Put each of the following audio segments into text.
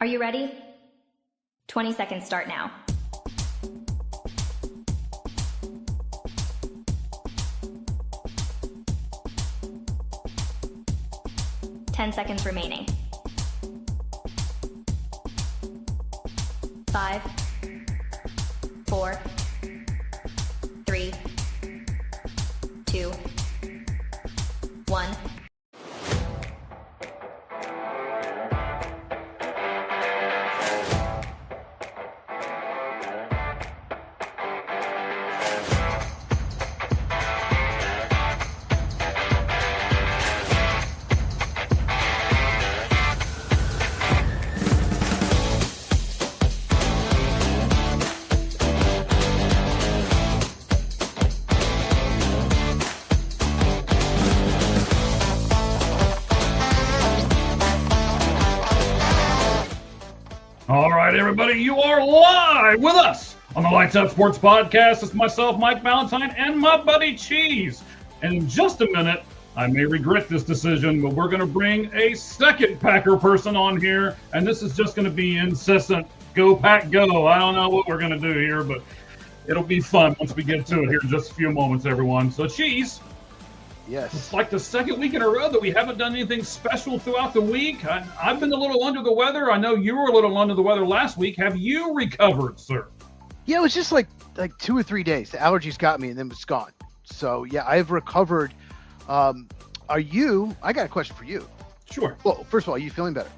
Are you ready? 20 seconds start now. Ten seconds remaining. 5, 4, 3, 2, 1. All right, everybody, you are live with us on the Lights Out Sports Podcast. It's myself, Mike Valentine, and my buddy Cheese. And in just a minute, I may regret this decision, but we're going to bring a second Packer person on here, and this is just going to be incessant. Go, Pack, go. I don't know what we're going to do here, but it'll be fun once we get to it here in just a few moments, everyone. So, Cheese. Yes. It's like the second week in a row that we haven't done anything special throughout the week. I've been a little under the weather. I know you were a little under the weather last week. Have you recovered, sir? Yeah, it was just like 2 or 3 days. The allergies got me and then it's gone. So, yeah, I've recovered. I got a question for you. Sure. Well, first of all, are you feeling better?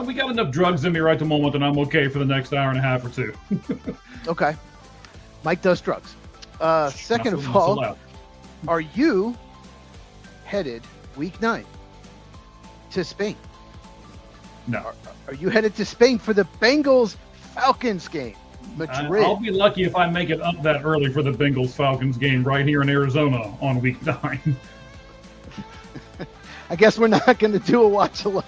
We got enough drugs in me right at the moment that I'm okay for the next hour and a half or two. Okay. Mike does drugs. Second of all, are you headed week 9 to Spain? No. Are you headed to Spain for the Bengals-Falcons game? Madrid. I'll be lucky if I make it up that early for the Bengals-Falcons game right here in Arizona on week 9. I guess we're not going to do a watch along.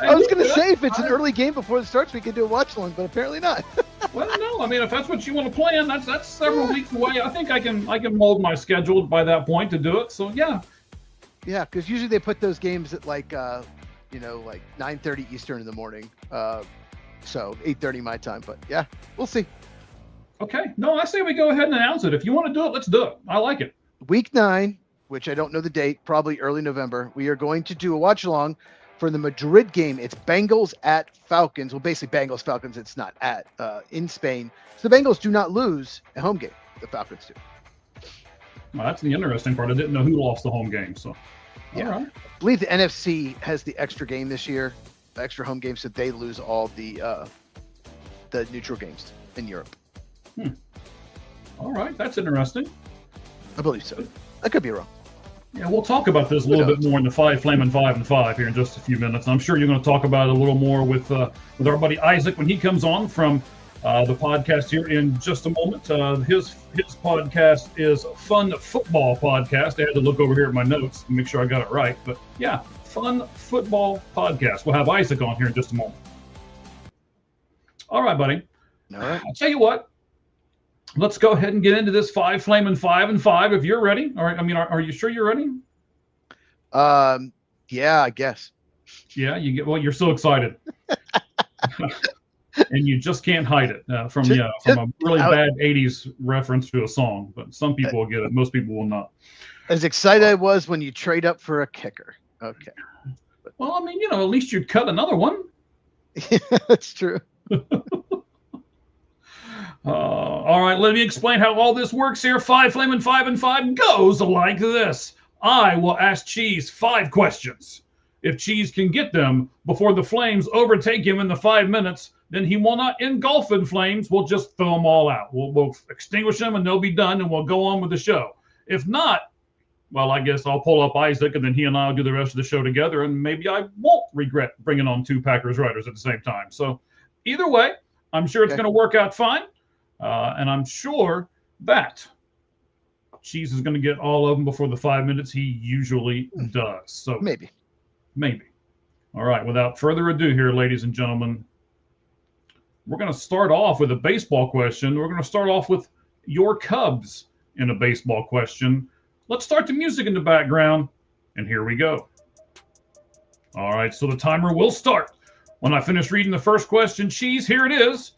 I was going to say if it's an early game before it starts, we could do a watch along, but apparently not. Well, no. I mean, if that's what you want to plan, that's several weeks away. I think I can mold my schedule by that point to do it. So yeah. Yeah, because usually they put those games at like 9:30 Eastern in the morning. So 8:30 my time. But yeah, we'll see. Okay. No, I say we go ahead and announce it. If you want to do it, let's do it. I like it. Week 9, which I don't know the date, probably early November. We are going to do a watch along for the Madrid game. It's Bengals at Falcons. Well, basically Bengals Falcons. It's not at in Spain. So the Bengals do not lose a home game. The Falcons do. Well, that's the interesting part. I didn't know who lost the home game. So yeah, all right. I believe the NFC has the extra game this year, the extra home game, so they lose all the neutral games in Europe. All right, that's interesting. I believe so. I could be wrong. Yeah, we'll talk about this a little bit more in the Flaming 5 and 5 here in just a few minutes. I'm sure you're going to talk about it a little more with our buddy Isaac when he comes on from the podcast here in just a moment. His podcast is Fun Football Podcast. I had to look over here at my notes and make sure I got it right. But yeah, Fun Football Podcast. We'll have Isaac on here in just a moment. All right, buddy. All right. I'll tell you what. Let's go ahead and get into this Flaming 5 and 5 if you're ready. All right. I mean, are you sure you're ready? Yeah, I guess. Yeah, you're so excited. And you just can't hide it from a really bad 80s reference to a song. But some people will get it. Most people will not. As excited I was when you trade up for a kicker. Okay. Well, I mean, at least you'd cut another one. Yeah, that's true. All right, let me explain how all this works here. Flaming 5 and 5 goes like this. I will ask Cheese 5 questions. If Cheese can get them before the flames overtake him in the 5 minutes, then he will not engulf in flames. We'll just throw them all out. We'll extinguish them and they'll be done and we'll go on with the show. If not, well, I guess I'll pull up Isaac and then he and I will do the rest of the show together and maybe I won't regret bringing on 2 Packers writers at the same time. So either way, I'm sure it's going to work out fine. And I'm sure that Cheese is going to get all of them before the 5 minutes he usually does. So Maybe. All right. Without further ado here, ladies and gentlemen, we're going to start off with a baseball question. We're going to start off with your Cubs in a baseball question. Let's start the music in the background, and here we go. All right, so the timer will start. When I finish reading the first question, Cheese, here it is.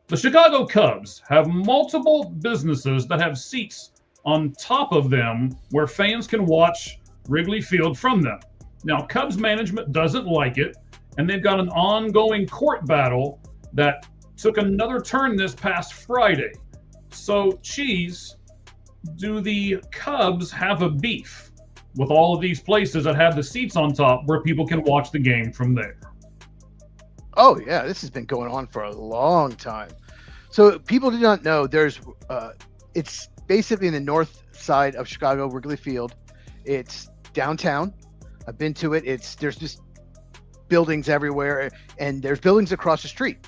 The Chicago Cubs have multiple businesses that have seats on top of them where fans can watch Wrigley Field from them. Now, Cubs management doesn't like it, and they've got an ongoing court battle that took another turn this past Friday. So, Cheese, do the Cubs have a beef with all of these places that have the seats on top where people can watch the game from there? Oh yeah, this has been going on for a long time. So people do not know there's it's basically in the north side of Chicago, Wrigley Field. It's downtown. I've been to it. There's just buildings everywhere, and there's buildings across the street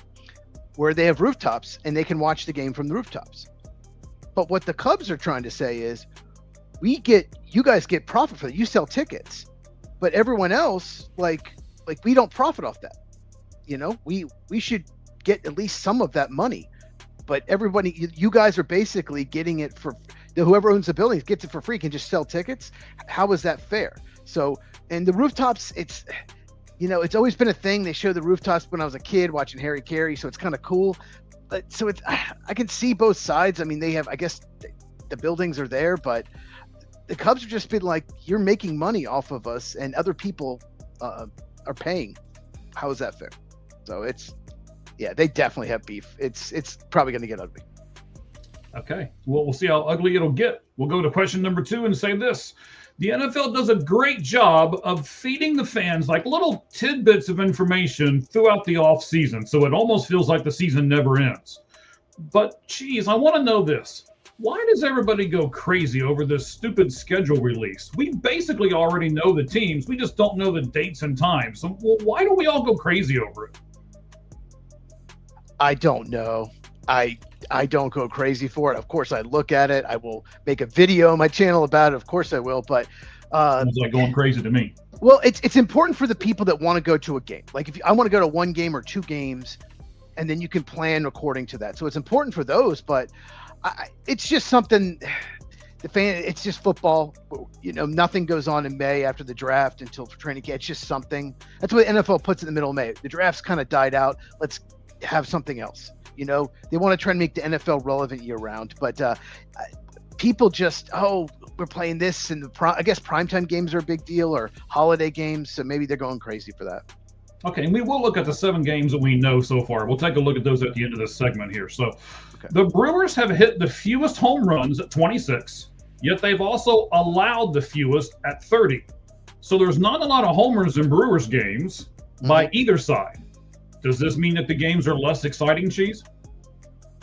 where they have rooftops and they can watch the game from the rooftops. But what the Cubs are trying to say is, you guys get profit for that. You sell tickets, but everyone else, like we don't profit off that. You know, we should get at least some of that money. But everybody, you guys are basically getting it for whoever owns the building gets it for free, can just sell tickets. How is that fair? So, and the rooftops, it's always been a thing. They showed the rooftops when I was a kid watching Harry Carey, so it's kind of cool. But so I can see both sides. I mean, they have, I guess the buildings are there, but the Cubs have just been like, you're making money off of us and other people are paying. How is that fair? So they definitely have beef. It's probably going to get ugly. Okay. Well, we'll see how ugly it'll get. We'll go to question number 2 and say this. The NFL does a great job of feeding the fans like little tidbits of information throughout the off season. So it almost feels like the season never ends. But Cheese, I want to know this. Why does everybody go crazy over this stupid schedule release? We basically already know the teams. We just don't know the dates and times. So why do we all go crazy over it? I don't know. I don't go crazy for it. Of course, I look at it. I will make a video on my channel about it. Of course I will. But it's like going crazy to me. Well, it's important for the people that want to go to a game. Like I want to go to one game or two games, and then you can plan according to that. So it's important for those, but it's just something. It's just football. You know, nothing goes on in May after the draft until training camp. It's just something. That's what the NFL puts in the middle of May. The draft's kind of died out. Let's have something else. You know, they want to try and make the NFL relevant year round, but people just, we're playing this, and I guess primetime games are a big deal, or holiday games. So maybe they're going crazy for that. Okay, and we will look at the 7 games that we know so far. We'll take a look at those at the end of this segment here. So The Brewers have hit the fewest home runs at 26, yet they've also allowed the fewest at 30. So there's not a lot of homers in Brewers games by either side. Does this mean that the games are less exciting, Cheese?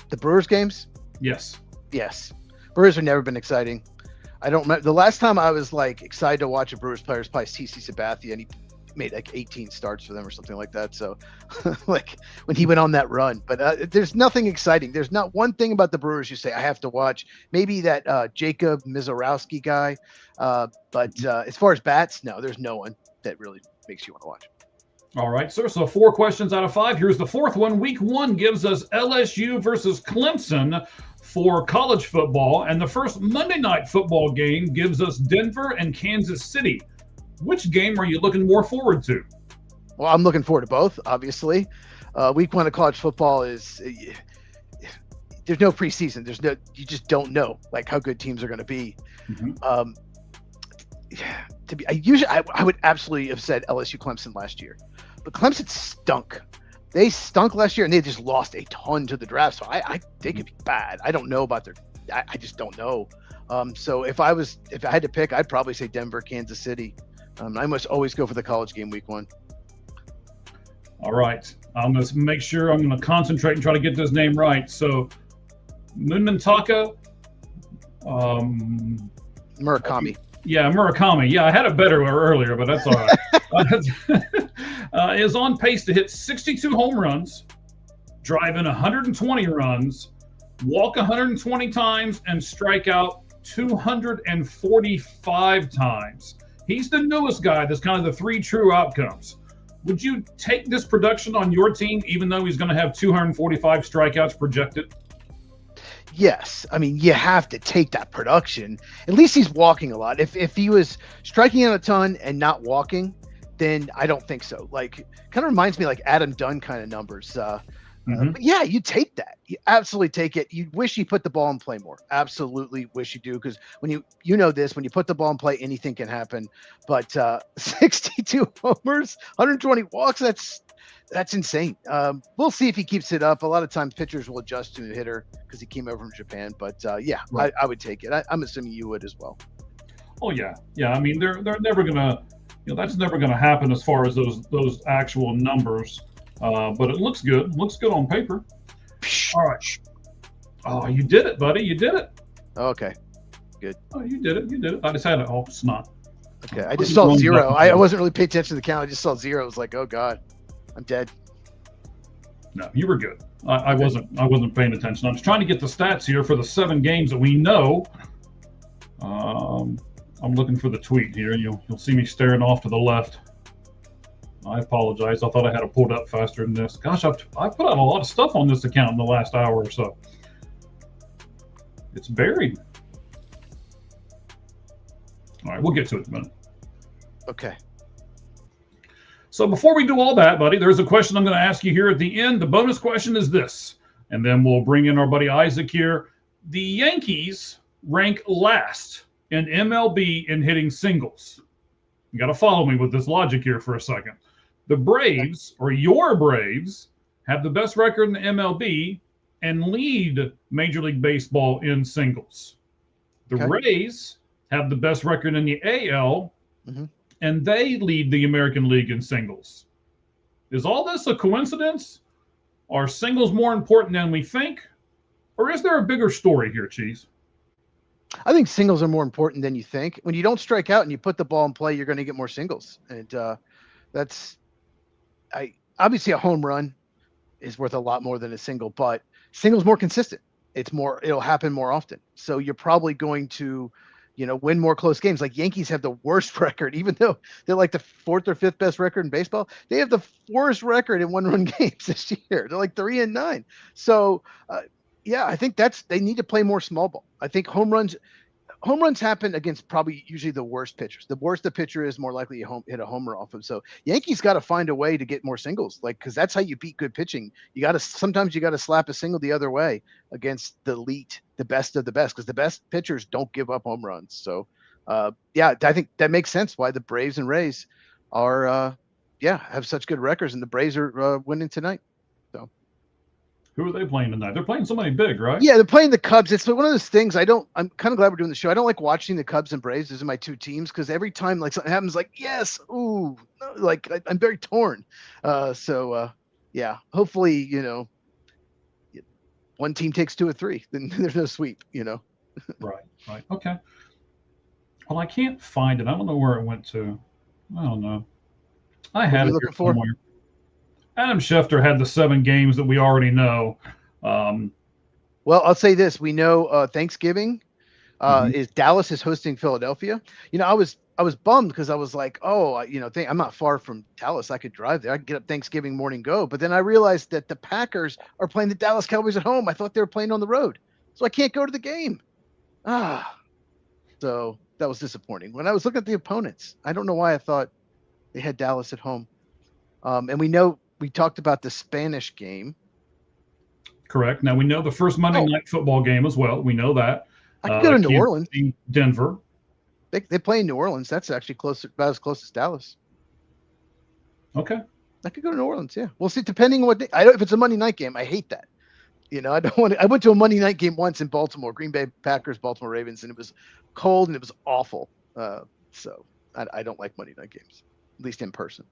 The Brewers games? Yes. Yes. Brewers have never been exciting. I don't remember. The last time I was like excited to watch a Brewers player was probably CC Sabathia, and he made like 18 starts for them or something like that. So like when he went on that run, but there's nothing exciting. There's not one thing about the Brewers you say I have to watch. Maybe that Jacob Mizorowski guy. But as far as bats, no, there's no one that really makes you want to watch. All right, sir. So 4 questions out of 5. Here's the 4th one. Week 1 gives us LSU versus Clemson for college football. And the first Monday night football game gives us Denver and Kansas City. Which game are you looking more forward to? Well, I'm looking forward to both, obviously. Week 1 of college football is there's no preseason. You just don't know like how good teams are going to be. I would absolutely have said LSU Clemson last year, but Clemson stunk. They stunk last year, and they just lost a ton to the draft. So they could be bad. I don't know about I just don't know. So if I had to pick, I'd probably say Denver, Kansas City. I must always go for the college game week 1. All right. I'm going to make sure I'm going to concentrate and try to get this name right. So Munataka. Murakami. Yeah, Murakami. Yeah, I had it better earlier, but that's all right. Is on pace to hit 62 home runs, drive in 120 runs, walk 120 times, and strike out 245 times. He's the newest guy that's kind of the 3 true outcomes. Would you take this production on your team, even though he's going to have 245 strikeouts projected? Yes. I mean, you have to take that production. At least he's walking a lot. If he was striking out a ton and not walking, then I don't think so. Like, kind of reminds me like Adam Dunn kind of numbers. Mhm. But yeah, you take that. You absolutely take it. You wish you put the ball in play more. Absolutely wish you do, because when you know this, when you put the ball in play, anything can happen. But 62 homers, 120 walks, that's insane. We'll see if he keeps it up. A lot of times pitchers will adjust to a hitter because he came over from Japan. But yeah, Right. I would take it. I'm assuming you would as well. Oh yeah, yeah. I mean, they're never gonna, that's never gonna happen as far as those actual numbers. But it looks good. Looks good on paper. All right. Oh, you did it, buddy. You did it. Okay. Oh, you did it. You did it. I just had it. Oh, snot. Okay. I just saw zero. I wasn't really paying attention to the count. I just saw zero. I was like, oh God, I'm dead. No, you were good. I wasn't paying attention. I was trying to get the stats here for the 7 games that we know. I'm looking for the tweet here. You'll see me staring off to the left. I apologize. I thought I had it pulled up faster than this. Gosh, I put out a lot of stuff on this account in the last hour or so. It's buried. All right, we'll get to it in a minute. Okay. So before we do all that, buddy, there's a question I'm going to ask you here at the end. The bonus question is this, and then we'll bring in our buddy Isaac here. The Yankees rank last in MLB in hitting singles. You got to follow me with this logic here for a second. The Braves, or your Braves, have the best record in the MLB and lead Major League Baseball in singles. The Okay. Rays have the best record in the AL, Mhm. and they lead the American League in singles. Is all this a coincidence? Are singles more important than we think? Or is there a bigger story here, Cheese? I think singles are more important than you think. When you don't strike out and you put the ball in play, you're going to get more singles. And that's, obviously a home run is worth a lot more than a single, but singles more consistent. It'll happen more often. So you're probably going to, win more close games. Like Yankees have the worst record, even though they're like the 4th or 5th best record in baseball. They have the worst record in 1-run games this year. They're like 3-9. So, yeah, I think they need to play more small ball. I think home runs happen against probably usually the worst pitchers. The worse the pitcher is, more likely you hit a homer off him. So Yankees got to find a way to get more singles, because that's how you beat good pitching. Sometimes you got to slap a single the other way against the elite, the best of the best, because the best pitchers don't give up home runs. So yeah, I think that makes sense why the Braves and Rays are have such good records, and the Braves are winning tonight. Who are they playing tonight? They're playing somebody big, right? Yeah, they're playing the Cubs. It's one of those things I'm kind of glad we're doing the show. I don't like watching the Cubs and Braves. Those are my 2 teams, because every time like something happens, like, yes, ooh, like I'm very torn. Yeah, hopefully, one team takes 2 or 3, then there's no sweep, Right. Okay. Well, I can't find it. I don't know where it went to. I don't know. I had you it looking here for? somewhere. Adam Schefter had the 7 games that we already know. Well, I'll say this: we know Thanksgiving is Dallas is hosting Philadelphia. I was bummed because I was like, oh, I'm not far from Dallas. I could drive there. I could get up Thanksgiving morning, go. But then I realized that the Packers are playing the Dallas Cowboys at home. I thought they were playing on the road, so I can't go to the game. So that was disappointing. When I was looking at the opponents, I don't know why I thought they had Dallas at home. And we talked about the Spanish game. Correct. Now we know the first Monday night football game as well. We know that. I could go to New Orleans. Denver. They play in New Orleans. That's actually about as close as Dallas. Okay. I could go to New Orleans. Yeah, we'll see. Depending on what day. I don't. If it's a Monday night game, I hate that. I don't want to. I went to a Monday night game once in Baltimore, Green Bay Packers, Baltimore Ravens, and it was cold and it was awful. So I don't like Monday night games, at least in person.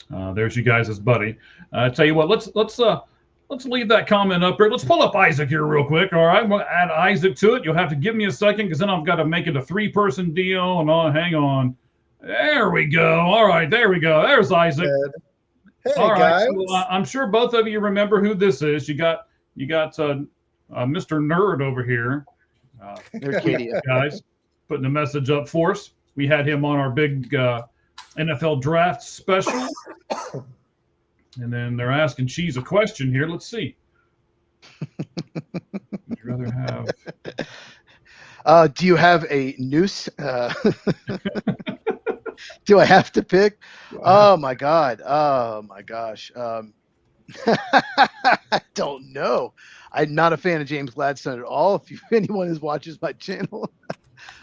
There's you guys' buddy. I tell you what, let's leave that comment up here. Let's pull up Isaac here real quick. All right, I'm going to add Isaac to it. You'll have to give me a second, because then I've got to make it a 3-person deal. And hang on. There we go. All right, there we go. There's Isaac. Hey, all right, guys. so, I'm sure both of you remember who this is. You got Mr. Nerd over here. Arcadia. Guys, putting a message up for us. We had him on our big NFL draft special. And then they're asking Cheese a question here. Let's see. Would you rather have? Do you have a noose? Do I have to pick? Oh my God. Oh my gosh. I don't know. I'm not a fan of James Gladstone at all. If anyone who watches my channel,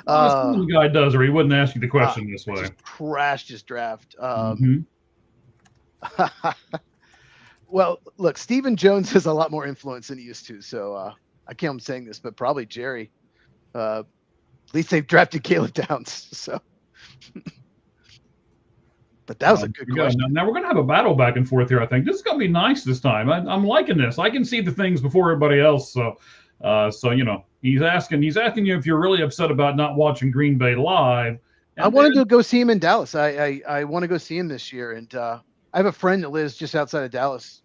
The guy does, or he wouldn't ask you the question this way. just trashed his draft. Mhm. Well, look, Stephen Jones has a lot more influence than he used to. So I can't. I'm saying this, but probably Jerry. At least they've drafted Caleb Downs. So, but that was a good question. Now we're going to have a battle back and forth here. I think this is going to be nice this time. I'm liking this. I can see the things before everybody else. So he's asking you if you're really upset about not watching Green Bay live. I wanted to go see him in Dallas. I want to go see him this year, and I have a friend that lives just outside of Dallas.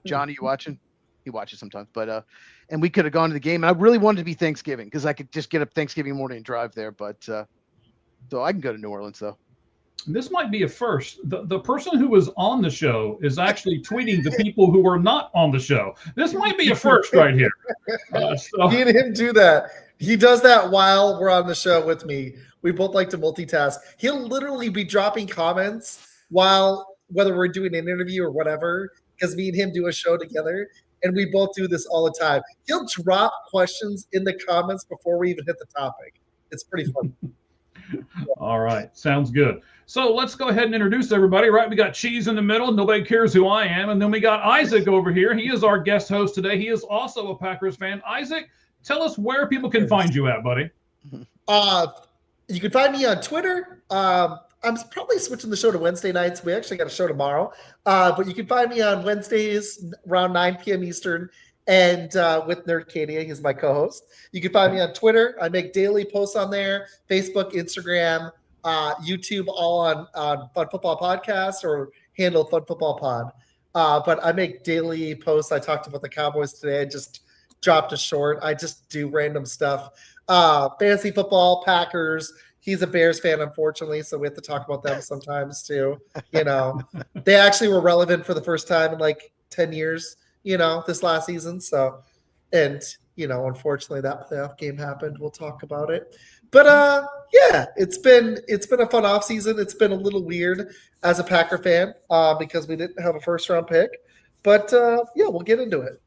Johnny, you watching? He watches sometimes, but and we could have gone to the game. And I really wanted to be Thanksgiving because I could just get up Thanksgiving morning and drive there. But so I can go to New Orleans though. This might be a first. The person who was on the show is actually tweeting the people who were not on the show. This might be a first right here. Me and him do that. He does that while we're on the show with me. We both like to multitask. He'll literally be dropping comments while, whether we're doing an interview or whatever, because me and him do a show together, and we both do this all the time. He'll drop questions in the comments before we even hit the topic. It's pretty fun. All right. Sounds good. So let's go ahead and introduce everybody, right? We got Cheese in the middle. Nobody cares who I am. And then we got Isaac over here. He is our guest host today. He is also a Packers fan. Isaac, tell us where people can find you at, buddy. You can find me on Twitter. I'm probably switching the show to Wednesday nights. We actually got a show tomorrow. But you can find me on Wednesdays around 9 p.m. Eastern. And with Nerdcadia, he's my co-host. You can find me on Twitter. I make daily posts on there. Facebook, Instagram, YouTube, all on Fun Football Podcast or handle Fun Football Pod. But I make daily posts. I talked about the Cowboys today. I just dropped a short. I just do random stuff. Fantasy football, Packers. He's a Bears fan, unfortunately, so we have to talk about them sometimes too. They actually were relevant for the first time in like 10 years, this last season. So, and unfortunately that playoff game happened. We'll talk about it. But yeah, it's been a fun off season. It's been a little weird as a Packer fan because we didn't have a first round pick. But yeah, we'll get into it.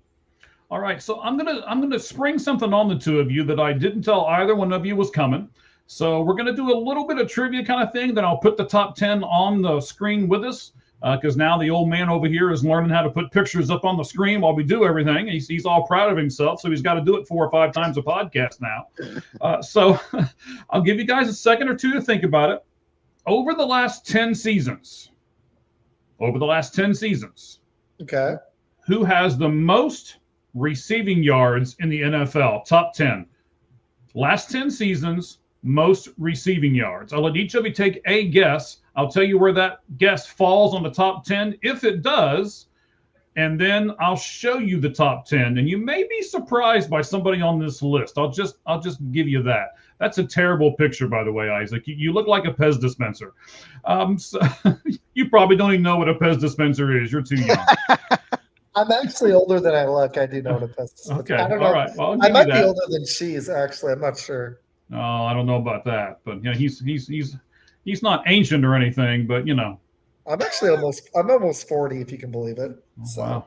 All right, so I'm gonna spring something on the two of you that I didn't tell either one of you was coming. So we're gonna do a little bit of trivia kind of thing. Then I'll put the top 10 on the screen with us because now the old man over here is learning how to put pictures up on the screen while we do everything. He's all proud of himself, so he's got to do it 4 or 5 times a podcast now. So I'll give you guys a second or two to think about it. Over the last 10 seasons, okay, who has the most receiving yards in the NFL? Top 10. Last 10 seasons, most receiving yards. I'll let each of you take a guess. I'll tell you where that guess falls on the top 10, if it does, and then I'll show you the top 10. And you may be surprised by somebody on this list. I'll just give you that. That's a terrible picture, by the way, Isaac. You look like a Pez dispenser. So you probably don't even know what a Pez dispenser is. You're too young. I'm actually older than I look. I do know what a Pez dispenser. Okay, I don't know. all right. Well, I might be older than Cheese, actually. I'm not sure. Oh, I don't know about that, but he's not ancient or anything, but I'm actually almost 40, if you can believe it. So, wow.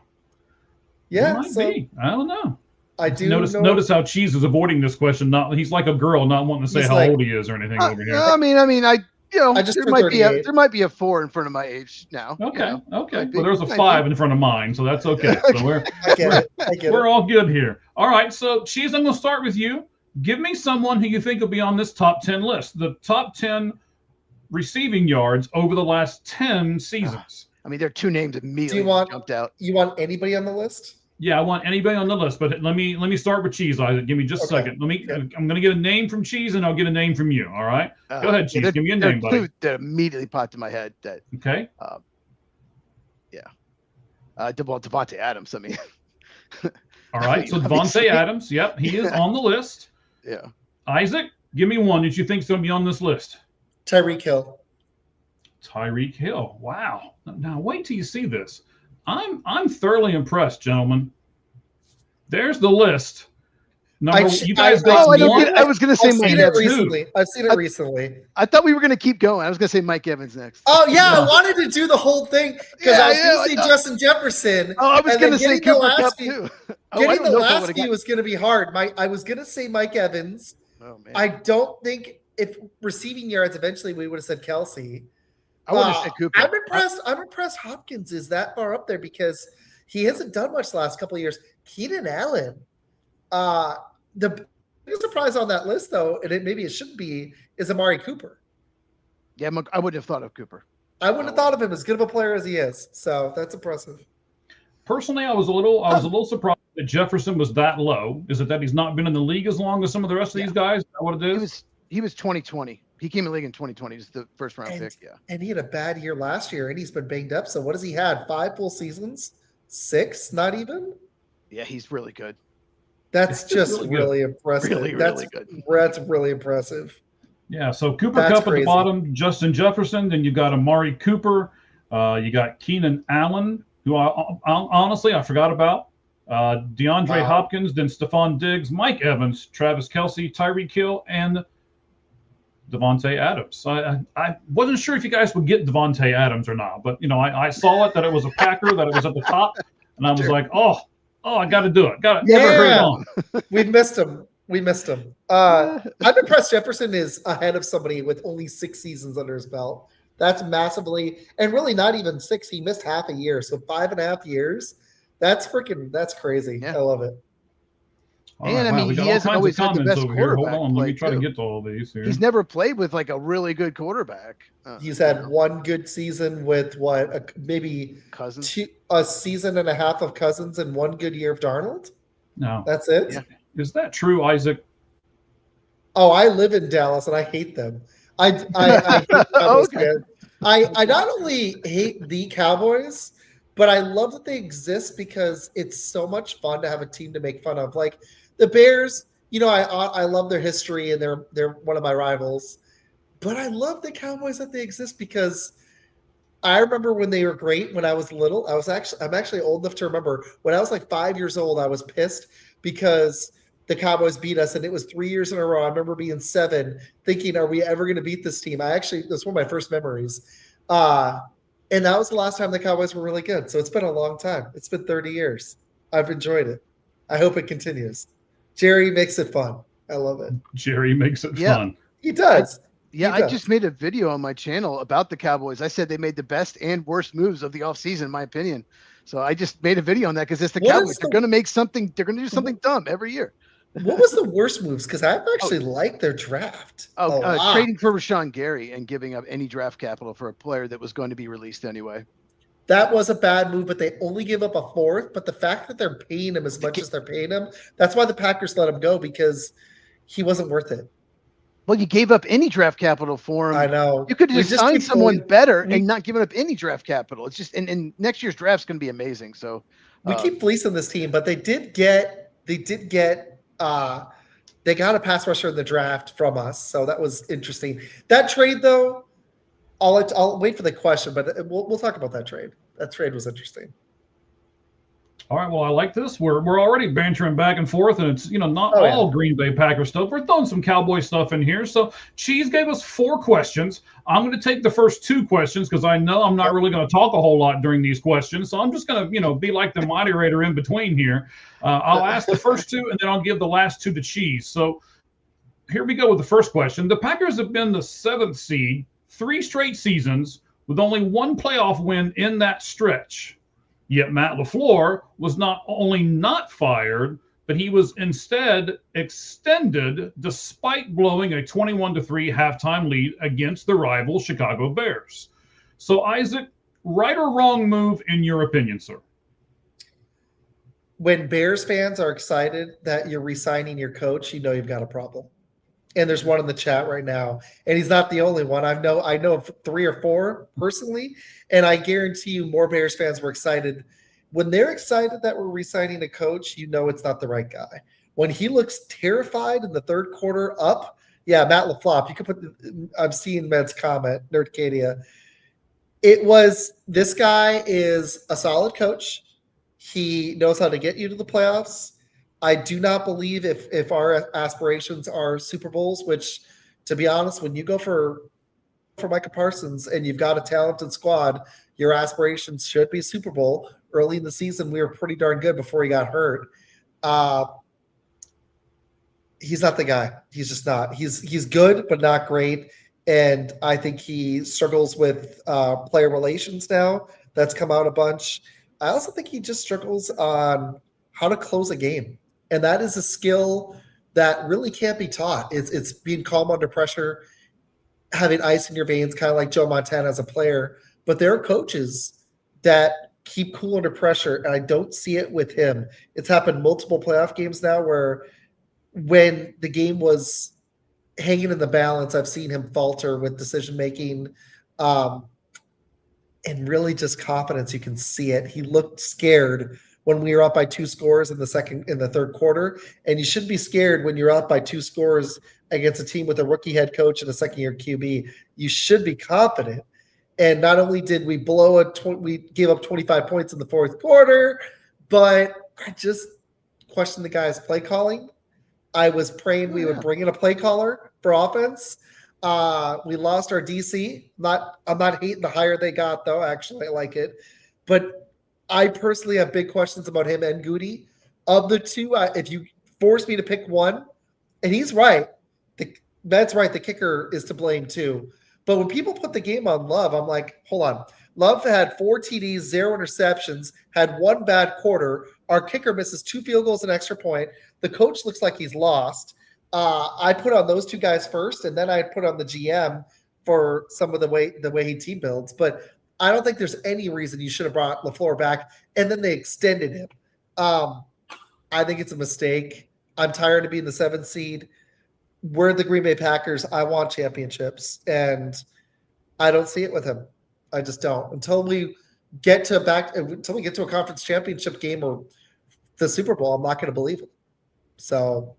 Yeah, might be. I don't know. I do notice how Cheese is avoiding this question. He's like a girl, not wanting to say how old he is or anything over here. I mean, there might be a 4 in front of my age now. Okay. Well, there's a 5 in front of mine, so that's okay. So I get it. We're all good here. All right. So Cheese, I'm going to start with you. Give me someone who you think will be on this top 10 list. The top 10 receiving yards over the last 10 seasons. I mean, there are 2 names immediately jumped out. You want anybody on the list? Yeah, I want anybody on the list, but let me start with Cheese, Isaac. Give me just a second. I'm going to get a name from Cheese, and I'll get a name from you. All right? Go ahead, Cheese. Give me a name, buddy. 2 that immediately popped in my head. Okay. Devontae Adams. I mean. All right. So Devontae Adams. Yep, he is on the list. Yeah. Isaac, give me one that you think is going to be on this list. Tyreek Hill. Tyreek Hill. Wow. Now wait till you see this. I'm thoroughly impressed, gentlemen. There's the list. You guys got Oh, I don't one. get. I was gonna say I've Mike seen it Evans. recently. I've seen it recently. I thought we were gonna keep going. I was gonna say Mike Evans next. Oh yeah, No. I wanted to do the whole thing because Yeah, I was yeah, going I to say know. Justin Jefferson. Oh, I was and then gonna say getting Cooper Kupp Lasky- too. Oh, I Getting don't the know if I would've Lasky got- was going to be hard. I was going to say Mike Evans. Oh man, I don't think if receiving yards eventually we would have said Kelsey. I would have said Cooper. I'm impressed. I'm impressed. Hopkins is that far up there because he hasn't done much the last couple of years. Keenan Allen, the biggest surprise on that list though, and maybe it should be, is Amari Cooper. Yeah, I wouldn't have thought of Cooper. I wouldn't have thought of him as good of a player as he is. So that's impressive. Personally, I was a little surprised that Jefferson was that low. Is it that he's not been in the league as long as some of the rest of these guys? Is that what it is? He was 2020. He came in the league in 2020. He was the first round pick. Yeah. And he had a bad year last year, and he's been banged up. So what has he had? 5 full seasons? 6? Not even? Yeah, he's really good. That's just really really impressive. Really, that's really good. That's really impressive. Yeah, so Cooper That's Kupp at crazy. the bottom, Justin Jefferson, then you got Amari Cooper, you got Keenan Allen, who honestly I forgot about, DeAndre Wow. Hopkins, then Stephon Diggs, Mike Evans, Travis Kelce, Tyreek Hill, and Devontae Adams. I wasn't sure if you guys would get Devontae Adams or not, but I saw it that it was a Packer, that it was at the top, and I was Sure. like, oh, I got to do it. Got it. Yeah. Never heard on. We've missed him. We missed him. I'm impressed Jefferson is ahead of somebody with only 6 seasons under his belt. That's massively, and really not even 6. He missed half a year. So 5.5 years. That's crazy. Yeah. I love it. All And, right, I wow, mean, we got he all hasn't kinds of always had the comments best over here. Hold quarterback on, let me play, try to too. get to all these here. He's never played with like a really good quarterback. He's had one good season with maybe Cousins. a season and a half of Cousins and one good year of Darnold. No, That's it. Yeah. is that true, Isaac? Oh, I live in Dallas and I hate them. I hate Cowboys Okay. fans. I not only hate the Cowboys, but I love that they exist because it's so much fun to have a team to make fun of. Like the Bears, I love their history and they're one of my rivals. But I love the Cowboys that they exist because I remember when they were great when I was little. I'm actually old enough to remember when I was like 5 years old, I was pissed because the Cowboys beat us and it was 3 years in a row. I remember being 7 thinking, are we ever going to beat this team? That's one of my first memories. And that was the last time the Cowboys were really good. So it's been a long time. It's been 30 years. I've enjoyed it. I hope it continues. Jerry makes it fun. I love it. Jerry makes it Yeah. fun. He does. Yeah, He I does. just made a video on my channel about the Cowboys. I said they made the best and worst moves of the offseason, in my opinion. So I just made a video on that because it's the What Cowboys. is They're the- going to make something. They're going to do something dumb every year. What was the worst moves? Because I've actually liked their draft. a lot. Trading for Rashawn Gary and giving up any draft capital for a player that was going to be released anyway. That was a bad move, but they only give up a 4th. But the fact that they're paying him as much as they're paying him, that's why the Packers let him go because he wasn't worth it. Well, you gave up any draft capital for him. I know. You could have We just signed keep someone going- better we- and not given up any draft capital. It's just, and next year's draft's going to be amazing. So We keep fleecing this team, but they got a pass rusher in the draft from us, so that was interesting. That trade, though, I'll wait for the question, but we'll talk about that trade. That trade was interesting. All right, well, I like this. We're already bantering back and forth, and it's not Oh, yeah. all Green Bay Packers stuff. We're throwing some Cowboy stuff in here. So Cheese gave us 4 questions. I'm going to take the first 2 questions because I know I'm not really going to talk a whole lot during these questions. So I'm just going to be like the moderator in between here. I'll ask the first 2, and then I'll give the last 2 to Cheese. So here we go with the first question. The Packers have been the 7th seed 3 straight seasons with only 1 playoff win in that stretch. Yet Matt LaFleur was not only not fired, but he was instead extended despite blowing a 21-3 halftime lead against the rival Chicago Bears. So, Isaac, right or wrong move in your opinion, sir? When Bears fans are excited that you're re-signing your coach, you know you've got a problem. And there's one in the chat right now, and he's not the only one. I know of 3 or 4 personally, and I guarantee you more Bears fans were excited. When they're excited that we're re-signing a coach, you know it's not the right guy. When he looks terrified in the 3rd quarter up, yeah, Matt LaFleur. You could put. I'm seeing Med's comment, Nerdcadia. This guy is a solid coach. He knows how to get you to the playoffs. I do not believe if our aspirations are Super Bowls, which, to be honest, when you go for Micah Parsons and you've got a talented squad, your aspirations should be Super Bowl. Early in the season, we were pretty darn good before he got hurt. Uh, he's not the guy. He's just not. He's good, but not great. And I think he struggles with player relations now. That's come out a bunch. I also think he just struggles on how to close a game, and that is a skill that really can't be taught. It's being calm under pressure, having ice in your veins, kind of like Joe Montana as a player. But there are coaches that keep cool under pressure, and I don't see it with him. It's happened multiple playoff games now where when the game was hanging in the balance, I've seen him falter with decision making, and really just confidence. You can see it. He looked scared when we were up by 2 scores in the third quarter, and you shouldn't be scared when you're up by 2 scores against a team with a rookie head coach and a second-year QB. You should be confident. And not only did we we gave up 25 points in the fourth quarter, but I just questioned the guy's play calling. I was praying we would bring in a play caller for offense. We lost our DC. I'm not hating the hire they got, though. Actually, I like it. But I personally have big questions about him and Goody. Of the two, if you force me to pick one, and he's right, that's right, the kicker is to blame too. But when people put the game on Love, I'm like, hold on. Love had 4 TDs, 0 interceptions, had 1 bad quarter. Our kicker misses 2 field goals and extra point. The coach looks like he's lost. I put on those 2 guys first, and then I put on the GM for some of the way he team builds. But I don't think there's any reason you should have brought LaFleur back, and then they extended him. I think it's a mistake. I'm tired of being the 7th seed. We're the Green Bay Packers. I want championships, and I don't see it with him. I just don't. Until we get to a conference championship game or the Super Bowl, I'm not going to believe it. So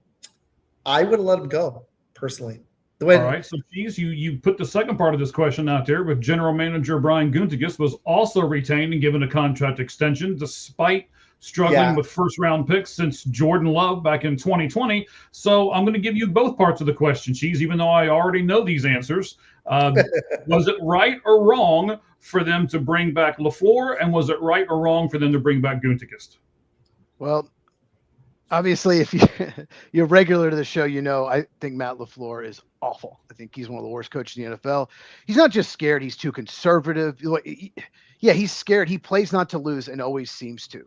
I would have let him go personally. All right. So, Cheese, you put the second part of this question out there, with general manager Brian Gutekunst was also retained and given a contract extension despite struggling with first-round picks since Jordan Love back in 2020. So I'm going to give you both parts of the question, Cheese, even though I already know these answers. Was it right or wrong for them to bring back LaFleur, and was it right or wrong for them to bring back Gutekunst? Well, obviously, if you're regular to the show, you know I think Matt LaFleur is awful. I think he's one of the worst coaches in the NFL. He's not just scared; he's too conservative. Yeah, he's scared. He plays not to lose and always seems to.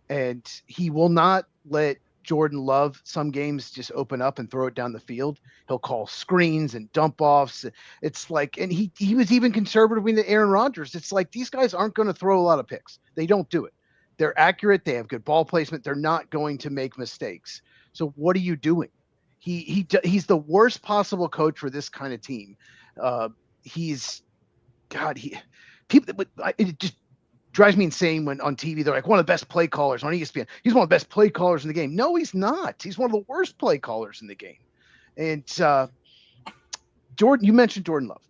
And he will not let Jordan Love some games just open up and throw it down the field. He'll call screens and dump offs. It's like, and he was even conservative with Aaron Rodgers. It's like, these guys aren't going to throw a lot of picks. They don't do it. They're accurate. They have good ball placement. They're not going to make mistakes. So what are you doing? He's the worst possible coach for this kind of team. It just drives me insane when on TV they're like, one of the best play callers on ESPN. He's one of the best play callers in the game. No, he's not. He's one of the worst play callers in the game. And Jordan, you mentioned Jordan Love.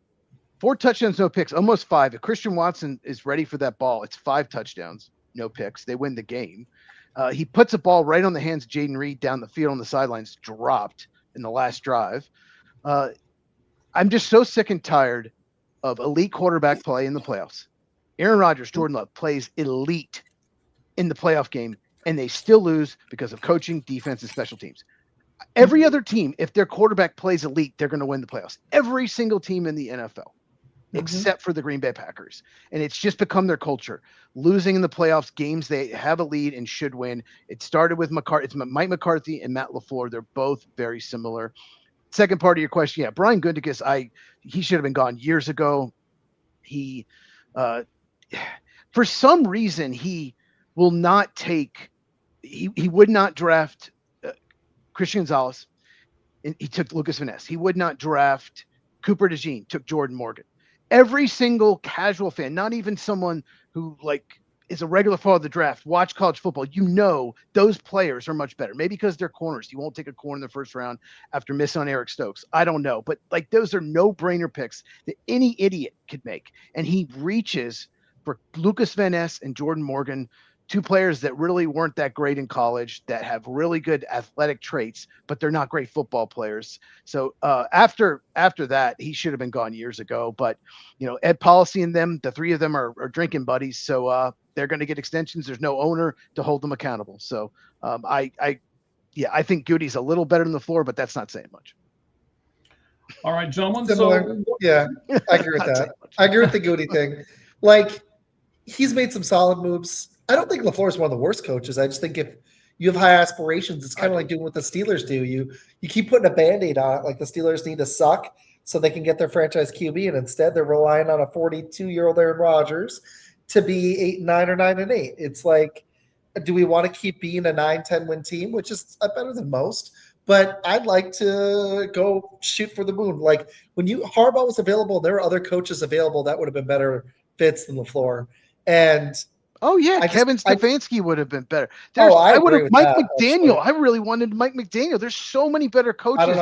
4 touchdowns, no picks, almost 5. If Christian Watson is ready for that ball, it's 5 touchdowns, no picks. They win the game. He puts a ball right on the hands of Jaden Reed down the field on the sidelines, dropped in the last drive. I'm just so sick and tired of elite quarterback play in the playoffs. Aaron Rodgers, Jordan Love plays elite in the playoff game, and they still lose because of coaching, defense, and special teams. Every other team, if their quarterback plays elite, they're going to win the playoffs. Every single team in the NFL, except for the Green Bay Packers. And it's just become their culture. Losing in the playoffs, games they have a lead and should win. It started with It's Mike McCarthy and Matt LaFleur. They're both very similar. Second part of your question, Brian Gutekunst, he should have been gone years ago. He for some reason, he will not take – he would not draft Christian Gonzalez. He took Lucas Van Ness. He would not draft Cooper DeJean, took Jordan Morgan. Every single casual fan, not even someone who is a regular follower of the draft, watch college football, those players are much better. Maybe because they're corners. You won't take a corner in the first round after missing on Eric Stokes. I don't know. But those are no-brainer picks that any idiot could make. And he reaches for Lucas Van Ness and Jordan Morgan two players that really weren't that great in college that have really good athletic traits, but they're not great football players. So after that, he should have been gone years ago. But Ed Policy and them, the three of them are drinking buddies, so they're going to get extensions. There's no owner to hold them accountable. So I think Goody's a little better than the floor, but that's not saying much. All right, gentlemen. Similar. So Yeah, I agree with that. I agree with the Goody thing. Like, he's made some solid moves. I don't think LaFleur is one of the worst coaches. I just think if you have high aspirations, it's kind of like doing what the Steelers do. You keep putting a Band-Aid on it. Like, the Steelers need to suck so they can get their franchise QB, and instead they're relying on a 42-year-old Aaron Rodgers to be 8-9 or 9-8. It's like, do we want to keep being a 9-10 win team, which is better than most? But I'd like to go shoot for the moon. Like, when Harbaugh was available, there were other coaches available that would have been better fits than LaFleur. And Kevin Stefanski would have been better. I would have Mike that, McDaniel. actually. I really wanted Mike McDaniel. There's so many better coaches. I don't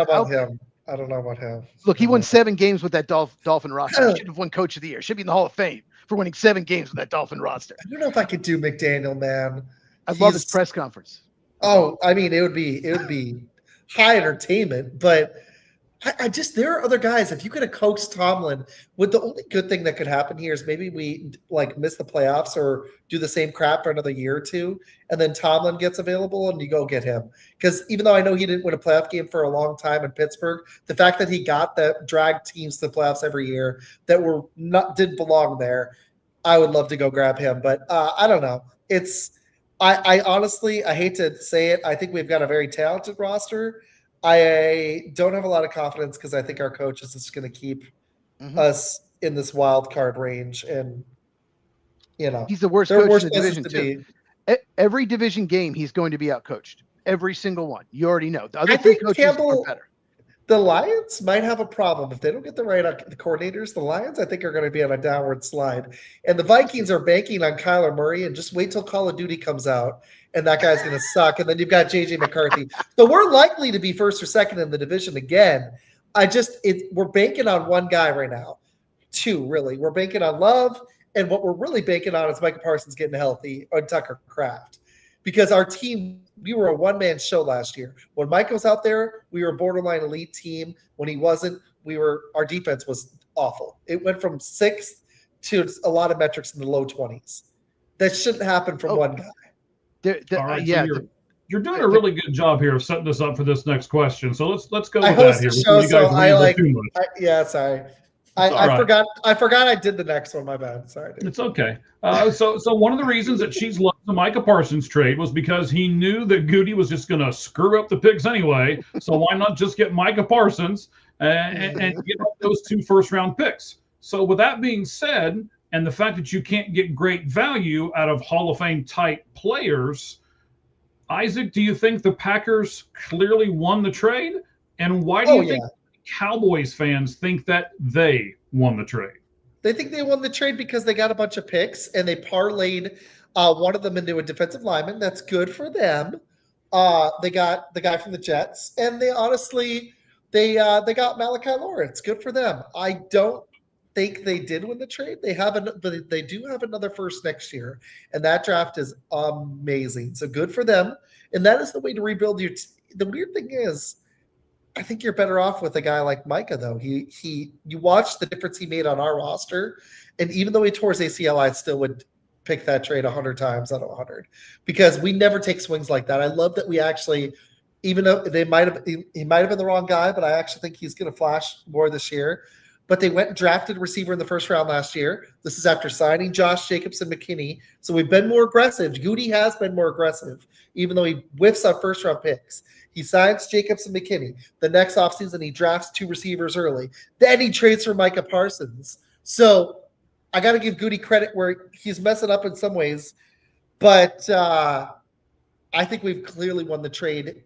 know about him. Look, he won 7 games with that Dolphin roster. He should have won Coach of the Year. Should be in the Hall of Fame for winning 7 games with that Dolphin roster. I don't know if I could do McDaniel, man. I love his press conference. Oh, I mean, it would be high entertainment, but I just, there are other guys. If you could have coaxed Tomlin, the only good thing that could happen here is maybe we miss the playoffs or do the same crap for another year or two, and then Tomlin gets available and you go get him. Because even though I know he didn't win a playoff game for a long time in Pittsburgh, the fact that he got that dragged teams to the playoffs every year that didn't belong there, I would love to go grab him. But I don't know. I honestly, I hate to say it, I think we've got a very talented roster. I don't have a lot of confidence because I think our coach is just going to keep us in this wild card range, and he's the worst coach in the division too. Every division game, he's going to be outcoached. Every single one. You already know. The other three coaches are better. The Lions might have a problem if they don't get the right coordinators. The Lions, I think, are going to be on a downward slide, and the Vikings are banking on Kyler Murray. And just wait till Call of Duty comes out, and that guy's going to suck. And then you've got JJ McCarthy. So we're likely to be first or second in the division again. We're banking on one guy right now, 2 really. We're banking on Love, and what we're really banking on is Micah Parsons getting healthy and Tucker Kraft, because our team. We were a one-man show last year. When Mike was out there, we were a borderline elite team. When he wasn't, our defense was awful. It went from 6th to a lot of metrics in the low 20s. That shouldn't happen from one guy. All right, you're doing a really good job here of setting us up for this next question. So let's go with that here. Show, so sorry. I forgot I did the next one. My bad. Sorry, dude. It's okay. So one of the reasons that Cheese loved the Micah Parsons trade was because he knew that Goody was just going to screw up the picks anyway. So why not just get Micah Parsons and get those 2 first-round picks? So with that being said, and the fact that you can't get great value out of Hall of Fame type players, Isaac, do you think the Packers clearly won the trade? And why do you think Cowboys fans think that they won the trade? They think they won the trade because they got a bunch of picks and they parlayed one of them into a defensive lineman. That's good for them. They got the guy from the Jets, and they honestly they got Malachi Lawrence. Good for them. I don't think they did win the trade. But they do have another first next year, and that draft is amazing. So good for them. And that is the way to rebuild your. The weird thing is, I think you're better off with a guy like Micah, though. You watch the difference he made on our roster, and even though he tore his ACL, I still would pick that trade 100 times out of 100 because we never take swings like that. I love that we actually, even though he might have been the wrong guy, but I actually think he's going to flash more this year. But they went and drafted a receiver in the first round last year. This is after signing Josh Jacobs and McKinney. So we've been more aggressive. Goody has been more aggressive, even though he whiffs on first round picks. He signs Jacobs and McKinney. The next offseason, he drafts 2 receivers early. Then he trades for Micah Parsons. So I got to give Goody credit where he's messing up in some ways. But I think we've clearly won the trade.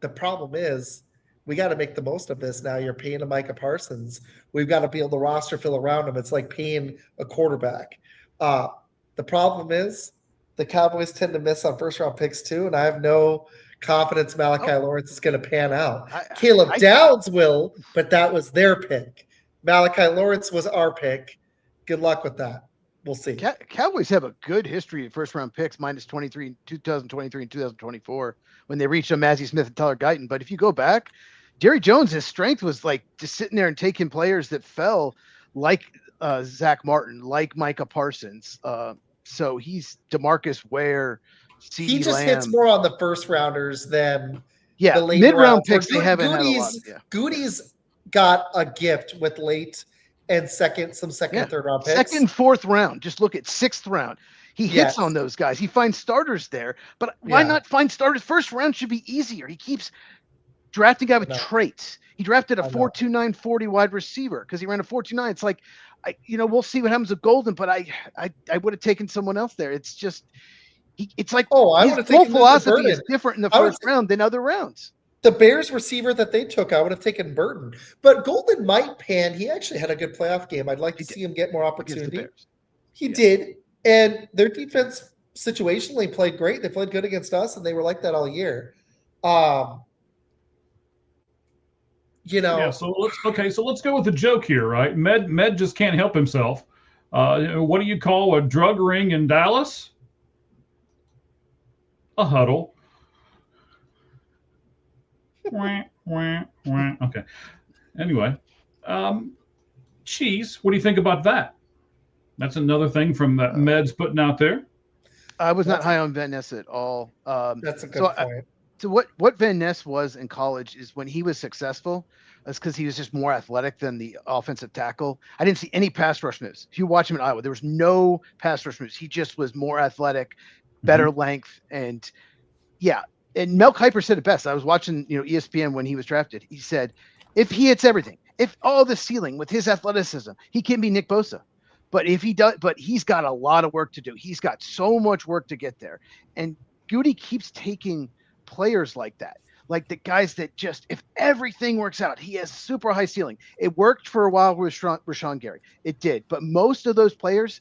The problem is we got to make the most of this now. You're paying a Micah Parsons. We've got to be able to roster fill around him. It's like paying a quarterback. The problem is the Cowboys tend to miss on first-round picks too, and I have no confidence Malachi Lawrence is going to pan out. Caleb Downs will, but that was their pick. Malachi Lawrence was our pick. Good luck with that. we'll see. Cowboys have a good history of first round picks, minus 23 in 2023 and 2024 when they reached on Massey Smith and Tyler Guyton. But if you go back, Jerry Jones, his strength was like just sitting there and taking players that fell, like Zach Martin, like Micah Parsons. So he's DeMarcus Ware, CeeDee He just Lamb. hits more on the first rounders than the late mid-round rounds. picks. They haven't had a lot. Yeah. Goody's got a gift with late and some second and third round picks. Second, fourth round. Just look at sixth round. He hits on those guys. He finds starters there. But why not find starters? First round should be easier. He keeps drafting guy with traits. He drafted a 4.29 40 wide receiver because he ran a 4.29. It's like, we'll see what happens with Golden, but I would have taken someone else there. It's just, it's like his whole philosophy is different in the first round than other rounds. The Bears receiver that they took, I would have taken Burton. But Golden might pan. He actually had a good playoff game. I'd like to see him get more opportunity. He did. And their defense situationally played great. They played good against us, and they were like that all year. Yeah, so let's go with the joke here, right? Med just can't help himself. What do you call a drug ring in Dallas? A huddle. Okay. Anyway, Cheese, what do you think about that? That's another thing from that Med's putting out there. I was not high on Van Ness at all. That's a good point. So what Van Ness was in college is when he was successful, that's because he was just more athletic than the offensive tackle. I didn't see any pass rush moves. If you watch him in Iowa, there was no pass rush moves. He just was more athletic, better length, and And Mel Kiper said it best. I was watching, ESPN when he was drafted. He said, if he hits everything, if all the ceiling with his athleticism, he can be Nick Bosa. But if he does, but he's got a lot of work to do. He's got so much work to get there. And Goody keeps taking players like that, like the guys that just, if everything works out, he has super high ceiling. It worked for a while with Rashawn Gary. It did. But most of those players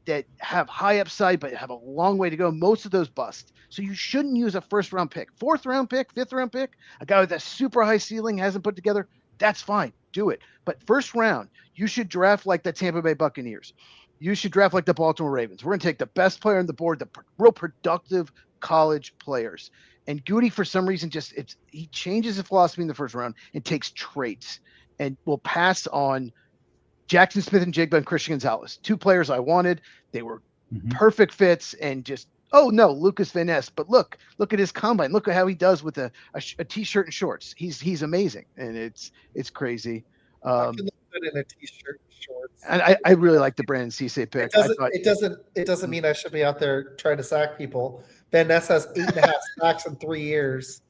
that have high upside but have a long way to go, most of those bust. So you shouldn't use a first round pick, fourth round pick, fifth round pick, a guy with a super high ceiling hasn't put together. That's fine. Do it. But first round, you should draft like the Tampa Bay Buccaneers. You should draft like the Baltimore Ravens. We're going to take the best player on the board, the real productive college players. And Goody, for some reason, he changes his philosophy in the first round and takes traits and will pass on Jackson Smith and Jigba and Christian Gonzalez, two players I wanted. They were perfect fits, and just, Lucas Van Ness. But look at his combine. Look at how he does with a t-shirt and shorts. He's amazing, and it's crazy. I can look good in a t-shirt and shorts. And I really like the Brandon Cisse pick. It doesn't mean I should be out there trying to sack people. Van Ness has 8.5 sacks in 3 years.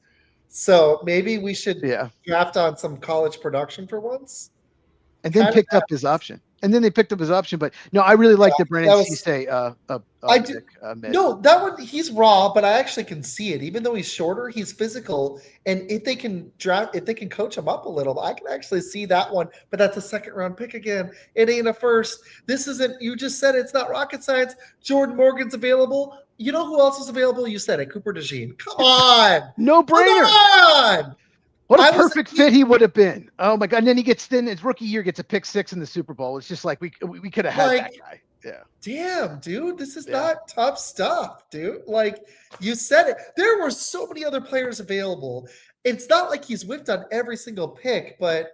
So maybe we should draft on some college production for once. And then picked up his option. And then they picked up his option. But no, I really like the Brandon Cisse pick. No, that one, he's raw, but I actually can see it. Even though he's shorter, he's physical. And if they can coach him up a little, I can actually see that one. But that's a second round pick again. It ain't a first. This isn't, you just said it's not rocket science. Jordan Morgan's available. You know who else is available? You said it, Cooper DeJean. Come on. No brainer. Come on. What a perfect fit he would have been. Oh my God. And then he gets his rookie year, gets a pick 6 in the Super Bowl. It's just like we could have had that guy. Yeah. Damn, dude. This is not tough stuff, dude. Like you said it. There were so many other players available. It's not like he's whiffed on every single pick, but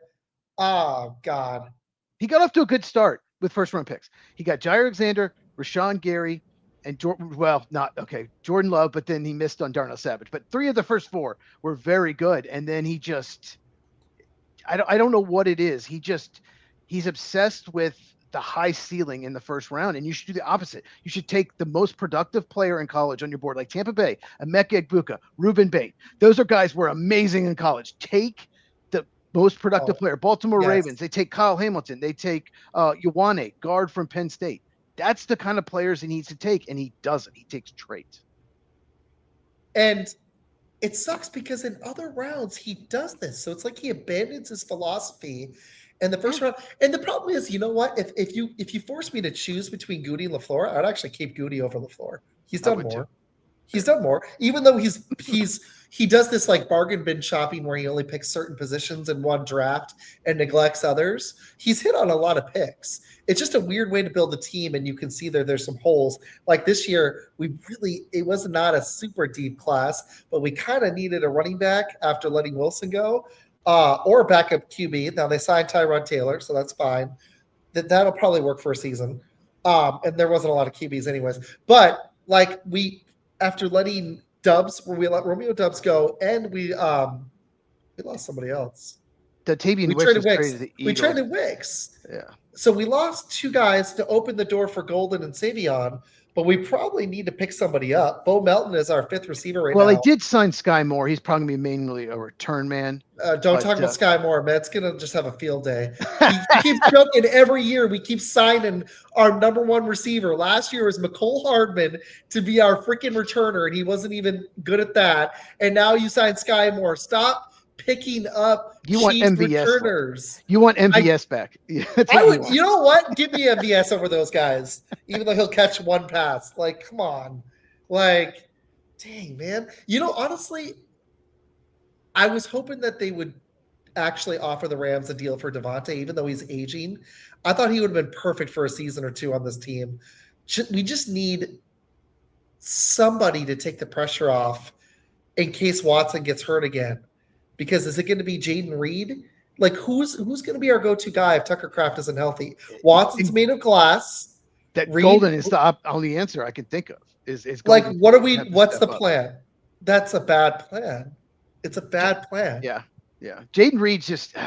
oh God. He got off to a good start with first round picks. He got Jair Alexander, Rashawn Gary, and Jordan Love, but then he missed on Darnell Savage. But 3 of the first 4 were very good. And then he just, I don't know what it is. He's obsessed with the high ceiling in the first round. And you should do the opposite. You should take the most productive player in college on your board, like Tampa Bay, Emeka Egbuka, Ruben Bate. Those are guys who are amazing in college. Take the most productive player. Baltimore Ravens, they take Kyle Hamilton. They take Ioane, guard from Penn State. That's the kind of players he needs to take, and he doesn't. He takes traits. And it sucks because in other rounds he does this. So it's like he abandons his philosophy in the first round. And the problem is, you know what? If you force me to choose between Goody and LaFleur, I'd actually keep Goody over LaFleur. He's done more. He's done more, even though he does this like bargain bin shopping where he only picks certain positions in one draft and neglects others. He's hit on a lot of picks. It's just a weird way to build a team, and you can see there's some holes. Like this year, it was not a super deep class, but we kind of needed a running back after letting Wilson go, or a backup QB. Now they signed Tyrod Taylor, so that's fine. That'll probably work for a season. And there wasn't a lot of QBs anyways. But like after letting we let Romeo Dubs go, and we lost somebody else. Tavian Wicks traded was Wicks. traded to the We Eagles. traded Wicks. Yeah. So we lost two guys to open the door for Golden and Savion, but we probably need to pick somebody up. Bo Melton is our fifth receiver right now. Well, they did sign Sky Moore. He's probably going to be mainly a return man. Don't talk about Sky Moore. Matt's going to just have a field day. He keeps joking every year. We keep signing our number one receiver. Last year was McCole Hardman to be our freaking returner, and he wasn't even good at that. And now you sign Sky Moore. Stop picking up returners. You want MVS back. You know what? Give me MVS over those guys, even though he'll catch one pass. Like, come on. Like, dang, man. Honestly, I was hoping that they would actually offer the Rams a deal for Devontae, even though he's aging. I thought he would have been perfect for a season or two on this team. We just need somebody to take the pressure off in case Watson gets hurt again. Because is it going to be Jaden Reed? Like, who's going to be our go-to guy if Tucker Kraft isn't healthy? Watson's made of glass. That Reed, Golden is the only answer I can think of. Is like, what's the plan? That's a bad plan. It's a bad plan. Yeah. Jaden Reed's just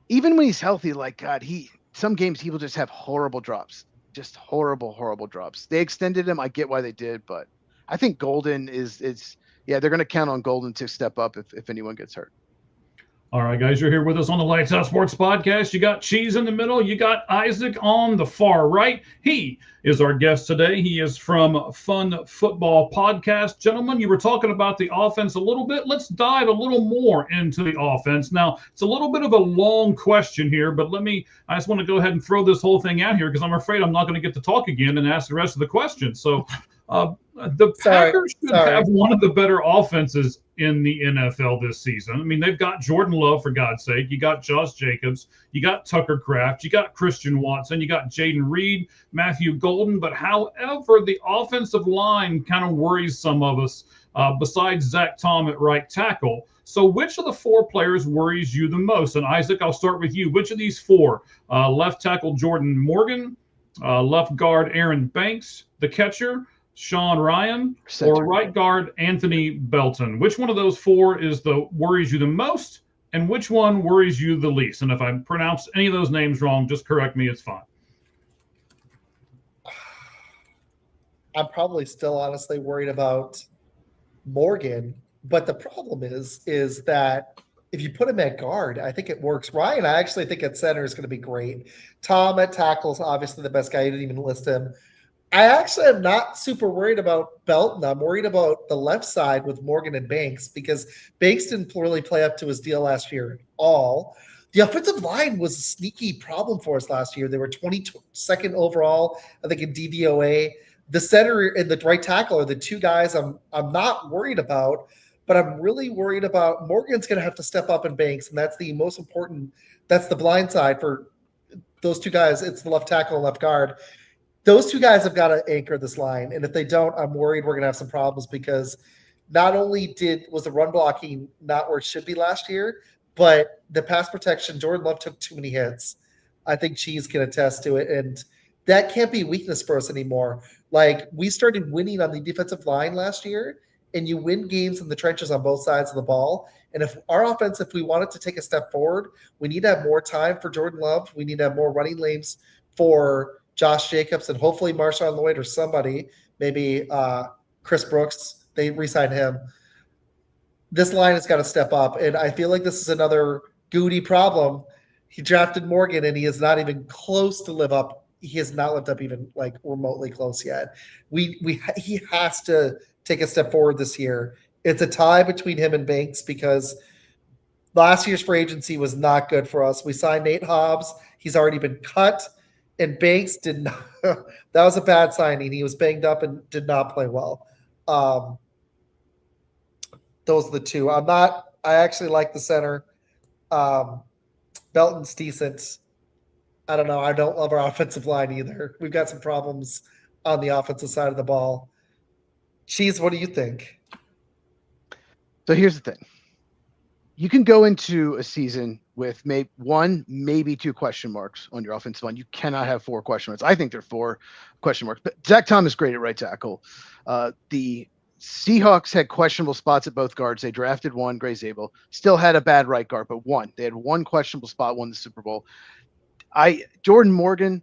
even when he's healthy, like God, some games he will just have horrible drops. Just horrible drops. They extended him. I get why they did, but I think Golden is they're going to count on Golden to step up if anyone gets hurt. All right, guys, you're here with us on the Lights Out Sports Podcast. You got Cheese in the middle. You got Isaac on the far right. He is our guest today. He is from Fun Football Podcast. Gentlemen, you were talking about the offense a little bit. Let's dive a little more into the offense. Now, it's a little bit of a long question here, but I just want to go ahead and throw this whole thing out here because I'm afraid I'm not going to get to talk again and ask the rest of the questions. So the Packers should have one of the better offenses in the NFL this season. I mean, they've got Jordan Love, for God's sake. You got Josh Jacobs. You got Tucker Kraft. You got Christian Watson. You got Jaden Reed, Matthew Golden. But however, the offensive line kind of worries some of us besides Zach Tom at right tackle. So which of the four players worries you the most? And Isaac, I'll start with you. Which of these four? Left tackle Jordan Morgan, left guard Aaron Banks, the catcher Sean Ryan, or right guard Anthony Belton? Which one of those four worries you the most, and which one worries you the least? And if I pronounce any of those names wrong, just correct me. It's fine. I'm probably still honestly worried about Morgan, but the problem is that if you put him at guard, I think it works. Ryan, I actually think at center is going to be great. Tom at tackles, obviously the best guy. You didn't even list him. I actually am not super worried about Belton. I'm worried about the left side with Morgan and Banks because Banks didn't really play up to his deal last year at all. The offensive line was a sneaky problem for us last year. They were 22nd overall, I think, in DVOA. The center and the right tackle are the two guys I'm not worried about, but I'm really worried about Morgan's going to have to step up in Banks, and that's the most important. That's the blind side for those two guys. It's the left tackle and left guard. Those two guys have got to anchor this line, and if they don't, I'm worried we're going to have some problems because not only was the run blocking not where it should be last year, but the pass protection, Jordan Love took too many hits. I think Cheese can attest to it, and that can't be a weakness for us anymore. Like, we started winning on the defensive line last year, and you win games in the trenches on both sides of the ball. And if our offense, if we wanted to take a step forward, we need to have more time for Jordan Love. We need to have more running lanes for Josh Jacobs and hopefully Marshawn Lloyd or somebody, maybe Chris Brooks. They re-signed him. This line has got to step up, and I feel like this is another Goody problem. He drafted Morgan, and he is not even close to live up. He has not lived up even like remotely close yet. He has to take a step forward this year. It's a tie between him and Banks because last year's free agency was not good for us. We signed Nate Hobbs. He's already been cut. And Banks did not. That was a bad signing. He was banged up and did not play well. Those are the two. I actually like the center. Belton's decent. I don't know. I don't love our offensive line either. We've got some problems on the offensive side of the ball. Cheese, what do you think? So here's the thing. You can go into a season with maybe 2 question marks on your offensive line. You cannot have 4 question marks. I think there are 4 question marks. But Zach Tom is great at right tackle. The Seahawks had questionable spots at both guards. They drafted one, Gray Zabel. Still had a bad right guard, but one. They had one questionable spot, won the Super Bowl. Jordan Morgan,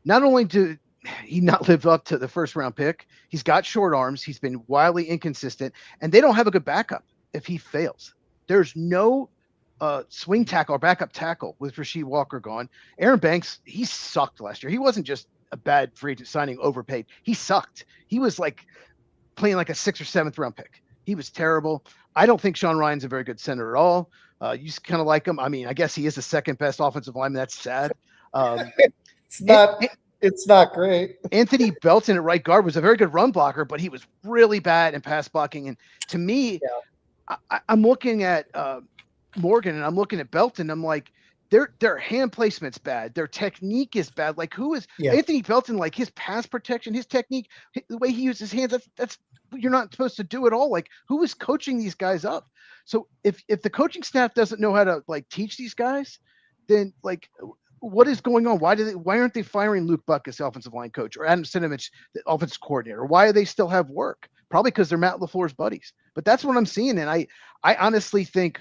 not only did he not live up to the first round pick, he's got short arms. He's been wildly inconsistent, and they don't have a good backup if he fails. There's no swing tackle or backup tackle with Rasheed Walker gone. Aaron Banks, he sucked last year. He wasn't just a bad free agent signing overpaid. He sucked. He was like playing like a 6th or 7th round pick. He was terrible. I don't think Sean Ryan's a very good center at all. You just kind of like him. I mean, I guess he is the 2nd best offensive lineman. That's sad. It's not great. Anthony Belton at right guard was a very good run blocker, but he was really bad in pass blocking. And to me, I'm looking at Morgan and I'm looking at Belton. I'm like, their hand placement's bad. Their technique is bad. Like, who is Anthony Belton? Like, his pass protection, his technique, the way he uses his hands, that's you're not supposed to do at all. Like, who is coaching these guys up? So if the coaching staff doesn't know how to like teach these guys, then like, what is going on? Why aren't they firing Luke Buckus, the offensive line coach, or Adam Sinovich, the offensive coordinator? Why do they still have work? Probably because they're Matt LaFleur's buddies. But that's what I'm seeing, and I honestly think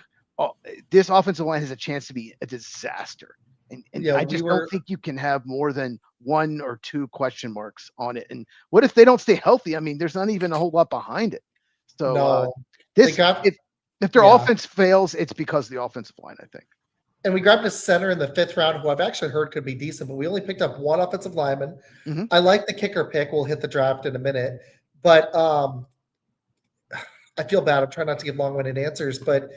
this offensive line has a chance to be a disaster. And I just don't think you can have more than 1 or 2 question marks on it. And what if they don't stay healthy? I mean, there's not even a whole lot behind it. So if their offense fails, it's because of the offensive line, I think. And we grabbed a center in the 5th round who I've actually heard could be decent, but we only picked up 1 offensive lineman. Mm-hmm. I like the kicker pick. We'll hit the draft in a minute. But I feel bad. I'm trying not to give long-winded answers, but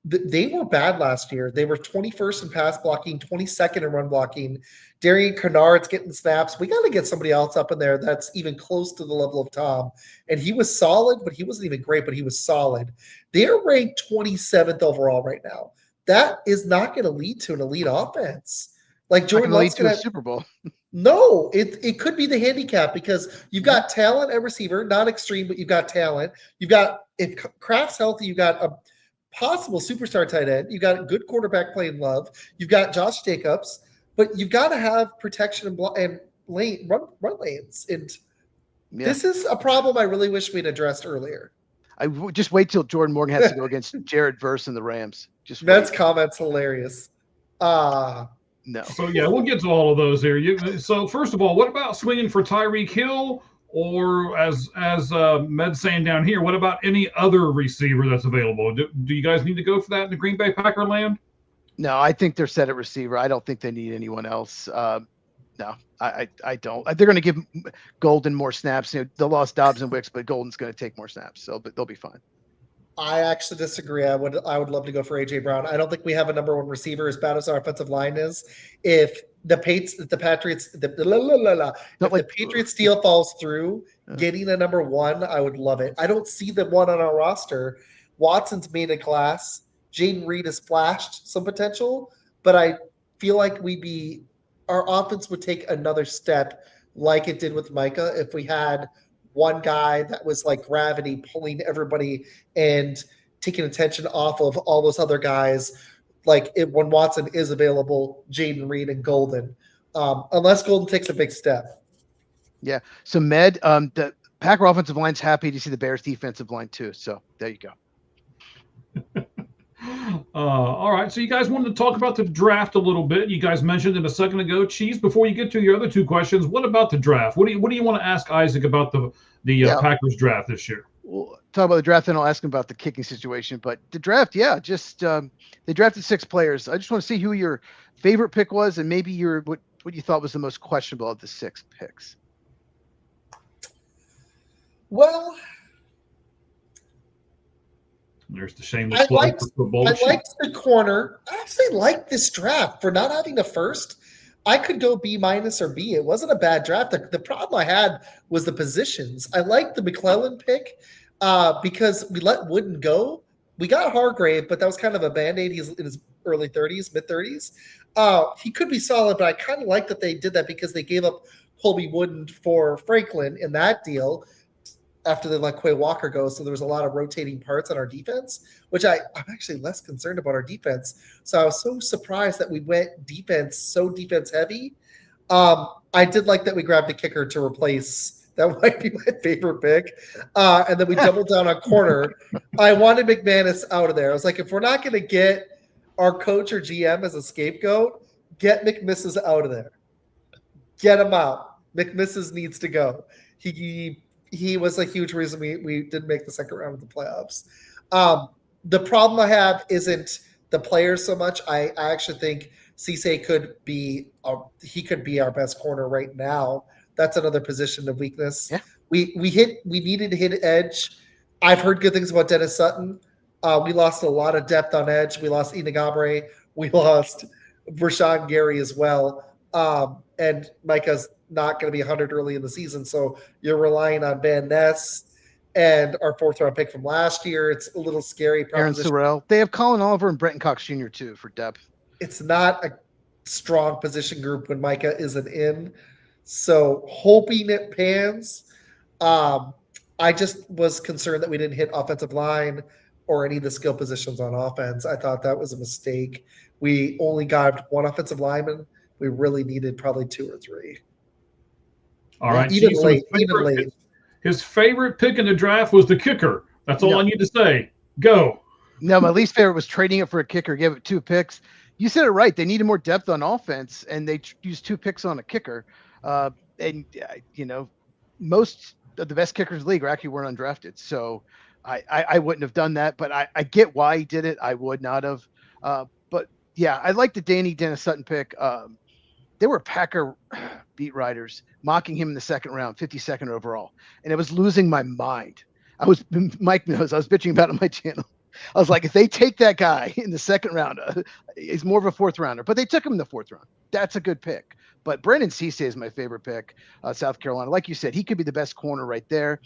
they were bad last year. They were 21st in pass blocking, 22nd in run blocking. Darian Kennard's getting snaps. We got to get somebody else up in there that's even close to the level of Tom. And he was solid, but he wasn't even great, but he was solid. They're ranked 27th overall right now. That is not going to lead to an elite offense. Like Jordan Love's going to Super Bowl. No, it could be the handicap because you've got talent at receiver, not extreme, but you've got talent. You've got, if Kraft's healthy, you've got a possible superstar tight end. You've got a good quarterback playing Love. You've got Josh Jacobs, but you've got to have protection and run lanes. And this is a problem I really wish we'd addressed earlier. I just wait till Jordan Morgan has to go against Jared Verse and the Rams. That's comment's hilarious. No. So yeah, we'll get to all of those here. So first of all, what about swinging for Tyreek Hill, or as Med's saying down here, what about any other receiver that's available? Do you guys need to go for that in the Green Bay Packer land? No, I think they're set at receiver. I don't think they need anyone else. No, I don't. They're going to give Golden more snaps. They lost Dobbs and Wicks, but Golden's going to take more snaps, so they'll be fine. I actually disagree. I would love to go for AJ Brown. I don't think we have a number 1 receiver as bad as our offensive line is. If the Patriots deal falls through, getting a number 1, I would love it. I don't see the one on our roster. Watson's made a class. Jaden Reed has flashed some potential, but I feel like our offense would take another step like it did with Micah if we had one guy that was like gravity pulling everybody and taking attention off of all those other guys. Like when Watson is available, Jaden Reed and Golden, unless Golden takes a big step. Yeah. So Med, the Packer offensive line's happy to see the Bears defensive line too. So there you go. All right. So you guys wanted to talk about the draft a little bit. You guys mentioned it a second ago. Cheese, before you get to your other 2 questions, what about the draft? What do you want to ask Isaac about the Packers draft this year? We'll talk about the draft, and I'll ask him about the kicking situation. But the draft, they drafted 6 players. I just want to see who your favorite pick was, and maybe what you thought was the most questionable of the 6 picks. Well, there's the shameless I plug for football. I liked the corner. I actually liked this draft for not having the first. I could go B- or B. It wasn't a bad draft. The problem I had was the positions. I liked the McClellan pick because we let Wooden go. We got Hargrave, but that was kind of a band-aid. He's in his early 30s, mid 30s. He could be solid, but I kind of like that they did that because they gave up Colby Wooden for Franklin in that deal after they let Quay Walker go. So there was a lot of rotating parts on our defense, which I'm actually less concerned about our defense. So I was so surprised that we went so defense heavy. I did like that we grabbed a kicker to replace. That might be my favorite pick. And then we doubled down on corner. I wanted McManus out of there. I was like, if we're not going to get our coach or GM as a scapegoat, get McMisses out of there. Get him out. McMisses needs to go. He was a huge reason we didn't make the second round of the playoffs. The problem I have isn't the players so much. I actually think Cisse could be our best corner right now. That's another position of weakness. Yeah. We needed to hit edge. I've heard good things about Dennis Sutton. We lost a lot of depth on edge. We lost Inagabre. We lost Rashawn Gary as well. And Micah's not going to be 100 early in the season, so you're relying on Van Ness and our 4th-round pick from last year. It's a little scary. Aaron Sorrell. They have Colin Oliver and Brenton Cox Jr. too for depth. It's not a strong position group when Micah isn't in, so hoping it pans. I just was concerned that we didn't hit offensive line or any of the skill positions on offense. I thought that was a mistake. We only got one offensive lineman. We really needed probably 2 or 3. All right. Even late. His favorite pick in the draft was the kicker. That's all No. I need to say. Go. No, my least favorite was trading it for a kicker. Gave it 2 picks. You said it right. They needed more depth on offense, and they used 2 picks on a kicker. Most of the best kickers in the league actually weren't undrafted. So I wouldn't have done that, but I get why he did it. I would not have. But yeah, I like the Dennis Sutton pick. There were Packer beat writers mocking him in the second round, 52nd overall, and it was losing my mind. Mike knows I was bitching about it on my channel. I was like, if they take that guy in the second round, he's more of a 4th rounder, but they took him in the 4th round. That's a good pick. But Brandon Cisse is my favorite pick, South Carolina. Like you said, he could be the best corner right there.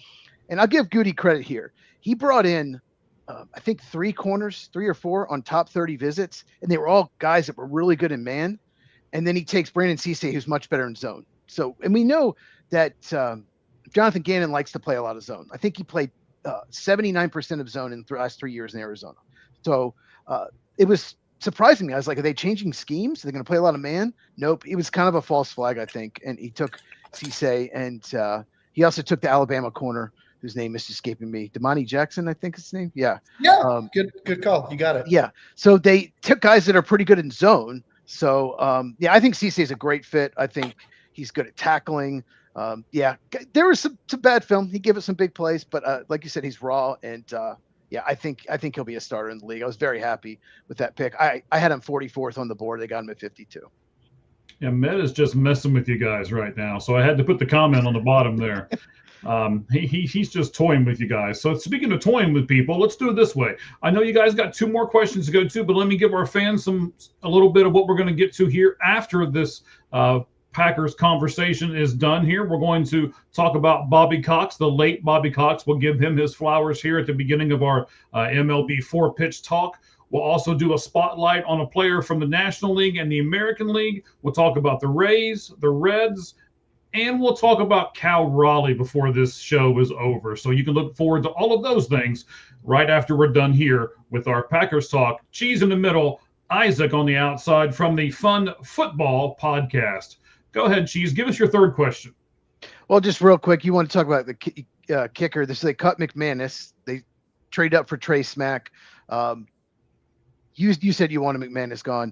And I'll give Goody credit here. He brought in, I think 3 corners, 3 or 4 on top 30 visits, and they were all guys that were really good in man. And then he takes Brandon Cisse, who's much better in zone. So, and we know that Jonathan Gannon likes to play a lot of zone. I think he played 79% of zone in the last 3 years in Arizona. So it was surprising me. I was like, are they changing schemes? Are they going to play a lot of man? Nope. It was kind of a false flag, I think. And he took Cisse, and he also took the Alabama corner, whose name is escaping me. Damani Jackson, I think his name. Yeah. Yeah. Good call. You got it. Yeah. So they took guys that are pretty good in zone. So, I think Cisse is a great fit. I think he's good at tackling. There was some bad film. He gave us some big plays, but like you said, he's raw. And I think he'll be a starter in the league. I was very happy with that pick. I had him 44th on the board. They got him at 52. Yeah, Med is just messing with you guys right now. So I had to put the comment on the bottom there. He's just toying with you guys. So speaking of toying with people, let's do it this way. I know you guys got 2 more questions to go to, but let me give our fans a little bit of what we're going to get to here after this Packers conversation is done here. We're going to talk about Bobby Cox, the late Bobby Cox. We'll give him his flowers here at the beginning of our MLB 4-pitch talk. We'll also do a spotlight on a player from the National League and the American League. We'll talk about the Rays, the Reds, and we'll talk about Cal Raleigh before this show is over. So you can look forward to all of those things right after we're done here with our Packers talk. Cheese in the middle, Isaac on the outside from the Fun Football Podcast. Go ahead, Cheese. Give us your 3rd question. Well, just real quick, you want to talk about the kicker. They cut McManus. They trade up for Trey Smack. You said you wanted McManus gone.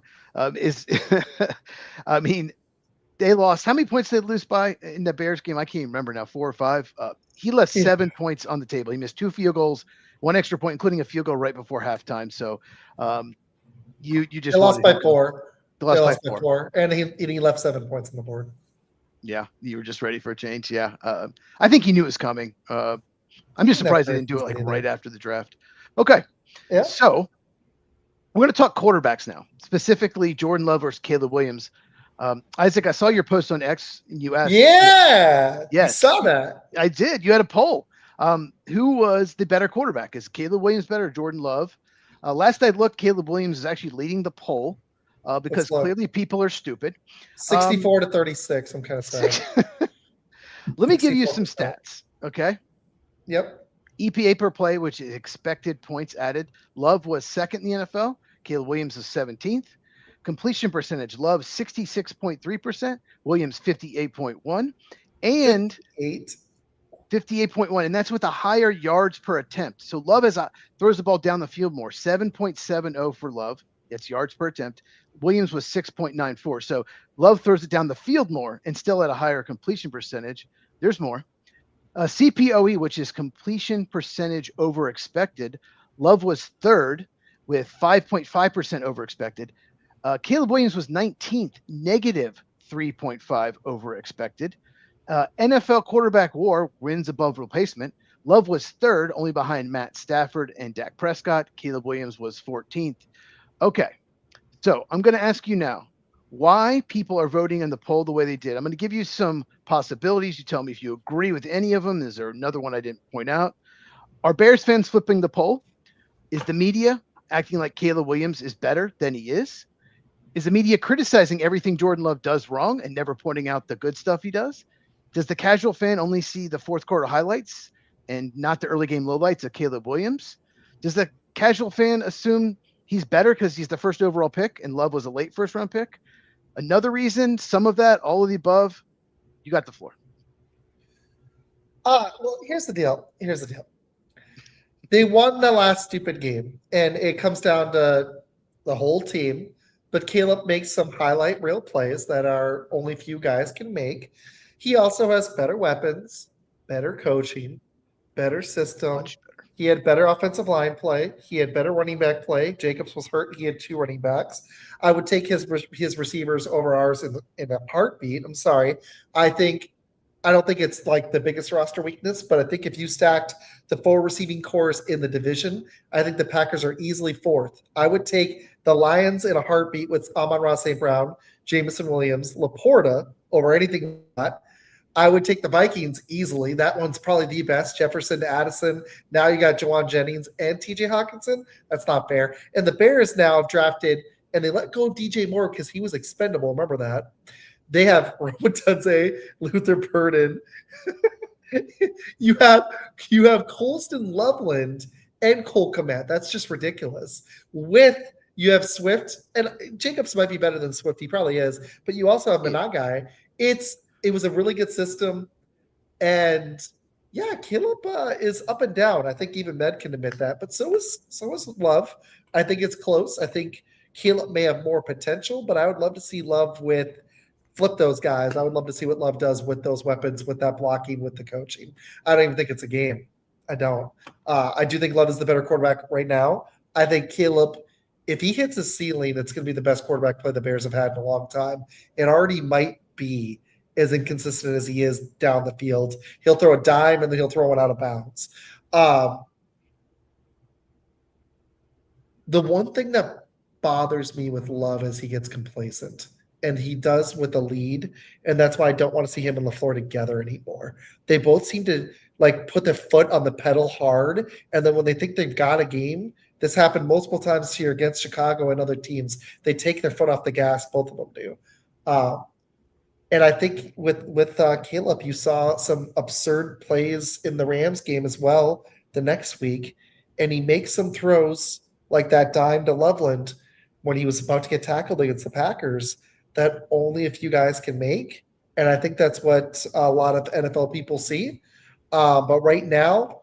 I mean, they lost. How many points did they lose by in the Bears game? I can't even remember now, 4 or 5. He left 7 points on the table. He missed 2 field goals, 1 extra point, including a field goal right before halftime. So you just They lost by 4. They lost by 4. And he left 7 points on the board. Yeah, you were just ready for a change. Yeah, I think he knew it was coming. I'm just surprised they didn't do it like right after the draft. Okay, Yeah. So we're going to talk quarterbacks now, specifically Jordan Love versus Caleb Williams. Isaac, I saw your post on X. And you asked. Yeah. Yes. You saw that. I did. You had a poll. Who was the better quarterback? Is Caleb Williams better or Jordan Love? Last I looked, Caleb Williams is actually leading the poll because look. clearly people are stupid. 64 to 36. I'm kind of sad. Let me give you 64%. some stats, okay? Yep. EPA per play, which is expected points added. Love was second in the NFL. Caleb Williams is 17th. Completion percentage, Love 66.3%, Williams 58.1, and 58.1, and that's with a higher yards per attempt. So Love throws the ball down the field more, 7.70 for Love. That's yards per attempt. Williams was 6.94. So Love throws it down the field more and still at a higher completion percentage. There's more. CPOE, which is completion percentage over expected. Love was third with 5.5% over expected. Caleb Williams was 19th, negative 3.5 over expected. NFL quarterback war, wins above replacement. Love was third, only behind Matt Stafford and Dak Prescott. Caleb Williams was 14th. Okay, so I'm going to ask you now why people are voting in the poll the way they did. I'm going to give you some possibilities. You tell me if you agree with any of them. Is there another one I didn't point out? Are Bears fans flipping the poll? Is the media acting like Caleb Williams is better than he is? Is the media criticizing everything Jordan Love does wrong and never pointing out the good stuff he does? Does the casual fan only see the fourth quarter highlights and not the early game lowlights of Caleb Williams? Does the casual fan assume he's better because he's the first overall pick and Love was a late first round pick? Another reason, some of that, all of the above. You got the floor. Well, here's the deal. They won the last stupid game, and it comes down to the whole team. But Caleb makes some highlight reel plays that are only few guys can make. He also has better weapons, better coaching, better system. Much better. He had better offensive line play. He had better running back play. Jacobs was hurt. He had 2 running backs. I would take his receivers over ours in a heartbeat. I'm sorry. I don't think it's like the biggest roster weakness, but I think if you stacked the 4 receiving cores in the division, I think the Packers are easily 4th. I would take the Lions in a heartbeat with Amon-Ra St. Brown, Jameson Williams, Laporta over anything like that. I would take the Vikings easily. That one's probably the best. Jefferson, Addison. Now you got Jawan Jennings and TJ Hawkinson. That's not fair. And the Bears now have drafted, and they let go of DJ Moore because he was expendable. Remember that. They have Robotunze, Luther Burden. you have Colston Loveland and Cole Kmet. That's just ridiculous. You have Swift, and Jacobs might be better than Swift. He probably is. But you also have Managai. It was a really good system. And yeah, Caleb is up and down. I think even Med can admit that. But so is Love. I think it's close. I think Caleb may have more potential, but I would love to see Love flip those guys. I would love to see what Love does with those weapons, with that blocking, with the coaching. I don't even think it's a game. I don't. I do think Love is the better quarterback right now. I think Caleb, if he hits his ceiling, it's going to be the best quarterback play the Bears have had in a long time. It already might be as inconsistent as he is down the field. He'll throw a dime and then he'll throw one out of bounds. The one thing that bothers me with Love is he gets complacent. And he does with the lead. And that's why I don't want to see him and LaFleur together anymore. They both seem to put their foot on the pedal hard. And then when they think they've got a game, this happened multiple times here against Chicago and other teams. They take their foot off the gas. Both of them do. And I think with Caleb, you saw some absurd plays in the Rams game as well the next week. And he makes some throws like that dime to Loveland when he was about to get tackled against the Packers that only a few guys can make. And I think that's what a lot of NFL people see. But right now,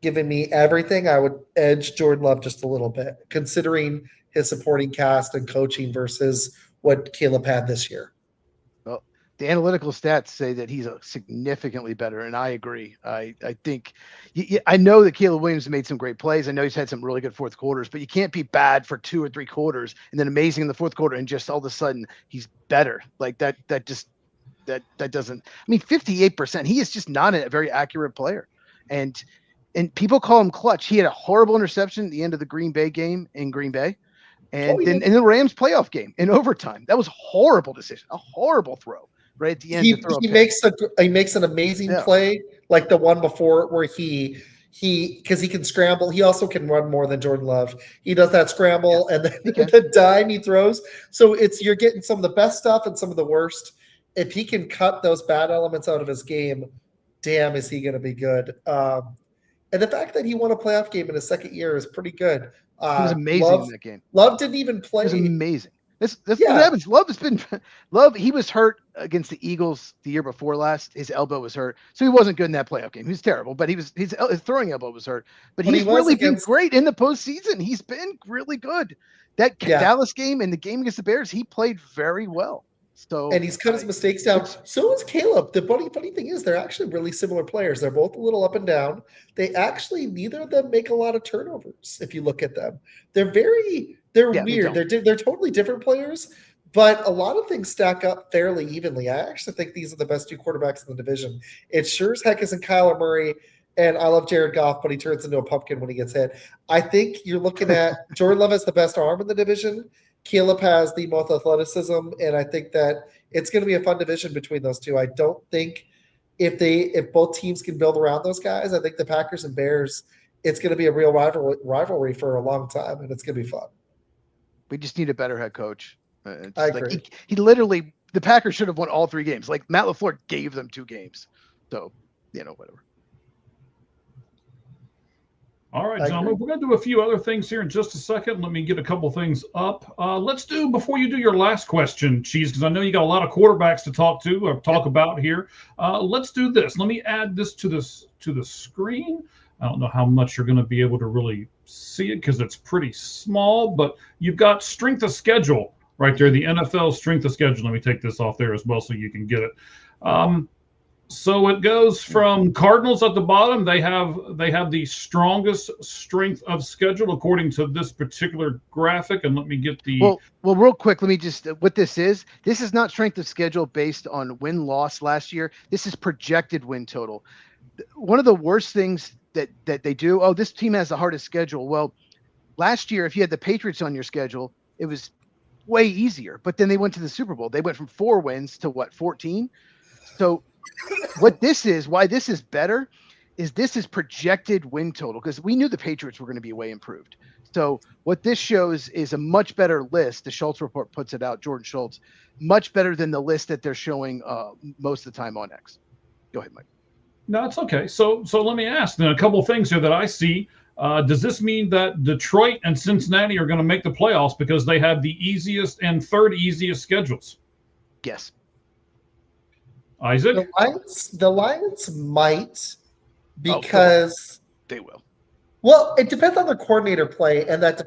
giving me everything, I would edge Jordan Love just a little bit, considering his supporting cast and coaching versus what Caleb had this year. Well, the analytical stats say that he's significantly better, and I agree. I think I know that Caleb Williams made some great plays. I know he's had some really good fourth quarters, but you can't be bad for 2 or 3 quarters and then amazing in the fourth quarter and just all of a sudden he's better. Like that doesn't. I mean, 58%. He is just not a very accurate player, and people call him clutch. He had a horrible interception at the end of the Green Bay game in Green Bay. And he then did. in the Rams playoff game in overtime, that was a horrible decision, a horrible throw right at the end. He, to throw a he pick. makes an amazing Yeah. play like the one before where he because he can scramble. He also can run more than Jordan Love. He does that scramble and then he can. the dime he throws. So you're getting some of the best stuff and some of the worst. If he can cut those bad elements out of his game, damn, is he going to be good. And the fact that he won a playoff game in his second year is pretty good. He was amazing in that game. Love didn't even play. It was amazing. That's Yeah. what happens. Love has been Love. He was hurt against the Eagles the year before last. His elbow was hurt, so he wasn't good in that playoff game. He was terrible, but his throwing elbow was hurt. But When he's he was really been against- great in the postseason. He's been really good. That Yeah. Dallas game and the game against the Bears, he played very well. So And he's cut his mistakes down. So is Caleb. The funny thing is, they're actually really similar players. They're both a little up and down. They actually, neither of them make a lot of turnovers. If you look at them, they're Yeah, they weird. don't. They're totally different players, but a lot of things stack up fairly evenly. I actually think these are the best two quarterbacks in the division. It sure as heck isn't Kyler Murray. And I love Jared Goff, but he turns into a pumpkin when he gets hit. I think you're looking at Jordan Love has the best arm in the division. Caleb has the most athleticism, and I think that it's going to be a fun division between those two. I don't think if both teams can build around those guys, I think the Packers and Bears, it's going to be a real rivalry for a long time, and it's going to be fun. we just need a better head coach. It's I like agree. he literally, the Packers should have won all 3 games. Like Matt LaFleur gave them 2 games. So, whatever. All right, I gentlemen, agree. we're going to do a few other things here in just a second. Let me get a couple things up. Let's do, before you do your last question, Cheese, because I know you got a lot of quarterbacks to talk to or talk about here. Let's do this. Let me add this to the screen. I don't know how much you're going to be able to really see it because it's pretty small, but you've got strength of schedule right there, the NFL strength of schedule. Let me take this off there as well so you can get it. So it goes from Cardinals at the bottom. They have the strongest strength of schedule according to this particular graphic. And let me get the Well, real quick, let me just what this is not strength of schedule based on win-loss last year. This is projected win total. One of the worst things that they do, oh, this team has the hardest schedule. Well, last year, if you had the Patriots on your schedule, it was way easier. But then they went to the Super Bowl. They went from 4 wins to 14? So why this is better is this is projected win total because we knew the Patriots were going to be way improved. So what this shows is a much better list. The Schultz report puts it out, Jordan Schultz, much better than the list that they're showing most of the time on X. Go ahead, Mike. No, it's okay. So let me ask then a couple of things here that I see. Does this mean that Detroit and Cincinnati are going to make the playoffs because they have the easiest and third easiest schedules? Yes. Isaac? The Lions might because They will. well, it depends on their coordinator play and that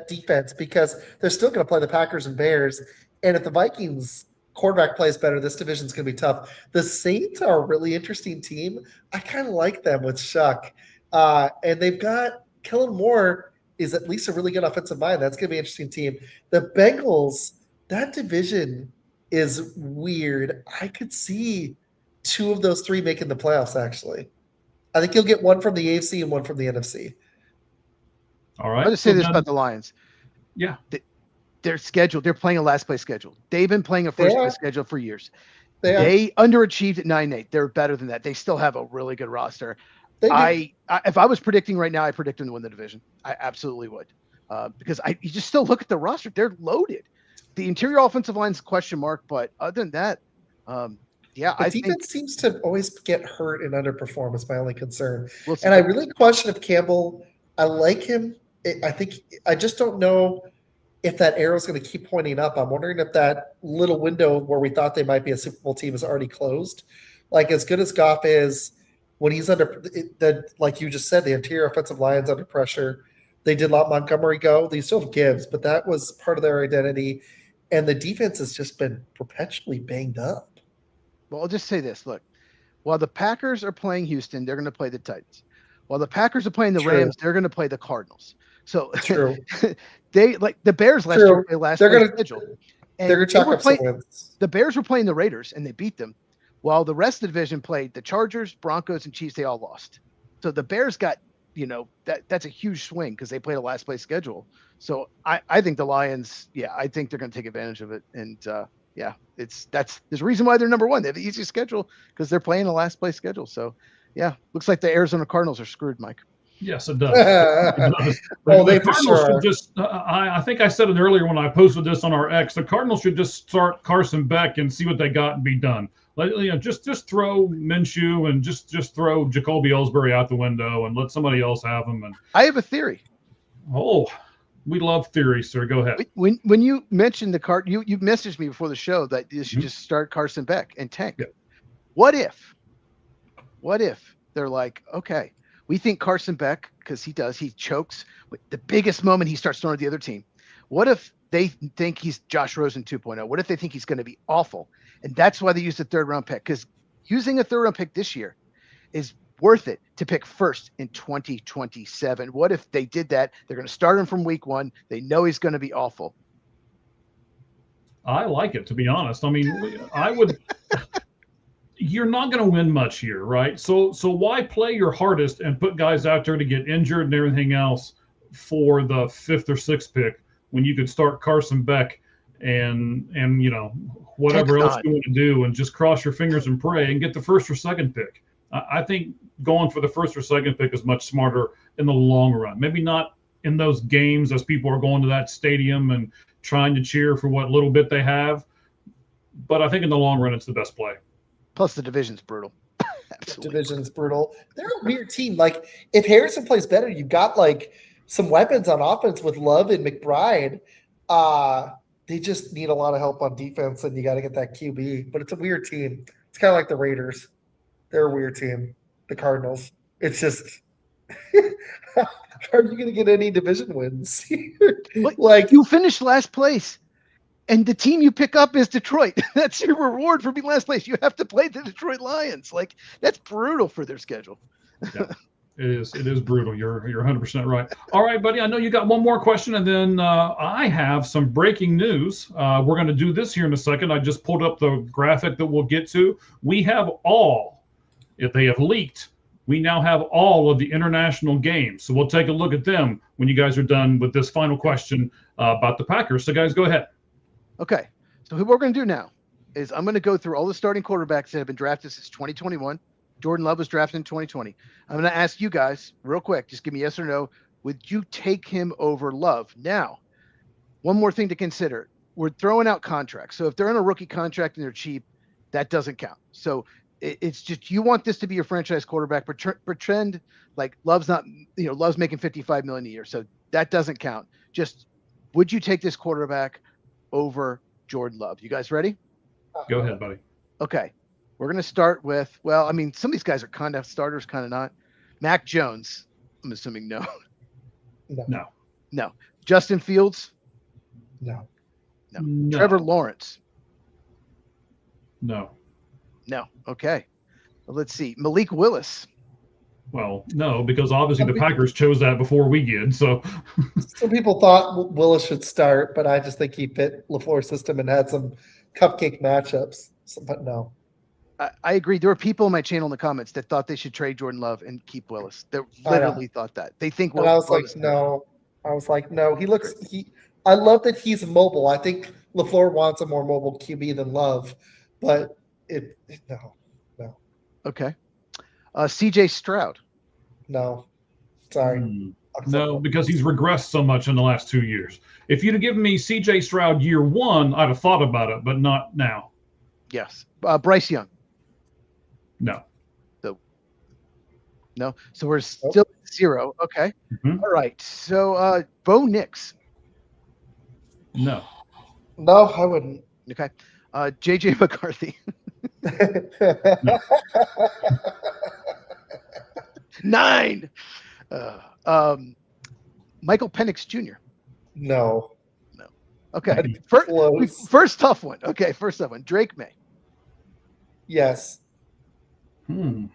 defense because they're still going to play the Packers and Bears. And if the Vikings quarterback plays better, this division's going to be tough. The Saints are a really interesting team. I kind of like them with Shuck. And they've got Kellen Moore is at least a really good offensive mind. That's going to be an interesting team. The Bengals, that division is weird. I could see 2 of those 3 making the playoffs, actually. I think you'll get one from the AFC and one from the NFC. All right. I'll just say So this then- about the Lions. Yeah. They're scheduled. They're playing a last place schedule. They've been playing a first place schedule for years. They are. They underachieved at 9-8. They're better than that. They still have a really good roster. They do. I if I was predicting right now, I predict them to win the division. I absolutely would, because you just still look at the roster; they're loaded. The interior offensive line's a question mark, but other than that, yeah, The I defense think seems to always get hurt and underperform is my only concern. we'll see. And I really question if Campbell, I like him. I just don't know if that arrow is going to keep pointing up. I'm wondering if that little window where we thought they might be a Super Bowl team is already closed. Like as good as Goff is, when he's like you just said, the interior offensive line's under pressure. They did let Montgomery go. They still have Gibbs, but that was part of their identity. And the defense has just been perpetually banged up. Well, I'll just say this: look, while the Packers are playing Houston, they're going to play the Titans. While the Packers are playing the True. Rams, they're going to play the Cardinals. So True. they like the Bears last True. year. They last They're place gonna- schedule. And They're going to they chalk were up some playing- wins. The Bears were playing the Raiders and they beat them, while the rest of the division played the Chargers, Broncos, and Chiefs. They all lost. So the Bears got that's a huge swing because they played a last place schedule. So I think the Lions, I think they're going to take advantage of it. And there's a reason why they're number one. They have the easiest schedule because they're playing a last place schedule. So looks like the Arizona Cardinals are screwed, Mike. Yes, it does. It does. Oh, they the for Cardinals sure. should just. I think I said it earlier when I posted this on our X. The Cardinals should just start Carson Beck and see what they got and be done. Just throw Minshew and just throw Jacoby Ellsbury out the window and let somebody else have them. And I have a theory. oh, we love theories, sir. Go ahead. When you mentioned you messaged me before the show that you should just start Carson Beck and tank. Yeah. What if they're like, okay, we think Carson Beck, because he chokes with the biggest moment he starts throwing at the other team. What if they think he's Josh Rosen 2.0? What if they think he's going to be awful? And that's why they used a 3rd round pick, because using a 3rd round pick this year is worth it to pick first in 2027. What if they did that? They're going to start him from week 1. They know he's going to be awful. I like it, to be honest. I mean, I would. You're not going to win much here, right? So why play your hardest and put guys out there to get injured and everything else for the 5th or 6th pick when you could start Carson Beck and whatever else you want to do and just cross your fingers and pray and get the 1st or 2nd pick. I think going for the 1st or 2nd pick is much smarter in the long run. Maybe not in those games as people are going to that stadium and trying to cheer for what little bit they have, but I think in the long run it's the best play. Plus the division's brutal. Absolutely. Division's brutal. They're a weird team. Like if Harrison plays better, you've got like some weapons on offense with Love and McBride. They just need a lot of help on defense, and you got to get that QB. But it's a weird team. It's kind of like the Raiders. They're a weird team. The Cardinals. It's just how are you going to get any division wins? Like you finished last place. And the team you pick up is Detroit. That's your reward for being last place. You have to play the Detroit Lions. Like that's brutal for their schedule. Yeah, it is. It is brutal. You're 100% right. All right, buddy. I know you got one more question, and then I have some breaking news. We're going to do this here in a second. I just pulled up the graphic that we'll get to. We have if they have leaked, we now have all of the international games. So we'll take a look at them when you guys are done with this final question about the Packers. So guys, go ahead. Okay, so what we're going to do now is I'm going to go through all the starting quarterbacks that have been drafted since 2021. Jordan Love was drafted in 2020. I'm going to ask you guys real quick, just give me yes or no. Would you take him over Love? Now, one more thing to consider. We're throwing out contracts. So if they're on a rookie contract and they're cheap, that doesn't count. So it's just you want this to be your franchise quarterback. Pretend like Love's not, Love's making $55 million a year. So that doesn't count. Just would you take this quarterback over Jordan Love? You guys ready? Go ahead, buddy. Okay. We're going to start with, some of these guys are kind of starters, kind of not. Mac Jones, I'm assuming no. No. Justin Fields? No. Trevor Lawrence? No. Okay. Well, let's see. Malik Willis? Well, no, because obviously the Packers chose that before we did. So some people thought Willis should start, but I just think he fit LaFleur's system and had some cupcake matchups. But no. I agree. There were people in my channel in the comments that thought they should trade Jordan Love and keep Willis. They literally thought that. They think. And I was like, no. I love that he's mobile. I think LaFleur wants a more mobile QB than Love, but no. Okay. CJ Stroud? No. Sorry. No, because he's regressed so much in the last 2 years. If you'd have given me CJ Stroud year 1, I'd have thought about it, but not now. Yes. Bryce Young? No. No. So we're still at 0. Okay. Mm-hmm. All right. So Bo Nix? No. No, I wouldn't. Okay. JJ McCarthy? No. 9. Michael Penix Jr. No. Okay. First tough one. Okay. First tough one. Drake May. Yes. I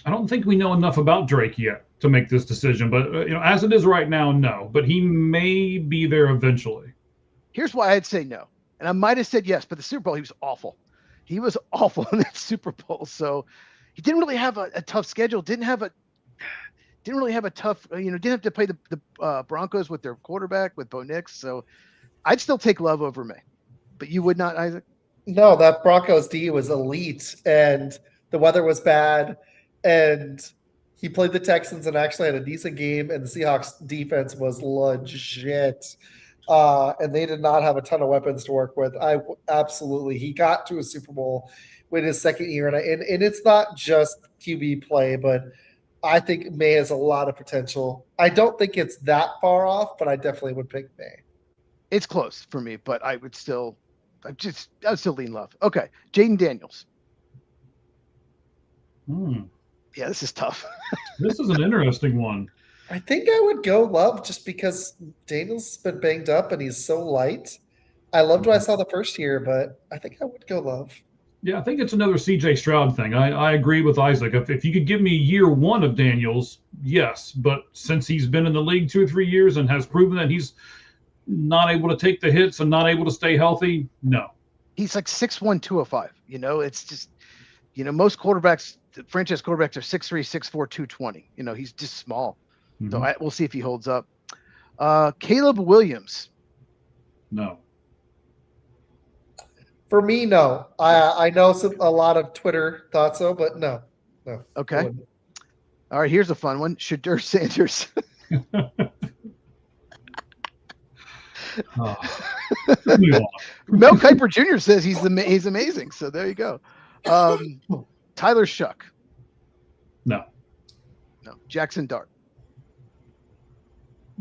don't think we know enough about Drake yet to make this decision, but as it is right now, no. But he may be there eventually. Here's why I'd say no, and I might have said yes, but the Super Bowl he was awful. He was awful in that Super Bowl, so he didn't really have a tough schedule. Didn't have didn't really have a tough, didn't have to play the Broncos with their quarterback with Bo Nix. So I'd still take Love over May, but you would not, Isaac? No, that Broncos D was elite, and the weather was bad, and he played the Texans and actually had a decent game, and the Seahawks defense was legit. And they did not have a ton of weapons to work with. Absolutely, he got to a Super Bowl in his second year, and it's not just QB play, but I think May has a lot of potential. I don't think it's that far off, but I definitely would pick May. It's close for me, but I would still lean Love. Okay, Jaden Daniels. Yeah, this is tough. This is an interesting one. I think I would go Love just because Daniels has been banged up and he's so light. I loved what I saw the first year, but I think I would go Love. Yeah, I think it's another CJ Stroud thing. I agree with Isaac. If you could give me year one of Daniels, yes. But since he's been in the league 2 or 3 years and has proven that he's not able to take the hits and not able to stay healthy, no. He's like 6'1", 205. It's just, most quarterbacks, franchise quarterbacks are 6'3", 6'4", 220. He's just small. Mm-hmm. So we'll see if he holds up. Caleb Williams. No. For me, no. I know a lot of Twitter thought so, but no. Okay. All right, here's a fun one. Shadur Sanders. Mel Kiper Jr. says he's amazing. So there you go. Tyler Shuck. No. Jackson Dart.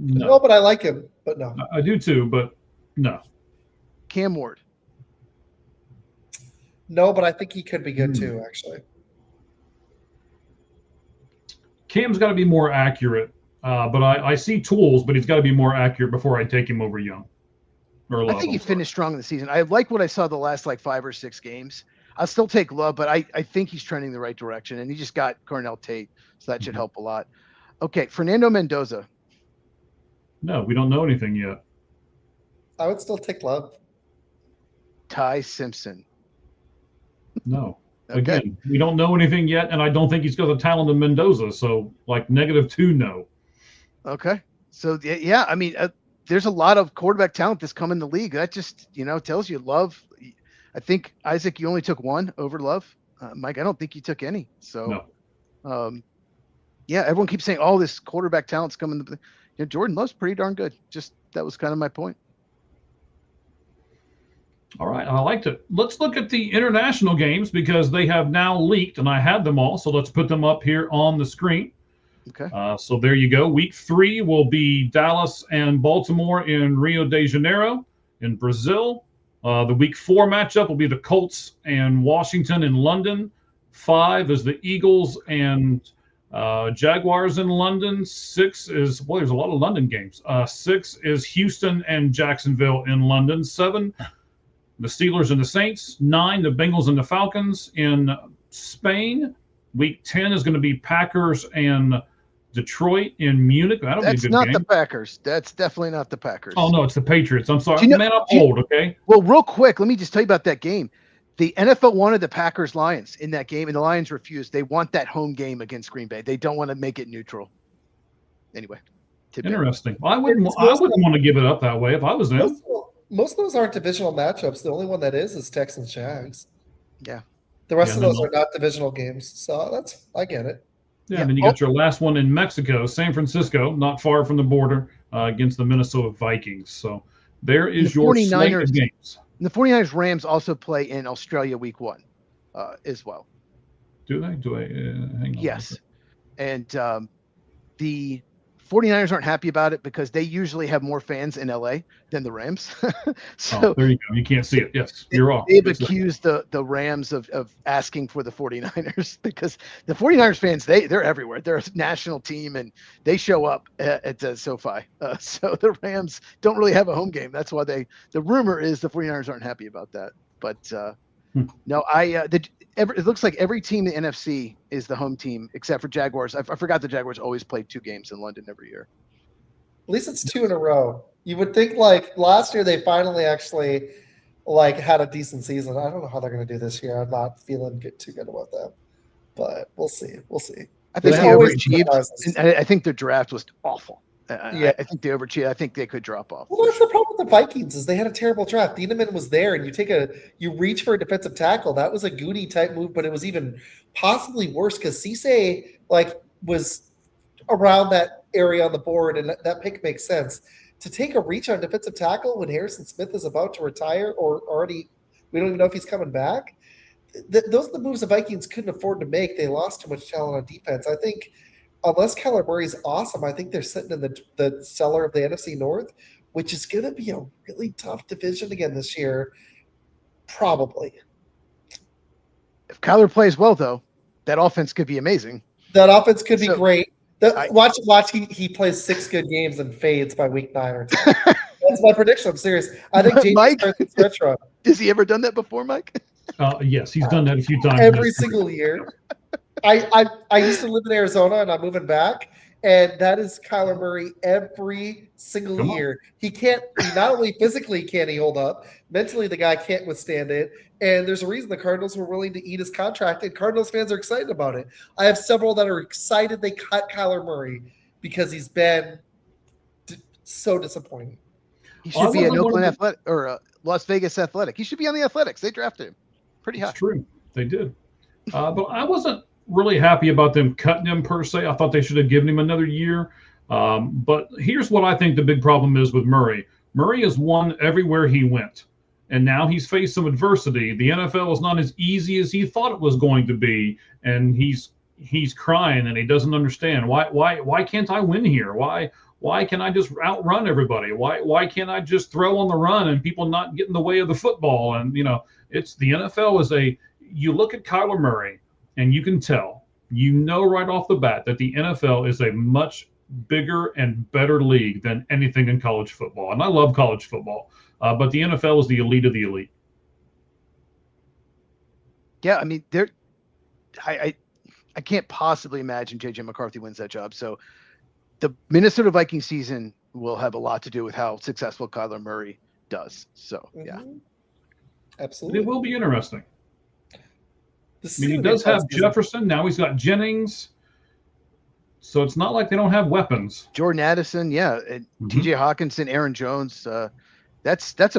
No, but I like him. But no. I do too, but no. Cam Ward. No, but I think he could be good too, actually. Cam's got to be more accurate, but I see tools, but he's got to be more accurate before I take him over Young. I think he finished strong in the season. I like what I saw the last 5 or 6 games. I'll still take Love, but I think he's trending the right direction, and he just got Cornell Tate, so that should help a lot. Okay, Fernando Mendoza. No, we don't know anything yet. I would still take Love. Ty Simpson. No. Okay. Again, we don't know anything yet, and I don't think he's got the talent of Mendoza. So, -2, no. Okay. So, yeah, I mean, there's a lot of quarterback talent that's come in the league. That just, tells you Love. I think, Isaac, you only took one over Love. Mike, I don't think you took any. So, no. Yeah, everyone keeps saying, this quarterback talent's coming. Jordan Love's pretty darn good. Just that was kind of my point. All right, I liked it. Let's look at the international games because they have now leaked, and I had them all. So let's put them up here on the screen. Okay. So there you go. Week 3 will be Dallas and Baltimore in Rio de Janeiro in Brazil. The Week 4 matchup will be the Colts and Washington in London. 5 is the Eagles and Jaguars in London. 6 is, there's a lot of London games. 6 is Houston and Jacksonville in London. 7, the Steelers and the Saints. 9, the Bengals and the Falcons in Spain. Week 10 is going to be Packers and Detroit in Munich. That'll be a good game. That's not the Packers. That's definitely not the Packers. Oh, no, it's the Patriots. I'm sorry. Man, I'm old, okay? Well, real quick, let me just tell you about that game. The NFL wanted the Packers-Lions in that game, and the Lions refused. They want that home game against Green Bay. They don't want to make it neutral. Anyway. Interesting. I wouldn't want to give it up that way if I was them. Most of those aren't divisional matchups. The only one that is Texans Jags. Yeah. The rest of those are not divisional games. So I get it. Yeah, and then you got your last one in Mexico, San Francisco, not far from the border, against the Minnesota Vikings. So there is your slate of games. The 49ers Rams also play in Australia week 1 as well. Do they? Hang on. Yes. And the 49ers aren't happy about it because they usually have more fans in LA than the Rams. So there you go. You can't see it. Yes, you're off. They've accused the Rams of asking for the 49ers because the 49ers fans, they're everywhere. They're a national team and they show up at SoFi. So the Rams don't really have a home game. That's why the rumor is the 49ers aren't happy about that. But no, it looks like every team in the NFC is the home team except for Jaguars. I forgot the Jaguars always play 2 games in London every year. At least it's 2 in a row. You would think last year they finally actually had a decent season. I don't know how they're going to do this year. I'm not feeling too good about them, but we'll see. I think They they always overachieved, surprises. and I think their draft was awful. Yeah. I think they overachieved. I think they could drop off. Well, that's the problem with the Vikings is they had a terrible draft. Thieneman was there, and you reach for a defensive tackle. That was a Goody type move, but it was even possibly worse because Cisse was around that area on the board, and that pick makes sense. To take a reach on defensive tackle when Harrison Smith is about to retire or already, we don't even know if he's coming back. Those are the moves the Vikings couldn't afford to make. They lost too much talent on defense. I think unless Kyler Murray's awesome, I think they're sitting in the cellar of the NFC North, which is going to be a really tough division again this year, probably. If Kyler plays well, though, that offense could be amazing. That offense could be So, great. Watch. He plays 6 good games and fades by week 9 or 10. That's my prediction. I'm serious. I think James Mike? starts the stretch run Has he ever done that before, Mike? Yes, he's done that a few times. every single year. I used to live in Arizona and I'm moving back, and that is Kyler Murray every single Come on. year. He not only physically can't he hold up, mentally the guy can't withstand it. And there's a reason the Cardinals were willing to eat his contract, and Cardinals fans are excited about it. I have several that are excited they cut Kyler Murray because he's been so disappointing. He Well, I should be an wasn't one Oakland of Athletic or a Las Vegas Athletic. He should be on the Athletics. They drafted him pretty high. It's true. They did. But I wasn't really happy about them cutting him per se. I thought they should have given him another year. But here's what I think the big problem is with Murray. Murray has won everywhere he went. And now he's faced some adversity. The NFL is not as easy as he thought it was going to be. And he's crying and he doesn't understand. Why can't I win here? Why can I just outrun everybody? Why can't I just throw on the run and people not get in the way of the football? And it's the NFL is you look at Kyler Murray and you can tell, right off the bat that the NFL is a much bigger and better league than anything in college football. And I love college football, but the NFL is the elite of the elite. Yeah, I mean, I can't possibly imagine JJ McCarthy wins that job. So the Minnesota Vikings season will have a lot to do with how successful Kyler Murray does. So yeah, Absolutely. It will be interesting. This I mean, he is gonna be a does fun have season. Jefferson. Now he's got Jennings. So it's not like they don't have weapons. Jordan Addison, yeah, and Mhm. TJ Hawkinson, Aaron Jones. That's they have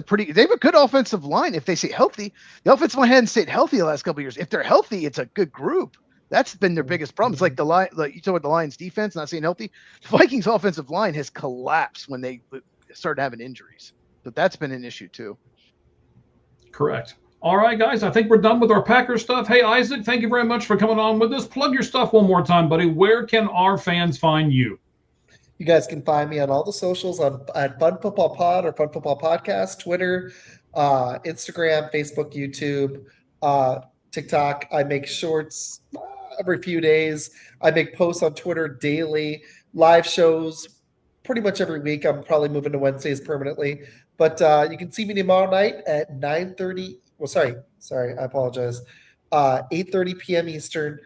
a good offensive line if they stay healthy. The offensive line hadn't stayed healthy the last couple of years. If they're healthy, it's a good group. That's been their biggest problem. It's like you talk about the Lions defense not staying healthy. The Vikings offensive line has collapsed when they started having injuries. So that's been an issue too. Correct. All right, guys, I think we're done with our Packers stuff. Hey, Isaac, thank you very much for coming on with us. Plug your stuff one more time, buddy. Where can our fans find you? You guys can find me on all the socials at Fun Football Pod or Fun Football Podcast, Twitter, Instagram, Facebook, YouTube, TikTok. I make shorts every few days. I make posts on Twitter daily, live shows pretty much every week. I'm probably moving to Wednesdays permanently. But you can see me tomorrow night at 9:30. Well, sorry, I apologize. 8:30 p.m. Eastern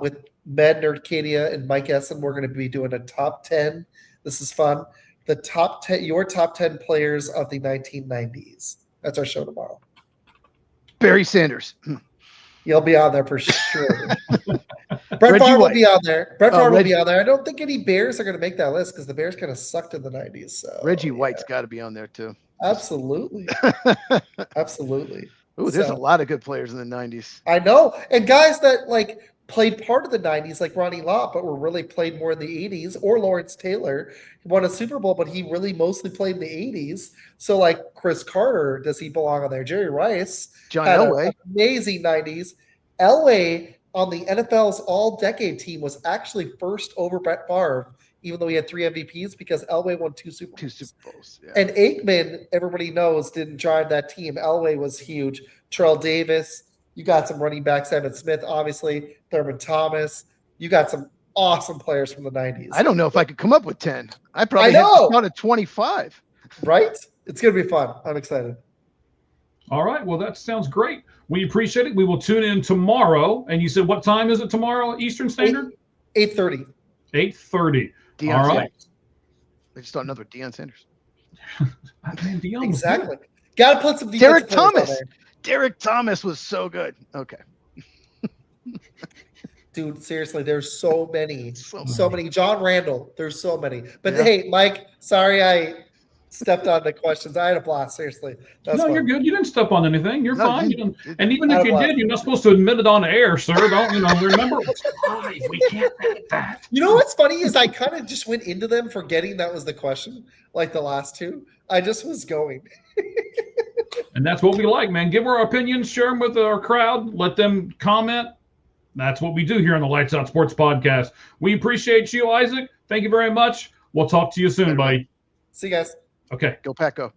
with Med Nerdcadia and Mike Essen. We're going to be doing a top 10. This is fun. The top 10, your top 10 players of the 1990s. That's our show tomorrow. Barry Sanders. You'll be on there for sure. Brett Reggie Favre will White. be on there. Brett Oh, Favre will Reggie- be on there. I don't think any Bears are going to make that list because the Bears kind of sucked in the 90s. So Reggie yeah. White's got to be on there too. Absolutely. Absolutely. Ooh, there's a So- lot of good players in the 90s. I know. And guys that played part of the 90s, like Ronnie Lott, but were really played more in the 80s, or Lawrence Taylor. He won a Super Bowl, but he really mostly played in the 80s. So like Chris Carter, does he belong on there? Jerry Rice John had Elway. an amazing 90s. Elway on the NFL's all-decade team was actually first over Brett Favre, even though he had 3 MVPs, because Elway won 2 Super Two Bowls. Super Bowls. Yeah. And Aikman, everybody knows, didn't drive that team. Elway was huge. Terrell Davis. You got some running backs, Evan Smith, obviously. Thurman Thomas. You got some awesome players from the 90s. I don't know if I could come up with 10. I probably know. had to count at 25. Right? It's going to be fun. I'm excited. All right. Well, that sounds great. We appreciate it. We will tune in tomorrow. And you said, what time is it tomorrow, Eastern Standard? 8:30. 8:30. Deion All right. Sanders. They just don't know another Deion Sanders. Man, Deion was Exactly. Got to put some Derek defensive players on Thomas. there. Derek Thomas was so good. Okay. Dude, seriously, there's so many. So So many. John Randall, there's so many. But Yeah. hey, Mike, sorry I stepped on the questions. I had a blast, seriously. That's No, fun. you're good. You didn't step on anything. You're No, fine. you- You didn't- and even Out if of you luck. did, you're not supposed to admit it on air, sir. Don't remember? It's live. We can't edit that. You know what's funny is I kind of just went into them forgetting that was the question, like the last two. I just was going. And that's what we like, man. Give our opinions, share them with our crowd, let them comment. That's what we do here on the Lights Out Sports Podcast. We appreciate you, Isaac. Thank you very much. We'll talk to you soon, buddy. See you guys. Okay. Go Pack, go.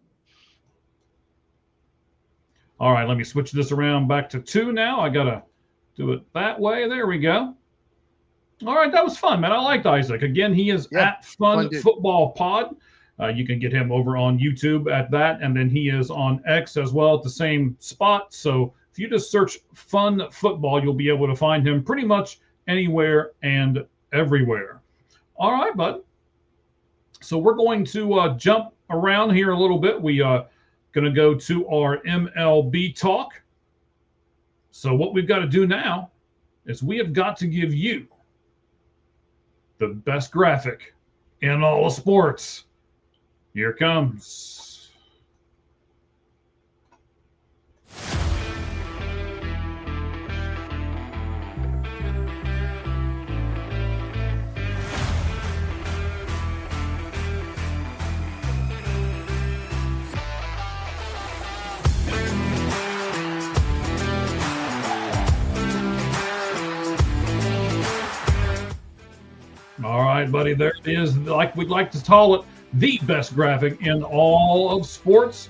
All right, let me switch this around back to 2 now. I got to do it that way. There we go. All right, that was fun, man. I liked Isaac. Again, he is Yeah, at Fun fun dude. Football Pod. You can get him over on YouTube at that, and then he is on X as well at the same spot. So if you just search Fun Football, you'll be able to find him pretty much anywhere and everywhere. All right, bud. So we're going to jump around here a little bit. We going to go to our MLB talk. So what we've got to do now is we have got to give you the best graphic in all of sports. Here it comes. All right, buddy, there it is. Like we'd like to call it, the best graphic in all of sports.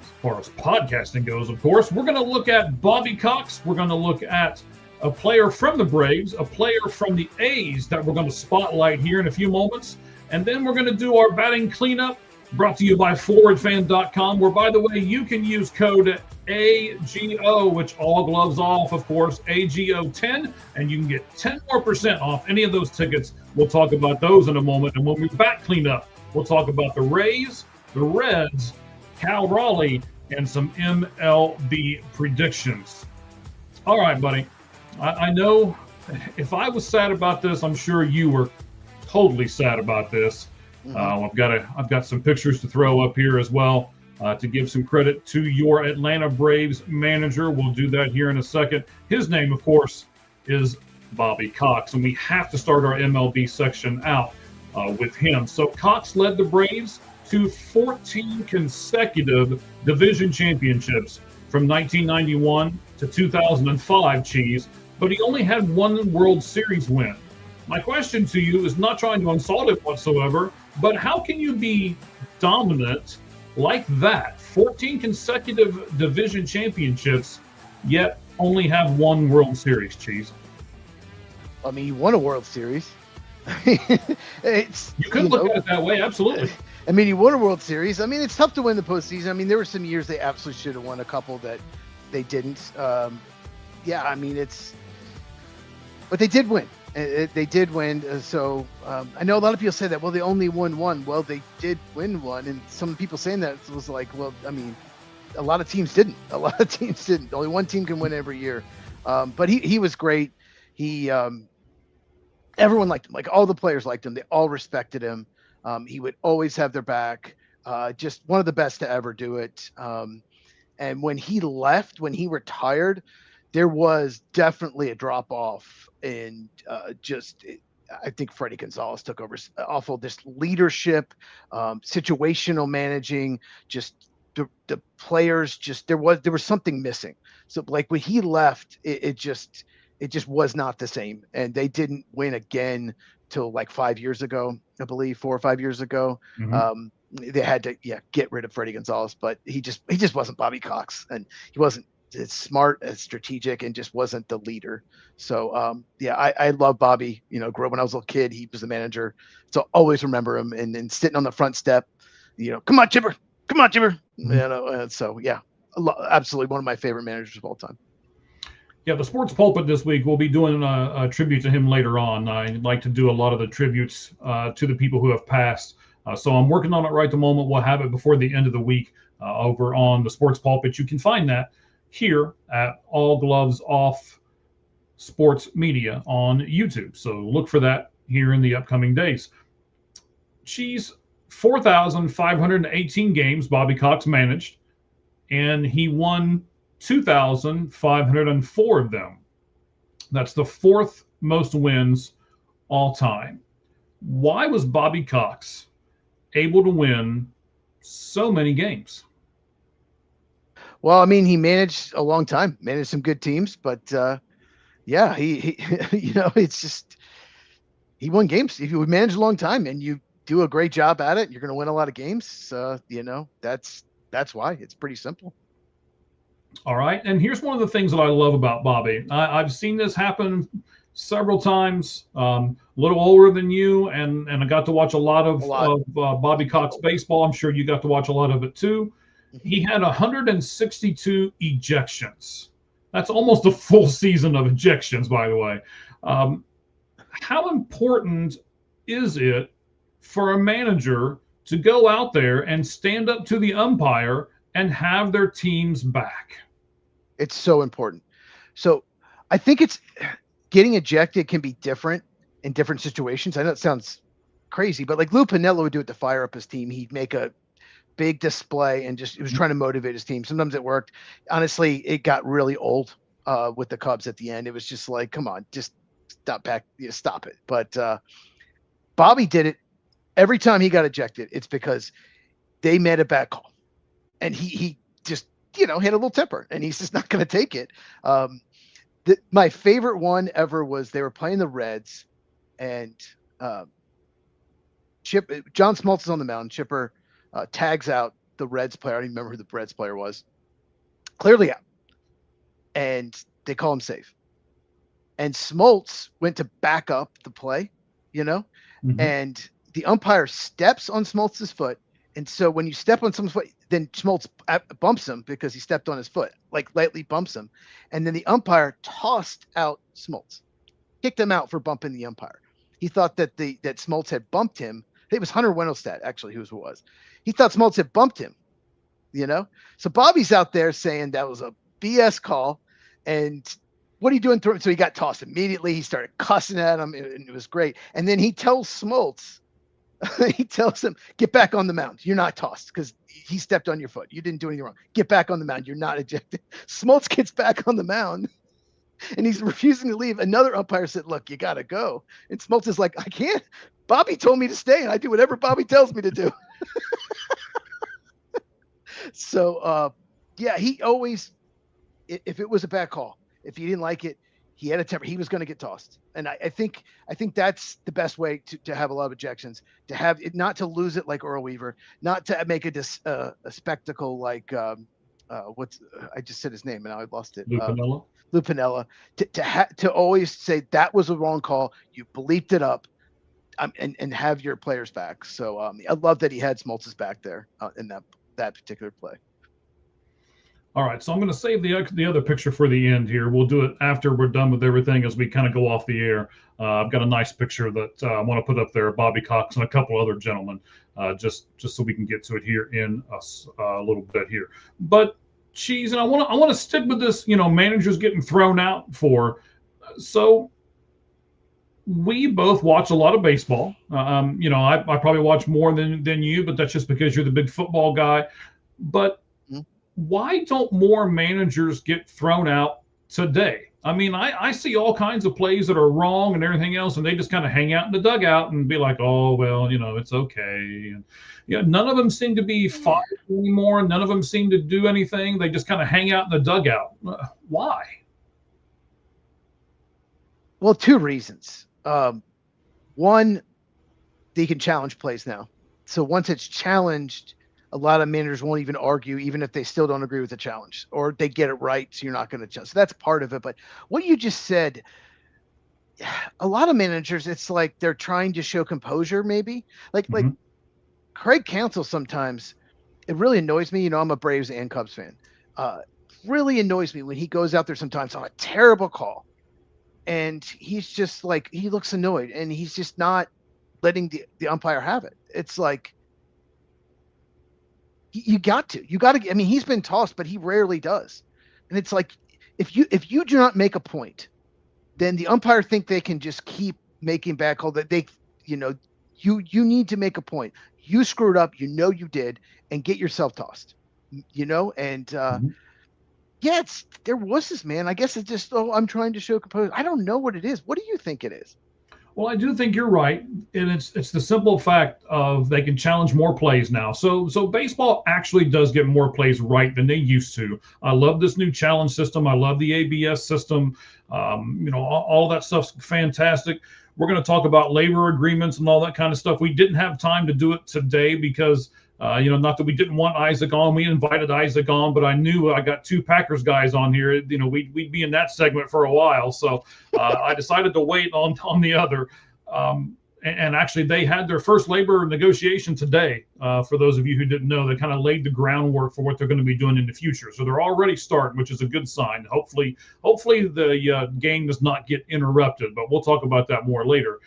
As far as podcasting goes, of course, we're going to look at Bobby Cox. We're going to look at a player from the Braves, a player from the A's that we're going to spotlight here in a few moments. And then we're going to do our batting cleanup, brought to you by ForwardFan.com, where, by the way, you can use code AGO, which all gloves off, of course, AGO10, and you can get 10% more off any of those tickets. We'll talk about those in a moment. And when we bat clean up, we'll talk about the Rays, the Reds, Cal Raleigh, and some MLB predictions. All right, buddy. I know if I was sad about this, I'm sure you were totally sad about this. I've got some pictures to throw up here as well to give some credit to your Atlanta Braves manager. We'll do that here in a second. His name, of course, is Bobby Cox, and we have to start our MLB section out with him. So Cox led the Braves to 14 consecutive division championships from 1991 to 2005, Cheese, but he only had one World Series win. My question to you is not trying to insult him whatsoever, but how can you be dominant like that, 14 consecutive division championships, yet only have one World Series, Cheese? I mean, he won a World Series. It's You could look at it that way, absolutely. I mean, he won a World Series. I mean, it's tough to win the postseason. I mean, there were some years they absolutely should have won, a couple that they didn't. Yeah, I mean, but they did win. They did win. So I know a lot of people say that, well, they only won one. Well, they did win one. And some people saying that was like, well, I mean, a lot of teams didn't. Only one team can win every year. But he was great. Everyone liked him. Like, all the players liked him. They all respected him. He would always have their back. Just one of the best to ever do it. And when he retired, there was definitely a drop off in I think Freddie Gonzalez took over awful this leadership, situational managing, just the players, just there was something missing. So like when he left, it just was not the same. And they didn't win again till like 5 years ago, I believe, 4 or 5 years ago. Mm-hmm. They had to get rid of Freddie Gonzalez, but he just wasn't Bobby Cox, and he wasn't as smart, as strategic, and just wasn't the leader. So I love Bobby. Grew up when I was a little kid. He was the manager, so always remember him and sitting on the front step. Come on, Chipper. Mm-hmm. So absolutely one of my favorite managers of all time. Yeah, the Sports Pulpit this week, we'll be doing a tribute to him later on. I'd like to do a lot of the tributes to the people who have passed. So I'm working on it right the moment. We'll have it before the end of the week over on the Sports Pulpit. You can find that here at All Gloves Off Sports Media on YouTube. So look for that here in the upcoming days. Cheese, 4,518 games Bobby Cox managed, and he won 2,504 of them. That's the fourth most wins all time. Why was Bobby Cox able to win so many games? Well, I mean, he managed a long time, managed some good teams, but yeah, he it's just he won games. If you manage a long time and you do a great job at it, you're going to win a lot of games. That's why. It's pretty simple. All right, and here's one of the things that I love about Bobby. I've seen this happen several times. A little older than you, and I got to watch a lot of Bobby Cox baseball. I'm sure you got to watch a lot of it too. He had 162 ejections. That's almost a full season of ejections, by the way. How important is it for a manager to go out there and stand up to the umpire and have their teams back? It's so important. So I think it's getting ejected can be different in different situations. I know it sounds crazy, but like Lou Piniella would do it to fire up his team. He'd make a big display and he was trying to motivate his team. Sometimes it worked. Honestly, it got really old with the Cubs at the end. It was just like, come on, just stop it. But Bobby did it every time he got ejected. It's because they made a bad call, and he just had a little temper, and he's just not going to take it. My favorite one ever was they were playing the Reds, and John Smoltz is on the mound. Chipper tags out the Reds player. I don't even remember who the Reds player was. Clearly out. And they call him safe. And Smoltz went to back up the play, and the umpire steps on Smoltz's foot. And so when you step on someone's foot, then Smoltz bumps him because he stepped on his foot, like lightly bumps him. And then the umpire tossed out Smoltz, kicked him out for bumping the umpire. He thought that that Smoltz had bumped him. It was Hunter Wendelstedt, actually, who it was. He thought Smoltz had bumped him, So Bobby's out there saying that was a BS call. And what are you doing? So he got tossed immediately. He started cussing at him, and it was great. And then he tells Smoltz, he tells him, get back on the mound. You're not tossed because he stepped on your foot. You didn't do anything wrong. Get back on the mound. You're not ejected. Smoltz gets back on the mound, and he's refusing to leave. Another umpire said, look, you got to go. And Smoltz is like, I can't. Bobby told me to stay, and I do whatever Bobby tells me to do. So, yeah, he always, if it was a bad call, if he didn't like it, he had a temper. He was going to get tossed. And I think that's the best way to have a lot of ejections, to have it, not to lose it like Earl Weaver, not to make a spectacle like I just said his name and now I lost it. Lou Piniella. Lou Piniella. To always say that was a wrong call. You bleeped it up, and have your players back. So I love that he had Smoltz's back there in that particular play. All right, so I'm going to save the other picture for the end here. We'll do it after we're done with everything as we kind of go off the air. I've got a nice picture that I want to put up there, Bobby Cox and a couple other gentlemen, just so we can get to it here in a little bit here. But Cheese, and I want to stick with this, managers getting thrown out for. So we both watch a lot of baseball. I probably watch more than you, but that's just because you're the big football guy. But why don't more managers get thrown out today? I mean, I see all kinds of plays that are wrong and everything else, and they just kind of hang out in the dugout and be like, oh, well, it's okay. And none of them seem to be fired anymore. None of them seem to do anything. They just kind of hang out in the dugout. Why? Well, two reasons. One, they can challenge plays now. So once it's challenged, a lot of managers won't even argue, even if they still don't agree with the challenge, or they get it right. So you're not going to adjust. So that's part of it. But what you just said, a lot of managers, it's like they're trying to show composure, maybe like Craig Counsell. Sometimes it really annoys me. I'm a Braves and Cubs fan. Really annoys me when he goes out there sometimes on a terrible call, and he's just like, he looks annoyed, and he's just not letting the umpire have it. It's like, you got to. I mean, he's been tossed, but he rarely does. And it's like, if you do not make a point then the umpire think they can just keep making bad calls. That they, you need to make a point. You screwed up, you did, and get yourself tossed. And yeah, there was this, man. I guess it's just, I'm trying to show composure. I don't know what it is. What do you think it is? Well, I do think you're right, and it's the simple fact of they can challenge more plays now. So baseball actually does get more plays right than they used to. I love this new challenge system. I love the ABS system. All that stuff's fantastic. We're going to talk about labor agreements and all that kind of stuff. We didn't have time to do it today because not that we didn't want Isaac on. We invited Isaac on, but I knew I got two Packers guys on here. We'd be in that segment for a while. So I decided to wait on the other. And actually, they had their first labor negotiation today. For those of you who didn't know, they kind of laid the groundwork for what they're going to be doing in the future. So they're already starting, which is a good sign. Hopefully the game does not get interrupted, but we'll talk about that more later.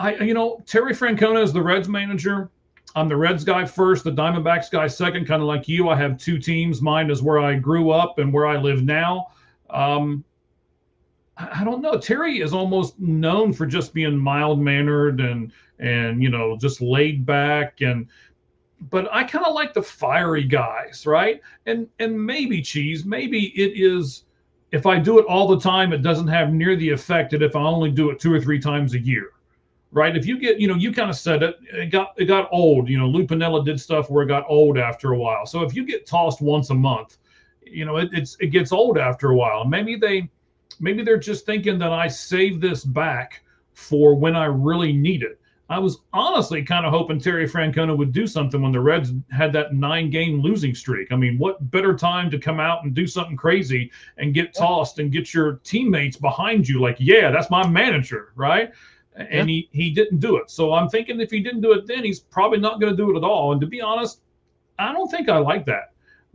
Terry Francona is the Reds manager. I'm the Reds guy first, the Diamondbacks guy second, kind of like you. I have two teams. Mine is where I grew up and where I live now. I don't know. Terry is almost known for just being mild-mannered and just laid back. But I kind of like the fiery guys, right? And maybe it is, if I do it all the time, it doesn't have near the effect that if I only do it 2 or 3 times a year. Right. If you get, you kind of said it got old. Lou Piniella did stuff where it got old after a while. So if you get tossed once a month, it gets old after a while. Maybe they're just thinking that I save this back for when I really need it. I was honestly kind of hoping Terry Francona would do something when the Reds had that 9-game losing streak. I mean, what better time to come out and do something crazy and get tossed and get your teammates behind you? Like, yeah, that's my manager, right? And he didn't do it. So I'm thinking if he didn't do it then, he's probably not going to do it at all. And to be honest, I don't think I like that.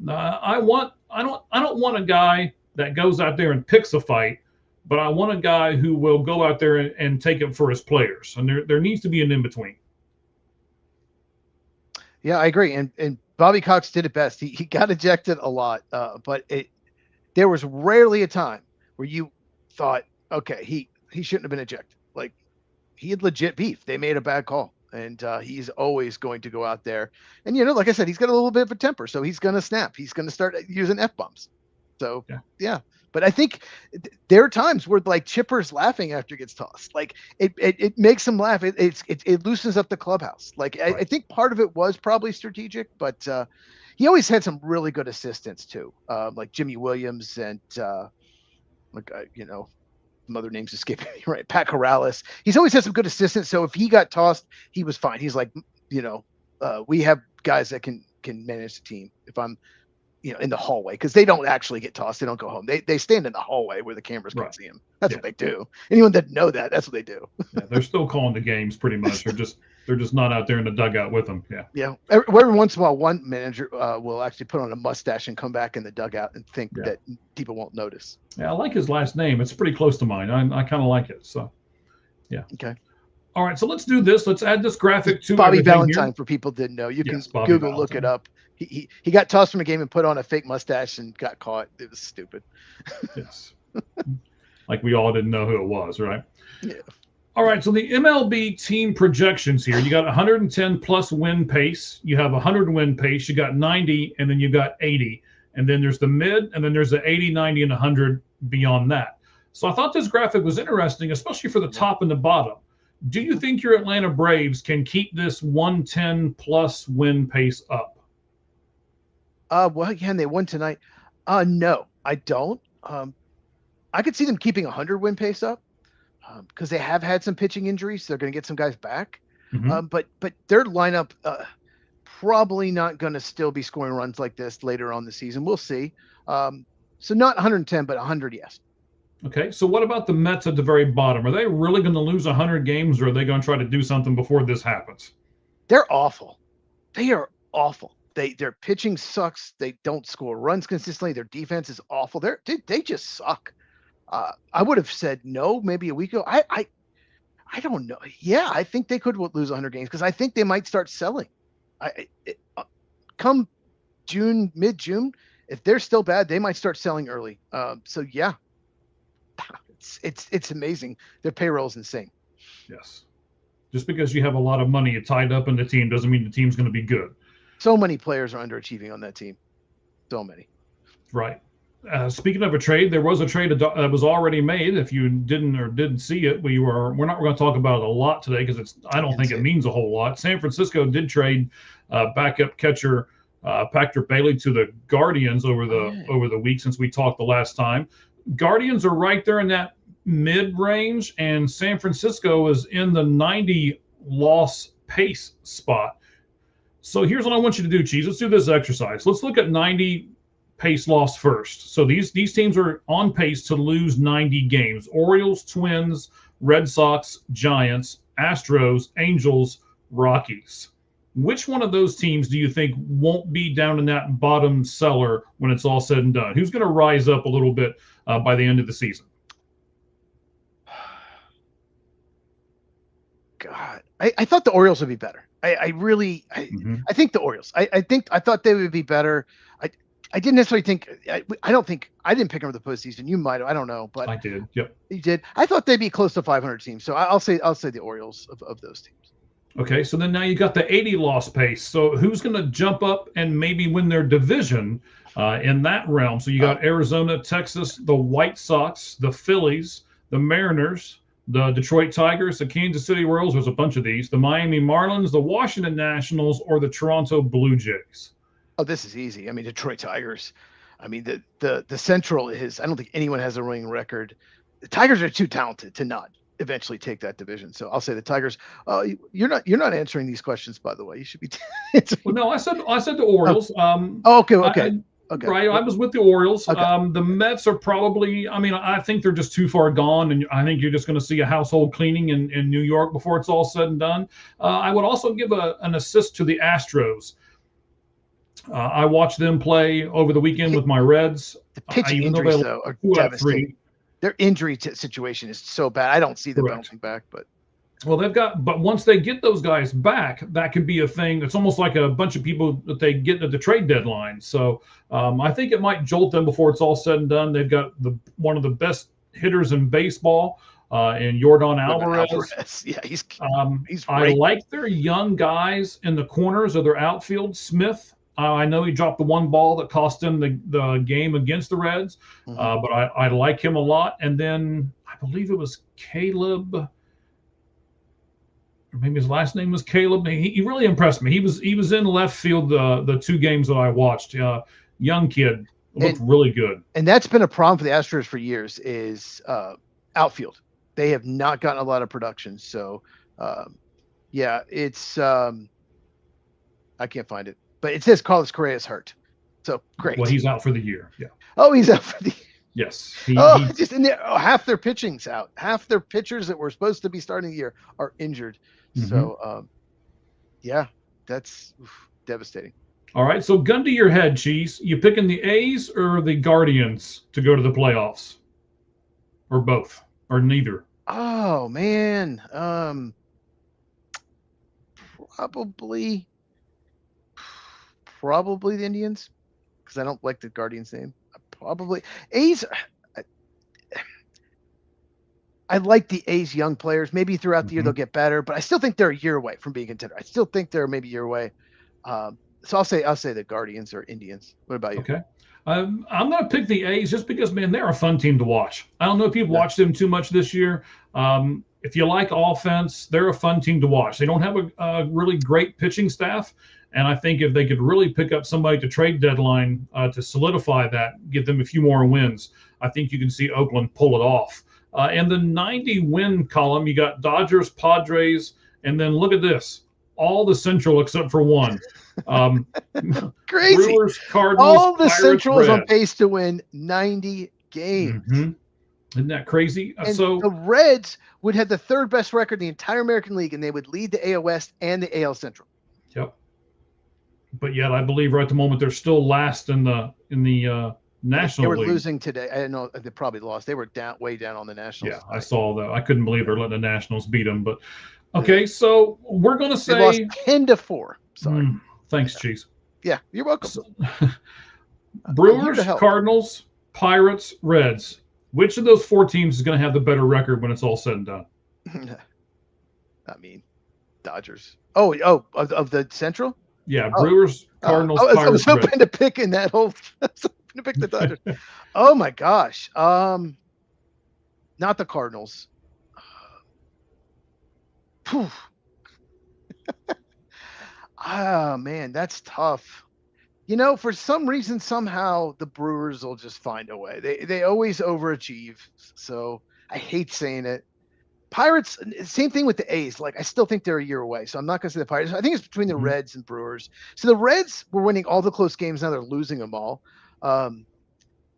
I don't want a guy that goes out there and picks a fight, but I want a guy who will go out there and take it for his players. And there needs to be an in-between. Yeah, I agree. And Bobby Cox did it best. He got ejected a lot, but there was rarely a time where you thought, okay, he shouldn't have been ejected. Like, he had legit beef. They made a bad call, and he's always going to go out there. And, like I said, he's got a little bit of a temper, so he's going to snap. He's going to start using F-bombs. So, yeah. But I think there are times where, like, Chipper's laughing after he gets tossed. Like, it makes him laugh. It loosens up the clubhouse. Like, right. I think part of it was probably strategic, but he always had some really good assistants, too, like Jimmy Williams and, some other names escaping me, right? Pat Corrales. He's always had some good assistants. So if he got tossed, he was fine. He's like, we have guys that can manage the team if I'm, in the hallway, because they don't actually get tossed. They don't go home. They stand in the hallway where the cameras can't see them. That's what they do. Anyone that know that's what they do. They're still calling the games pretty much. They're just not out there in the dugout with them. Yeah. Every once in a while, one manager will actually put on a mustache and come back in the dugout and think that people won't notice. Yeah, I like his last name. It's pretty close to mine. I kind of like it. So, yeah. Okay. All right. So let's do this. Let's add this graphic to Bobby Valentine. Here. For people that didn't know, you can Google Valentine. Look it up. He got tossed from a game and put on a fake mustache and got caught. It was stupid. Yes. Like we all didn't know who it was, right? Yeah. All right. So the MLB team projections here, you got 110 plus win pace. You have 100 win pace. You got 90, and then you got 80. And then there's the mid, and then there's the 80, 90, and 100 beyond that. So I thought this graphic was interesting, especially for the top and the bottom. Do you think your Atlanta Braves can keep this 110 plus win pace up? Well, again, they won tonight. No, I don't. I could see them keeping 100 win pace up because they have had some pitching injuries. So they're going to get some guys back. Mm-hmm. But their lineup probably not going to still be scoring runs like this later on the season. We'll see. So not 110, but 100, yes. Okay, so what about the Mets at the very bottom? Are they really going to lose 100 games, or are they going to try to do something before this happens? They're awful. They are awful. Their pitching sucks. They don't score runs consistently. Their defense is awful. They just suck. I would have said no maybe a week ago. I don't know. Yeah, I think they could lose 100 games because I think they might start selling. Come June, mid-June, if they're still bad, they might start selling early. So yeah. It's amazing. Their payroll is insane. Yes. Just because you have a lot of money tied up in the team doesn't mean the team's going to be good. So many players are underachieving on that team. So many. Right. Speaking of a trade, there was a trade that was already made. If you didn't see it, we're not going to talk about it a lot today because I don't think it means a whole lot. San Francisco did trade backup catcher Patrick Bailey to the Guardians over the week since we talked the last time. Guardians are right there in that mid-range, and San Francisco is in the 90 loss pace spot. So here's what I want you to do, Cheese. Let's do this exercise. Let's look at 90 pace loss first. So these teams are on pace to lose 90 games. Orioles, Twins, Red Sox, Giants, Astros, Angels, Rockies. Which one of those teams do you think won't be down in that bottom cellar when it's all said and done? Who's going to rise up a little bit by the end of the season? God, I thought the Orioles would be better. I think the Orioles. I thought they would be better. I didn't necessarily think. I don't think I didn't pick them for the postseason. You might. I don't know, but I did. Yep, you did. I thought they'd be close to 500 teams. So I'll say the Orioles of those teams. Okay, so then now you got the 80 loss pace. So who's going to jump up and maybe win their division in that realm? So you got Arizona, Texas, the White Sox, the Phillies, the Mariners, the Detroit Tigers, the Kansas City Royals. There's a bunch of these. The Miami Marlins, the Washington Nationals, or the Toronto Blue Jays. Oh, this is easy. I mean, Detroit Tigers. I mean, the Central is. I don't think anyone has a winning record. The Tigers are too talented to not eventually take that division. So I'll say the Tigers. You're not answering these questions, by the way. You should be. Well, no, I said the Orioles. Okay. Okay. Right, I was with the Orioles. Okay. The Mets are probably. I mean, I think they're just too far gone, and I think you're just going to see a household cleaning in New York before it's all said and done. I would also give an assist to the Astros. I watched them play over the weekend with my Reds. The pitching injuries, though, are devastating. Their injury situation is so bad. I don't see them bouncing back, but. Well, but once they get those guys back, that could be a thing. It's almost like a bunch of people that they get at the trade deadline. So I think it might jolt them before it's all said and done. They've got one of the best hitters in baseball in Yordan Alvarez. Yeah, he's I like their young guys in the corners of their outfield. Smith, I know he dropped the one ball that cost him the game against the Reds, but I like him a lot. And then I believe it was Caleb. Or maybe his last name was Caleb. He really impressed me. He was in left field the two games that I watched. Young kid, looked really good. And that's been a problem for the Astros for years is outfield. They have not gotten a lot of production. So, yeah, it's I can't find it, but it says Carlos Correa is hurt. So great. Well, he's out for the year. Yeah. Oh, he's out for the year. Yes. Just in there. Oh, half their pitching's out. Half their pitchers that were supposed to be starting the year are injured. So, yeah, that's devastating. All right. So, gun to your head, Cheese. You picking the A's or the Guardians to go to the playoffs, or both, or neither? Oh man, probably the Indians because I don't like the Guardians name. Probably A's. I like the A's young players. Maybe throughout the year they'll get better, but I still think they're a year away from being contender. I still think they're maybe a year away. So I'll say the Guardians or Indians. What about you? Okay. I'm going to pick the A's just because, man, they're a fun team to watch. I don't know if you've watched them too much this year. If you like offense, they're a fun team to watch. They don't have a really great pitching staff. And I think if they could really pick up somebody to trade deadline to solidify that, give them a few more wins, I think you can see Oakland pull it off. In the 90 win column, you got Dodgers, Padres, and then look at this. All the Central except for one. Crazy. Brewers, Cardinals, all the Pirates, Central is on Reds. pace to win 90 games. Isn't that crazy? And so the Reds would have the third best record in the entire American League, and they would lead the AL West and the AL Central. Yep. But yet, I believe right at the moment they're still last in the National League. They were losing today. I don't know. They probably lost. They were way down on the Nationals. Yeah, I saw that. I couldn't believe they're letting the Nationals beat them. But okay, so we're going to say they lost 10-4. Sorry. Thanks, Cheese. Yeah, you're welcome. Brewers, Cardinals, Pirates, Reds. Which of those 4 teams is going to have the better record when it's all said and done? I mean, Dodgers. Of the Central? Yeah, Oh. Brewers, Cardinals, I was Pirates, hoping Reds. to pick in that whole. I was hoping to pick the Dodgers. Oh my gosh. Not the Cardinals. Phew. Man, that's tough. For some reason, somehow the Brewers will just find a way. They always overachieve. So I hate saying it. Pirates, same thing with the A's. Like, I still think they're a year away. So I'm not going to say the Pirates. I think it's between the Mhm. Reds and Brewers. So the Reds were winning all the close games. Now they're losing them all.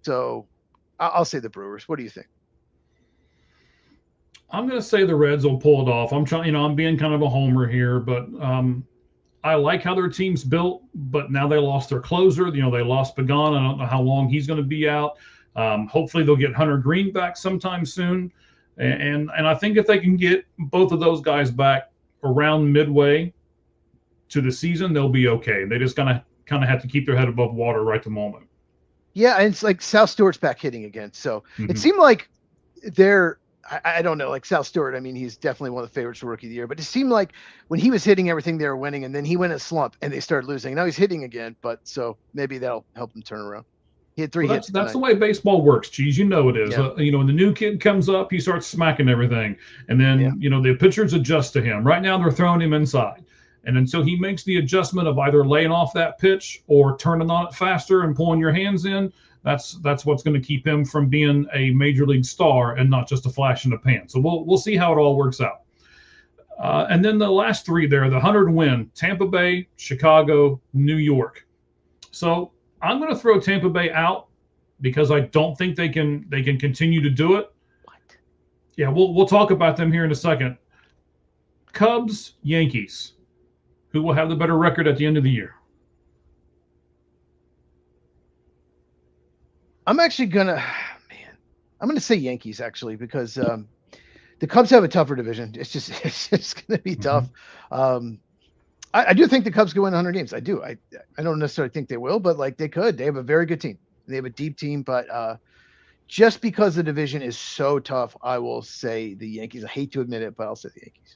So I'll say the Brewers. What do you think? I'm going to say the Reds will pull it off. I'm trying, I'm being kind of a homer here, but I like how their team's built, but now they lost their closer. They lost Pagan. I don't know how long he's going to be out. Hopefully they'll get Hunter Green back sometime soon. And I think if they can get both of those guys back around midway to the season, they'll be okay. They just kind of have to keep their head above water right at the moment. Yeah, and it's like Sal Stewart's back hitting again. So Mhm. it seemed like I don't know, like Sal Stewart, I mean, he's definitely one of the favorites for Rookie of the Year, but it seemed like when he was hitting everything, they were winning, and then he went in a slump and they started losing. Now he's hitting again, but so maybe that'll help him turn around. He had 3 Well, hits. that's the tonight. way baseball works, Cheese. You know it is. Yeah. When the new kid comes up, he starts smacking everything. And then, the pitchers adjust to him. Right now, they're throwing him inside. And until he makes the adjustment of either laying off that pitch or turning on it faster and pulling your hands in, that's what's going to keep him from being a major league star and not just a flash in the pan. So we'll see how it all works out. And then the last 3 there, the 100 win, Tampa Bay, Chicago, New York. So I'm going to throw Tampa Bay out because I don't think they can continue to do it. What? Yeah, we'll talk about them here in a second. Cubs, Yankees. Who will have the better record at the end of the year? I'm actually gonna say Yankees actually because the Cubs have a tougher division. It's just gonna be tough. I do think the Cubs could win 100 games. I do. I don't necessarily think they will, but like they could. They have a very good team. They have a deep team, but just because the division is so tough, I will say the Yankees. I hate to admit it, but I'll say the Yankees.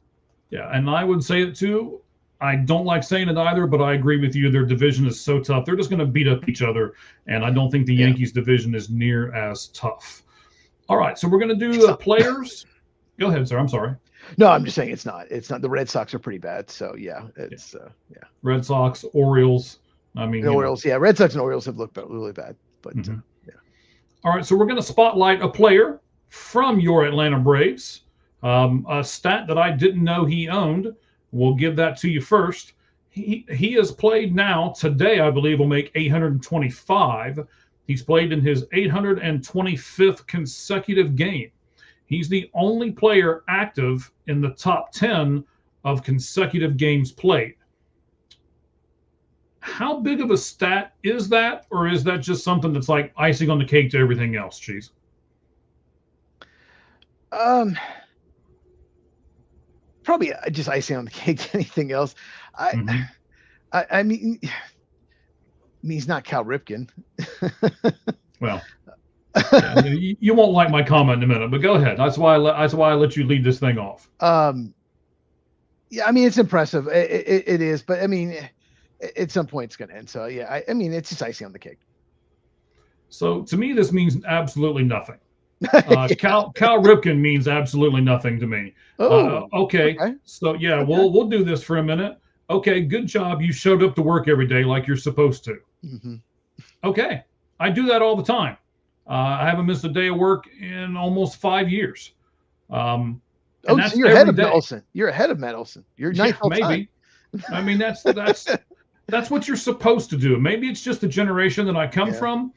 Yeah, and I would say it too. I don't like saying it either, but I agree with you. Their division is so tough. They're just going to beat up each other, and I don't think the Yankees division is near as tough. All right, so we're going to do the players. Go ahead, sir. I'm sorry. No, I'm just saying it's not. It's not. The Red Sox are pretty bad, so yeah, it's Red Sox, Orioles. I mean, the Orioles. Yeah, Red Sox and Orioles have looked really bad, but All right, so we're going to spotlight a player from your Atlanta Braves. A stat that I didn't know he owned. We'll give that to you first. He has played now. Today, I believe, will make 825. He's played in his 825th consecutive game. He's the only player active in the top 10 of consecutive games played. How big of a stat is that, or is that just something that's like icing on the cake to everything else, Cheese? Probably just icing on the cake to anything else. I mean, he's not Cal Ripken. Well, you won't like my comment in a minute, but go ahead. That's why I let you lead this thing off. Yeah, I mean, it's impressive. It is, but I mean, at some point it's going to end. So yeah, I mean, it's just icing on the cake. So to me, this means absolutely nothing. Cal Ripken means absolutely nothing to me. Okay. So yeah, okay. We'll do this for a minute. Okay, good job. You showed up to work every day like you're supposed to. Mm-hmm. Okay, I do that all the time. I haven't missed a day of work in almost 5 years. So you're ahead of Matt Olson. You're ahead of Matt Olson. You're ninth all time. I mean, that's what you're supposed to do. Maybe it's just the generation that I come from.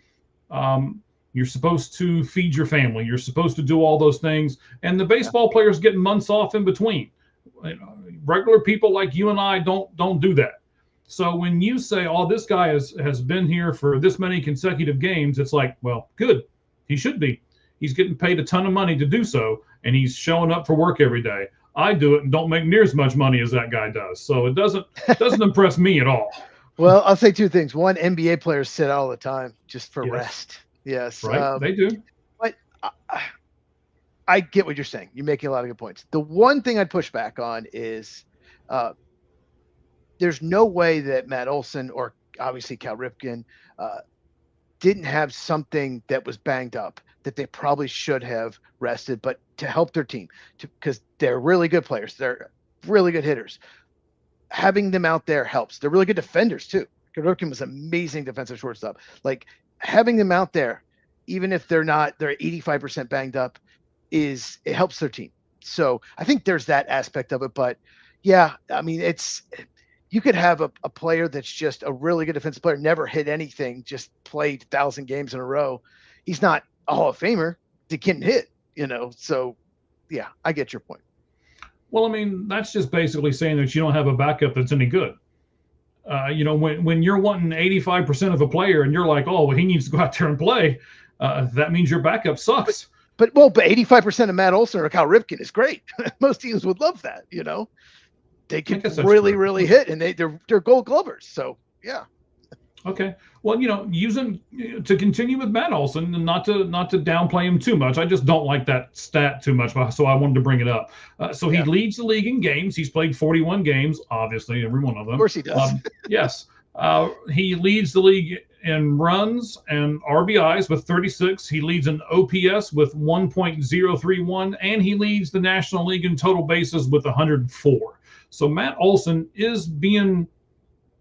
You're supposed to feed your family. You're supposed to do all those things. And the baseball players get months off in between. Regular people like you and I don't do that. So when you say, oh, this guy has been here for this many consecutive games, it's like, well, good. He should be. He's getting paid a ton of money to do so, and he's showing up for work every day. I do it and don't make near as much money as that guy does. So it doesn't impress me at all. Well, I'll say 2 things. One, NBA players sit all the time just for rest. Yes. Right. They do. But I get what you're saying. You're making a lot of good points. The one thing I'd push back on is there's no way that Matt Olson or obviously Cal Ripken didn't have something that was banged up that they probably should have rested, but to help their team, because they're really good players. They're really good hitters. Having them out there helps. They're really good defenders too. Ripken was amazing defensive shortstop. Like having them out there, even if they're 85% banged up, it helps their team. So I think there's that aspect of it. But yeah, I mean, you could have a player that's just a really good defensive player, never hit anything, just played 1,000 games in a row. He's not a Hall of Famer. He can hit, So yeah, I get your point. Well, I mean, that's just basically saying that you don't have a backup that's any good. When you're wanting 85% of a player and you're like, oh, well, he needs to go out there and play, that means your backup sucks. But 85% of Matt Olson or Cal Ripken is great. Most teams would love that, They can really hit, and they're Gold Glovers. So yeah. Okay. Well, to continue with Matt Olson and not to downplay him too much. I just don't like that stat too much, so I wanted to bring it up. He leads the league in games. He's played 41 games, obviously, every one of them. Of course he does. Yes. He leads the league in runs and RBIs with 36. He leads in OPS with 1.031, and he leads the National League in total bases with 104. So Matt Olson is being,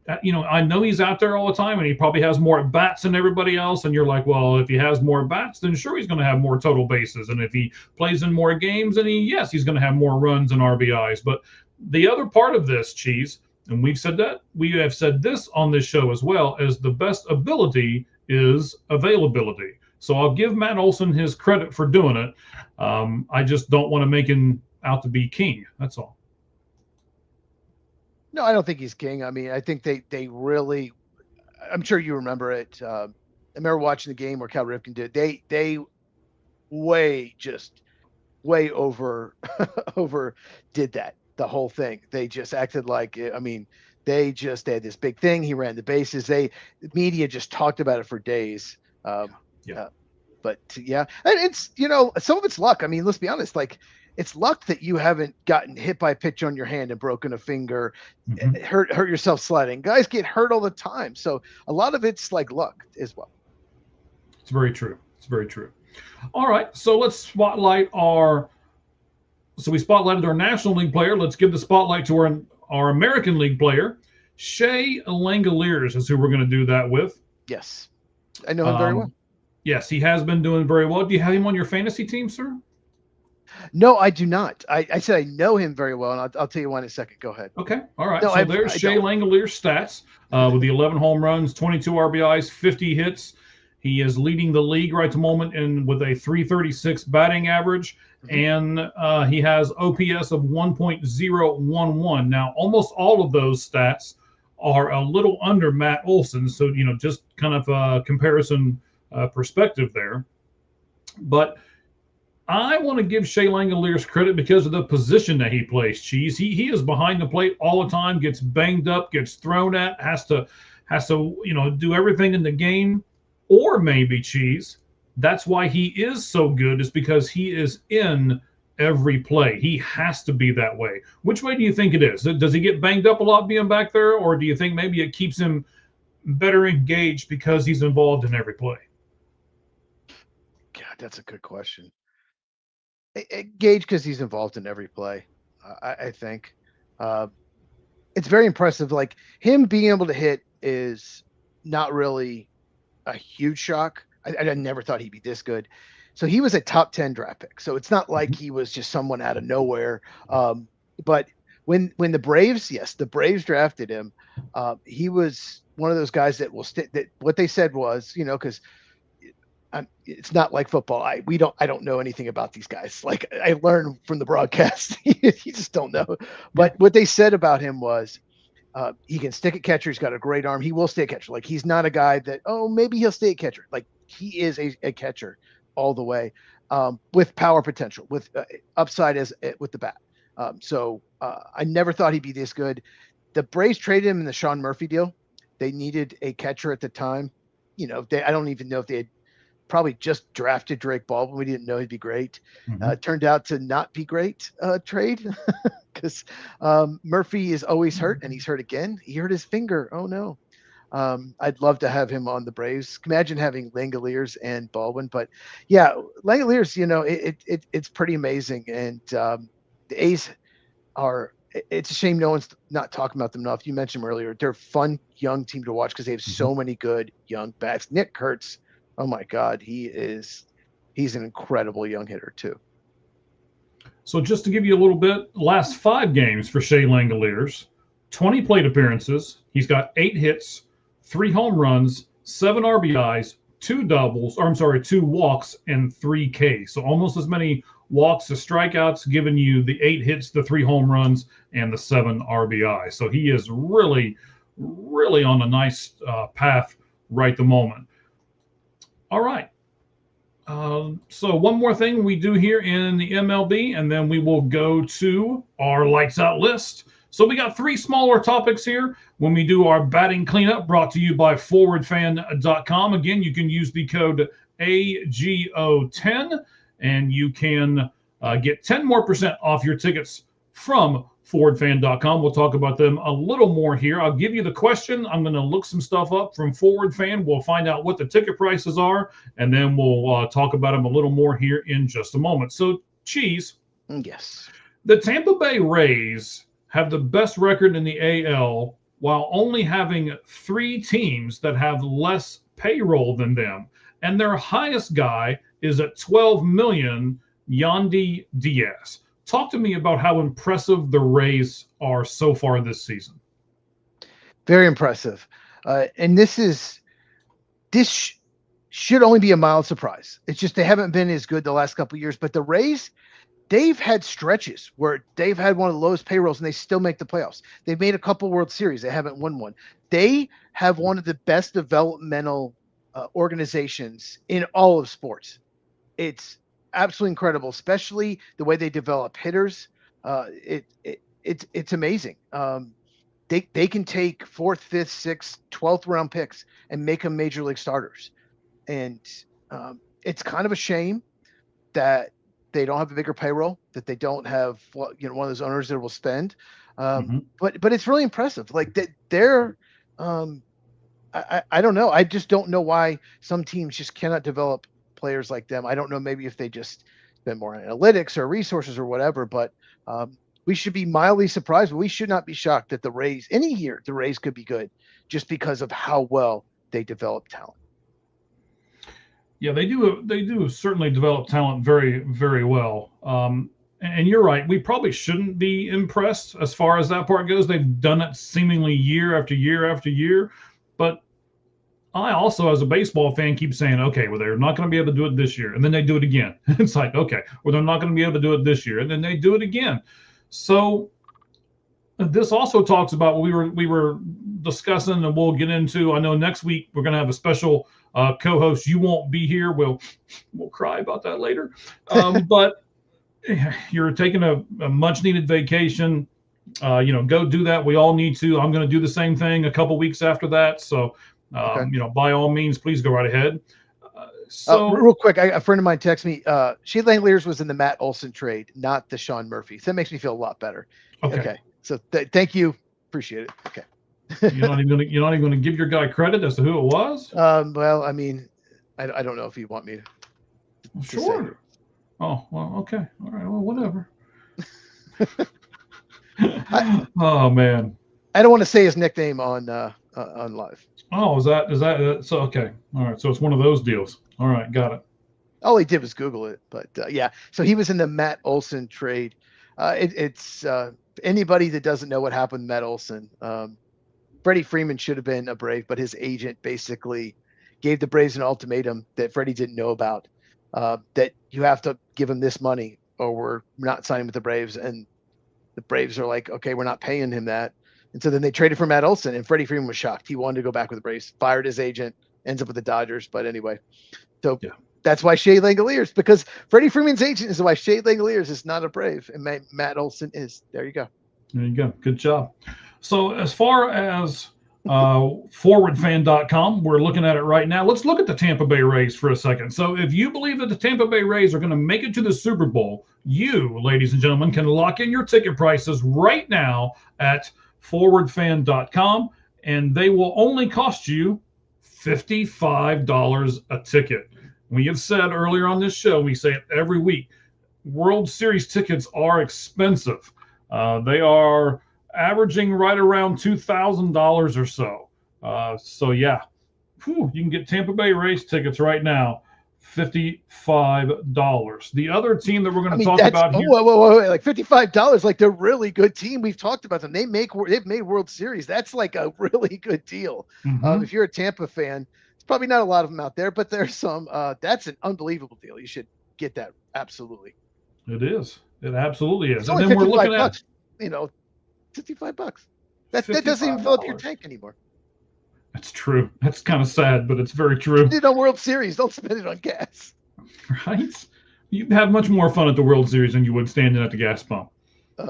I know he's out there all the time and he probably has more at bats than everybody else. And you're like, well, if he has more at bats, then sure, he's going to have more total bases. And if he plays in more games, then he's going to have more runs and RBIs. But the other part of this, Cheese, and we have said this on this show as well, as the best ability is availability. So I'll give Matt Olson his credit for doing it. I just don't want to make him out to be king. That's all. No, I don't think he's king. I mean, I think they really, I'm sure you remember it. I remember watching the game where Cal Ripken did. They way over did that, the whole thing. They just acted like, they had this big thing. He ran the bases. The media just talked about it for days. But yeah, and it's, some of it's luck. I mean, let's be honest, like, it's luck that you haven't gotten hit by a pitch on your hand and broken a finger, and hurt yourself sliding. Guys get hurt all the time. So a lot of it's like luck as well. It's very true. All right. So let's spotlight we spotlighted our National League player. Let's give the spotlight to our American League player. Shea Langeliers is who we're going to do that with. Yes. I know him very well. Yes, he has been doing very well. Do you have him on your fantasy team, sir? No, I do not. I said I know him very well, and I'll tell you why in a second. Go ahead. Okay. All right. No, there's Shea Langeliers' stats with the 11 home runs, 22 RBIs, 50 hits. He is leading the league right at the moment with a 336 batting average, and he has OPS of 1.011. Now, almost all of those stats are a little under Matt Olson, so just kind of a comparison perspective there. But I want to give Shea Langeliers credit because of the position that he plays, Cheese. He is behind the plate all the time, gets banged up, gets thrown at, has to do everything in the game. Or maybe, Cheese, that's why he is so good, is because he is in every play. He has to be that way. Which way do you think it is? Does he get banged up a lot being back there, or do you think maybe it keeps him better engaged because he's involved in every play? God, that's a good question. Gage, because he's involved in every play, I think. It's very impressive. Like, him being able to hit is not really a huge shock. I never thought he'd be this good. So he was a top 10 draft pick. So it's not like he was just someone out of nowhere. But when the Braves drafted him, he was one of those guys that will stick. That what they said was, because it's not like football. I don't know anything about these guys. Like, I learned from the broadcast. You just don't know. But what they said about him was, he can stick at catcher. He's got a great arm. He will stay a catcher. Like, he's not a guy that, maybe he'll stay a catcher. Like, he is a catcher all the way, with power potential, with upside with the bat. So I never thought he'd be this good. The Braves traded him in the Sean Murphy deal. They needed a catcher at the time. I don't even know if they had probably just drafted Drake Baldwin. We didn't know he'd be great. Mhm. Turned out to not be great trade because Murphy is always hurt, and he's hurt again. He hurt his finger. Oh no. I'd love to have him on the Braves. Imagine having Langoliers and Baldwin, but yeah, Langoliers, it's pretty amazing. And the A's are. It's a shame no one's not talking about them enough. You mentioned them earlier. They're a fun young team to watch because they have so many good young bats. Nick Kurtz, oh my God, he's an incredible young hitter too. So just to give you a little bit, last 5 games for Shea Langoliers, 20 plate appearances. He's got 8 hits, 3 home runs, 7 RBIs, 2 walks, and 3 Ks. So almost as many walks as strikeouts, giving you the 8 hits, the 3 home runs, and the 7 RBI. So he is really, really on a nice path right the moment. All right. So one more thing we do here in the MLB, and then we will go to our lights out list. So we got 3 smaller topics here when we do our batting cleanup, brought to you by forwardfan.com. Again, you can use the code AGO10 and you can get 10% more off your tickets from forwardfan.com. We'll talk about them a little more here. I'll give you the question. I'm going to look some stuff up from Forward Fan. We'll find out what the ticket prices are, and then we'll talk about them a little more here in just a moment. So, Cheese. Yes. The Tampa Bay Rays have the best record in the AL while only having 3 teams that have less payroll than them. And their highest guy is at $12 million, Yandy Diaz. Talk to me about how impressive the Rays are so far this season. Very impressive. And this should only be a mild surprise. It's just they haven't been as good the last couple of years. But the Rays, they've had stretches where they've had one of the lowest payrolls and they still make the playoffs. They've made a couple World Series. They haven't won one. They have one of the best developmental organizations in all of sports. It's absolutely incredible, especially the way they develop hitters. It's amazing. They can take 4th, 5th, 6th, 12th round picks and make them major league starters. And it's kind of a shame that they don't have a bigger payroll, that they don't have one of those owners that will spend. But it's really impressive. Like they're I don't know. I just don't know why some teams just cannot develop players like them. I don't know, maybe if they just spend more on analytics or resources or whatever, but we should be mildly surprised, but we should not be shocked that the Rays, any year, the Rays could be good just because of how well they develop talent. Yeah, they do certainly develop talent very, very well. And you're right. We probably shouldn't be impressed as far as that part goes. They've done it seemingly year after year after year. But I also, as a baseball fan, keep saying, okay, well, they're not going to be able to do it this year. And then they do it again. It's like, okay, well, they're not going to be able to do it this year. And then they do it again. So this also talks about what we were discussing, and we'll get into. I know next week we're going to have a special co-host. You won't be here. We'll cry about that later. But you're taking a much needed vacation. Go do that. We all need to. I'm going to do the same thing a couple weeks after that. So, Okay. By all means, please go right ahead. Real quick, a friend of mine texted me. Shea Langoliers was in the Matt Olson trade, not the Sean Murphy. So that makes me feel a lot better. Okay. So thank you. Appreciate it. Okay. You're not even going to give your guy credit as to who it was? Well, I mean, I don't know if you want me to Sure. say it. Oh, well, okay. All right. Well, whatever. Oh man. I don't want to say his nickname on live. Oh, is that so? Okay. All right. So it's one of those deals. All right. Got it. All he did was Google it, but yeah. So he was in the Matt Olson trade. It's anybody that doesn't know what happened to Matt Olson. Freddie Freeman should have been a Brave, but his agent basically gave the Braves an ultimatum that Freddie didn't know about. That you have to give him this money or we're not signing with the Braves. And the Braves are like, okay, we're not paying him that. And so then they traded for Matt Olson, and Freddie Freeman was shocked. He wanted to go back with the Braves, fired his agent, ends up with the Dodgers. But anyway, so yeah. That's why Shea Langoliers, because Freddie Freeman's agent is why Shea Langoliers is not a Brave, and Matt Olson is. There you go. There you go. Good job. So as far as forwardfan.com. We're looking at it right now. Let's look at the Tampa Bay Rays for a second. So if you believe that the Tampa Bay Rays are going to make it to the Super Bowl, you, ladies and gentlemen, can lock in your ticket prices right now at forwardfan.com, and they will only cost you $55 a ticket. We have said earlier on this show, we say it every week, World Series tickets are expensive. They are averaging right around $2,000 or so. So yeah, you can get Tampa Bay Rays tickets right now, $55. The other team that we're going to talk about here. Whoa, like $55, like they're a really good team. We've talked about them. They've made World Series. That's like a really good deal. If you're a Tampa fan, it's probably not a lot of them out there, but there's some. That's an unbelievable deal. You should get that. Absolutely. It is. It absolutely is. It's only and then we're looking $55, $55. That doesn't even fill up your tank anymore. That's true. That's kind of sad, but it's very true. Spend it on World Series. Don't spend it on gas. Right? You'd have much more fun at the World Series than you would standing at the gas pump.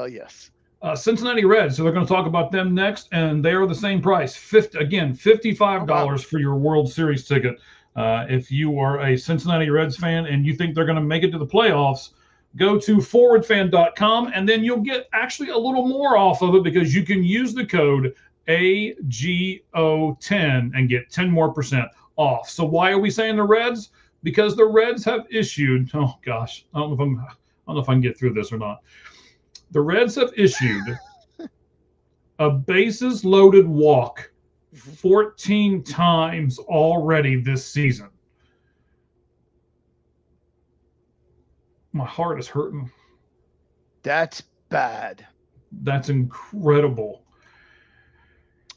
Yes. Cincinnati Reds. So they're going to talk about them next, and they are the same price. $55 for your World Series ticket. If you are a Cincinnati Reds fan and you think they're going to make it to the playoffs, go to forwardfan.com, and then you'll get actually a little more off of it because you can use the code AGO10 and get 10% more off. So why are we saying the Reds? Because the Reds have issued, oh gosh, I don't know if I can get through this or not. The Reds have issued a bases loaded walk 14 times already this season. My heart is hurting. That's bad. That's incredible.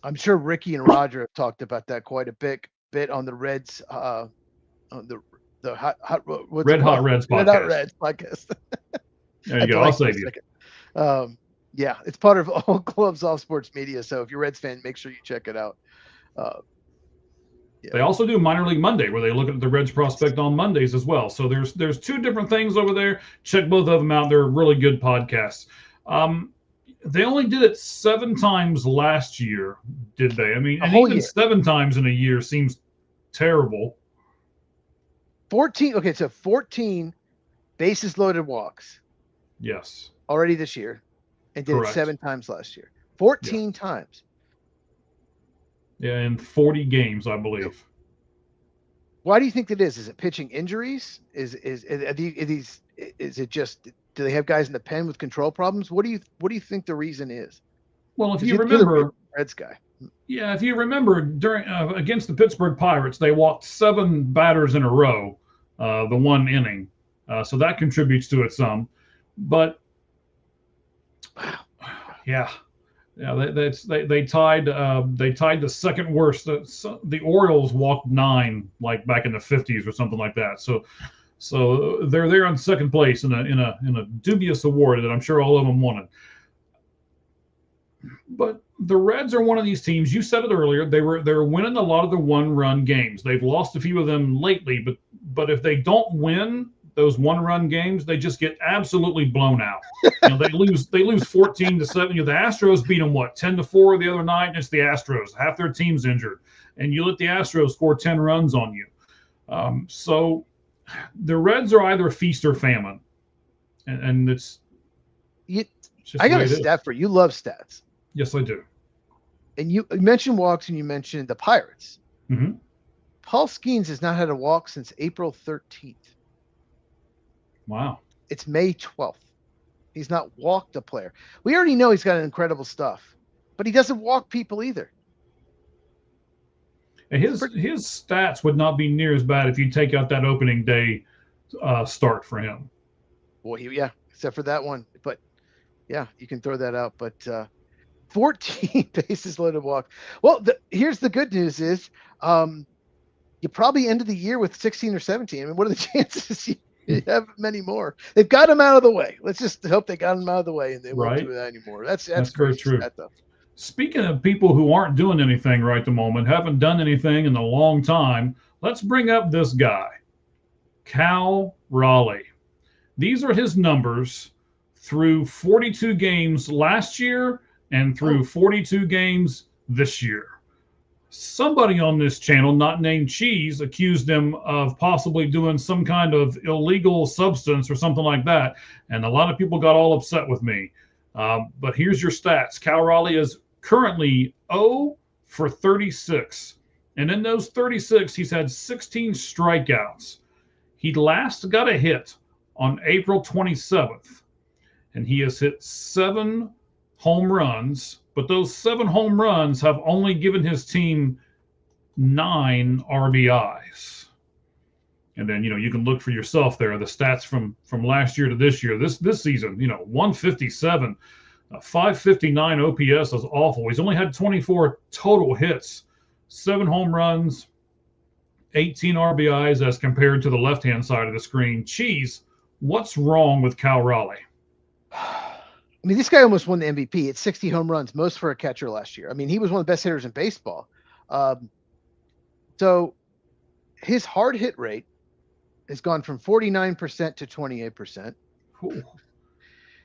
I'm sure Ricky and Roger have talked about that quite a bit on the Reds, on the Red Hot Reds podcast. Red Hot Reds podcast. There you go. I'll save you. Yeah, it's part of All Clubs Off Sports Media. So if you're a Reds fan, make sure you check it out. Yeah. They also do Minor League Monday, where they look at the Reds prospect on Mondays as well. So there's two different things over there. Check both of them out. They're really good podcasts. They only did it 7 times last year, did they? I mean, and even year. 7 times in a year seems terrible. 14. Okay, so 14 bases loaded walks. Yes. Already this year, and did Correct. it 7 times last year. 14 times. Yeah, in 40 games, I believe. Why do you think that is? Is it pitching injuries? Is it just, do they have guys in the pen with control problems? What do you think the reason is? Well, if you remember, Reds guy. Yeah, if you remember during against the Pittsburgh Pirates, they walked 7 batters in a row, the one inning. So that contributes to it some. But yeah. Yeah, they tied the second worst. The Orioles walked 9 like back in the 50s or something like that. So they're there on second place in a dubious award that I'm sure all of them wanted. But the Reds are one of these teams. You said it earlier. They're winning a lot of the 1-run games. They've lost a few of them lately, but if they don't win those 1-run games, they just get absolutely blown out. They lose 14-7. The Astros beat them 10-4 the other night. And it's the Astros. Half their team's injured, and you let the Astros score 10 runs on you. So the Reds are either feast or famine, and it's. I got a stat for you. You love stats. Yes, I do. And you mentioned walks, and you mentioned the Pirates. Mm-hmm. Paul Skeens has not had a walk since April 13th. Wow. It's May 12th. He's not walked a player. We already know he's got incredible stuff, but he doesn't walk people either. And his stats would not be near as bad if you take out that opening day start for him. Well, except for that one. But yeah, you can throw that out. But 14 bases loaded walk. Well, here's the good news is you probably ended the year with 16 or 17. I mean, what are the chances you have many more? They've got him out of the way. Let's just hope they got him out of the way and they won't do that anymore. That's very true. Speaking of people who aren't doing anything right at the moment, haven't done anything in a long time, let's bring up this guy, Cal Raleigh. These are his numbers through 42 games last year and through 42 games this year. somebody on this channel, not named Cheese, accused him of possibly doing some kind of illegal substance or something like that. And a lot of people got all upset with me. But here's your stats. Cal Raleigh is currently 0 for 36. And in those 36, he's had 16 strikeouts. He last got a hit on April 27th. And he has hit 7 home runs. But those 7 home runs have only given his team 9 RBIs. And then, you can look for yourself there. The stats from last year to this year, this season, 157, 559 OPS is awful. He's only had 24 total hits, 7 home runs, 18 RBIs as compared to the left-hand side of the screen. Cheese, what's wrong with Cal Raleigh? I mean, this guy almost won the MVP. It's 60 home runs, most for a catcher last year. I mean, he was one of the best hitters in baseball. So his hard hit rate has gone from 49% to 28%. Ooh.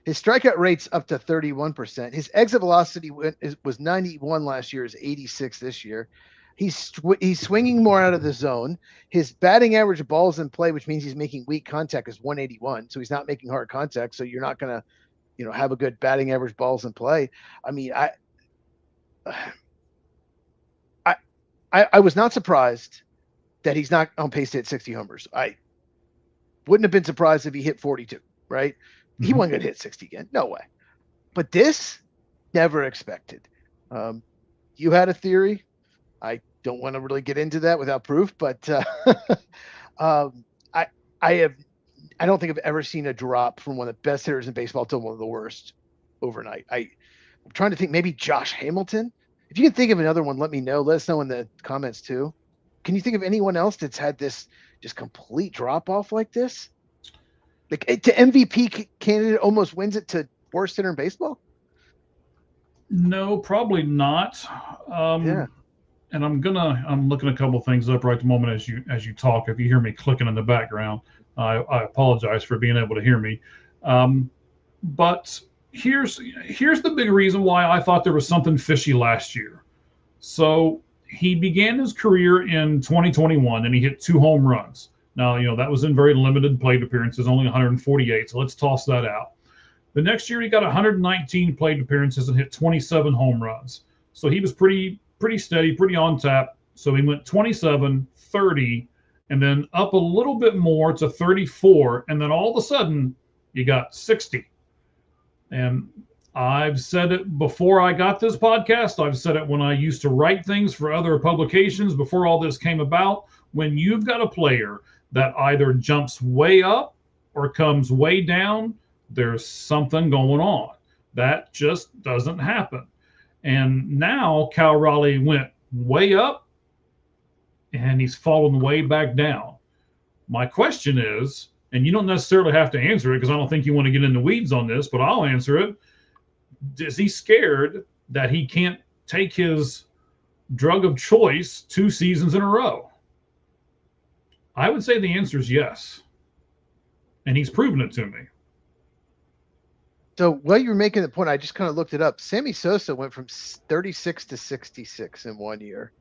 His strikeout rate's up to 31%. His exit velocity was 91 last year, is 86 this year. He's swinging more out of the zone. His batting average of balls in play, which means he's making weak contact, is 181. So he's not making hard contact. So you're not going to, have a good batting average balls in play. I mean, I was not surprised that he's not on pace to hit 60 homers. I wouldn't have been surprised if he hit 42, right? Mm-hmm. He wasn't going to hit 60 again. No way. But this, never expected. You had a theory. I don't want to really get into that without proof, but I don't think I've ever seen a drop from one of the best hitters in baseball to one of the worst overnight. I'm trying to think, maybe Josh Hamilton. If you can think of another one, let me know. Let us know in the comments too. Can you think of anyone else that's had this just complete drop off like this? Like to MVP candidate almost wins it to worst hitter in baseball? No, probably not. Yeah. And I'm looking a couple things up right the moment as you talk. If you hear me clicking in the background, I apologize for being able to hear me. But here's the big reason why I thought there was something fishy last year. So he began his career in 2021 and he hit 2 home runs. Now, that was in very limited plate appearances, only 148. So let's toss that out. The next year he got 119 plate appearances and hit 27 home runs. So he was pretty steady, pretty on tap. So he went 27, 30, and then up a little bit more to 34. And then all of a sudden you got 60. And I've said it before I got this podcast. I've said it when I used to write things for other publications before all this came about. When you've got a player that either jumps way up or comes way down, there's something going on. That just doesn't happen. And now Cal Raleigh went way up and he's fallen way back down. My question is, and you don't necessarily have to answer it because I don't think you want to get in the weeds on this, but I'll answer it. Is he scared that he can't take his drug of choice 2 seasons in a row? I would say the answer is yes. And he's proven it to me. So while you were making the point, I just kind of looked it up. Sammy Sosa went from 36 to 66 in 1 year.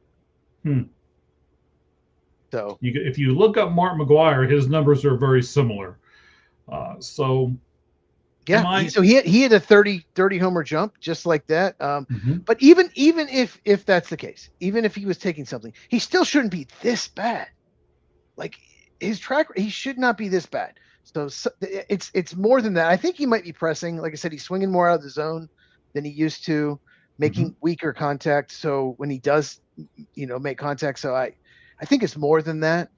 So if you look up Mark McGwire, his numbers are very similar. So he had a 30 homer jump just like that. But even if that's the case, even if he was taking something, he still shouldn't be this bad. Like his track, he should not be this bad. So it's more than that. I think he might be pressing. Like I said, he's swinging more out of the zone than he used to, making weaker contact. So when he does, make contact, so I think it's more than that.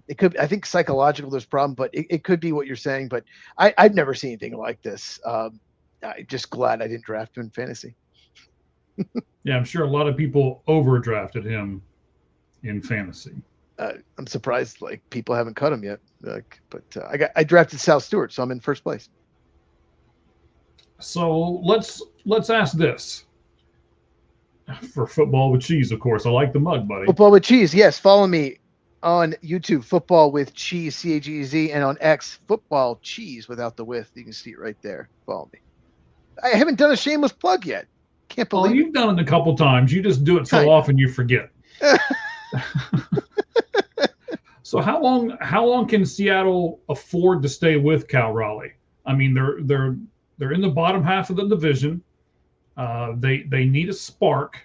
It could. I think psychological. There's a problem, but it could be what you're saying. But I've never seen anything like this. I'm just glad I didn't draft him in fantasy. Yeah, I'm sure a lot of people overdrafted him in fantasy. I'm surprised people haven't cut him yet. But I drafted Sal Stewart, so I'm in first place. So let's ask this. For Football with Cheese, of course. I like the mug, buddy. Football with Cheese, yes. Follow me on YouTube, Football with Cheese, CAGZ, and on X, Football Cheese without the with. You can see it right there. Follow me. I haven't done a shameless plug yet. Can't believe you've done it a couple times. You just do it so often you forget. So how long can Seattle afford to stay with Cal Raleigh? I mean, they're in the bottom half of the division. They need a spark.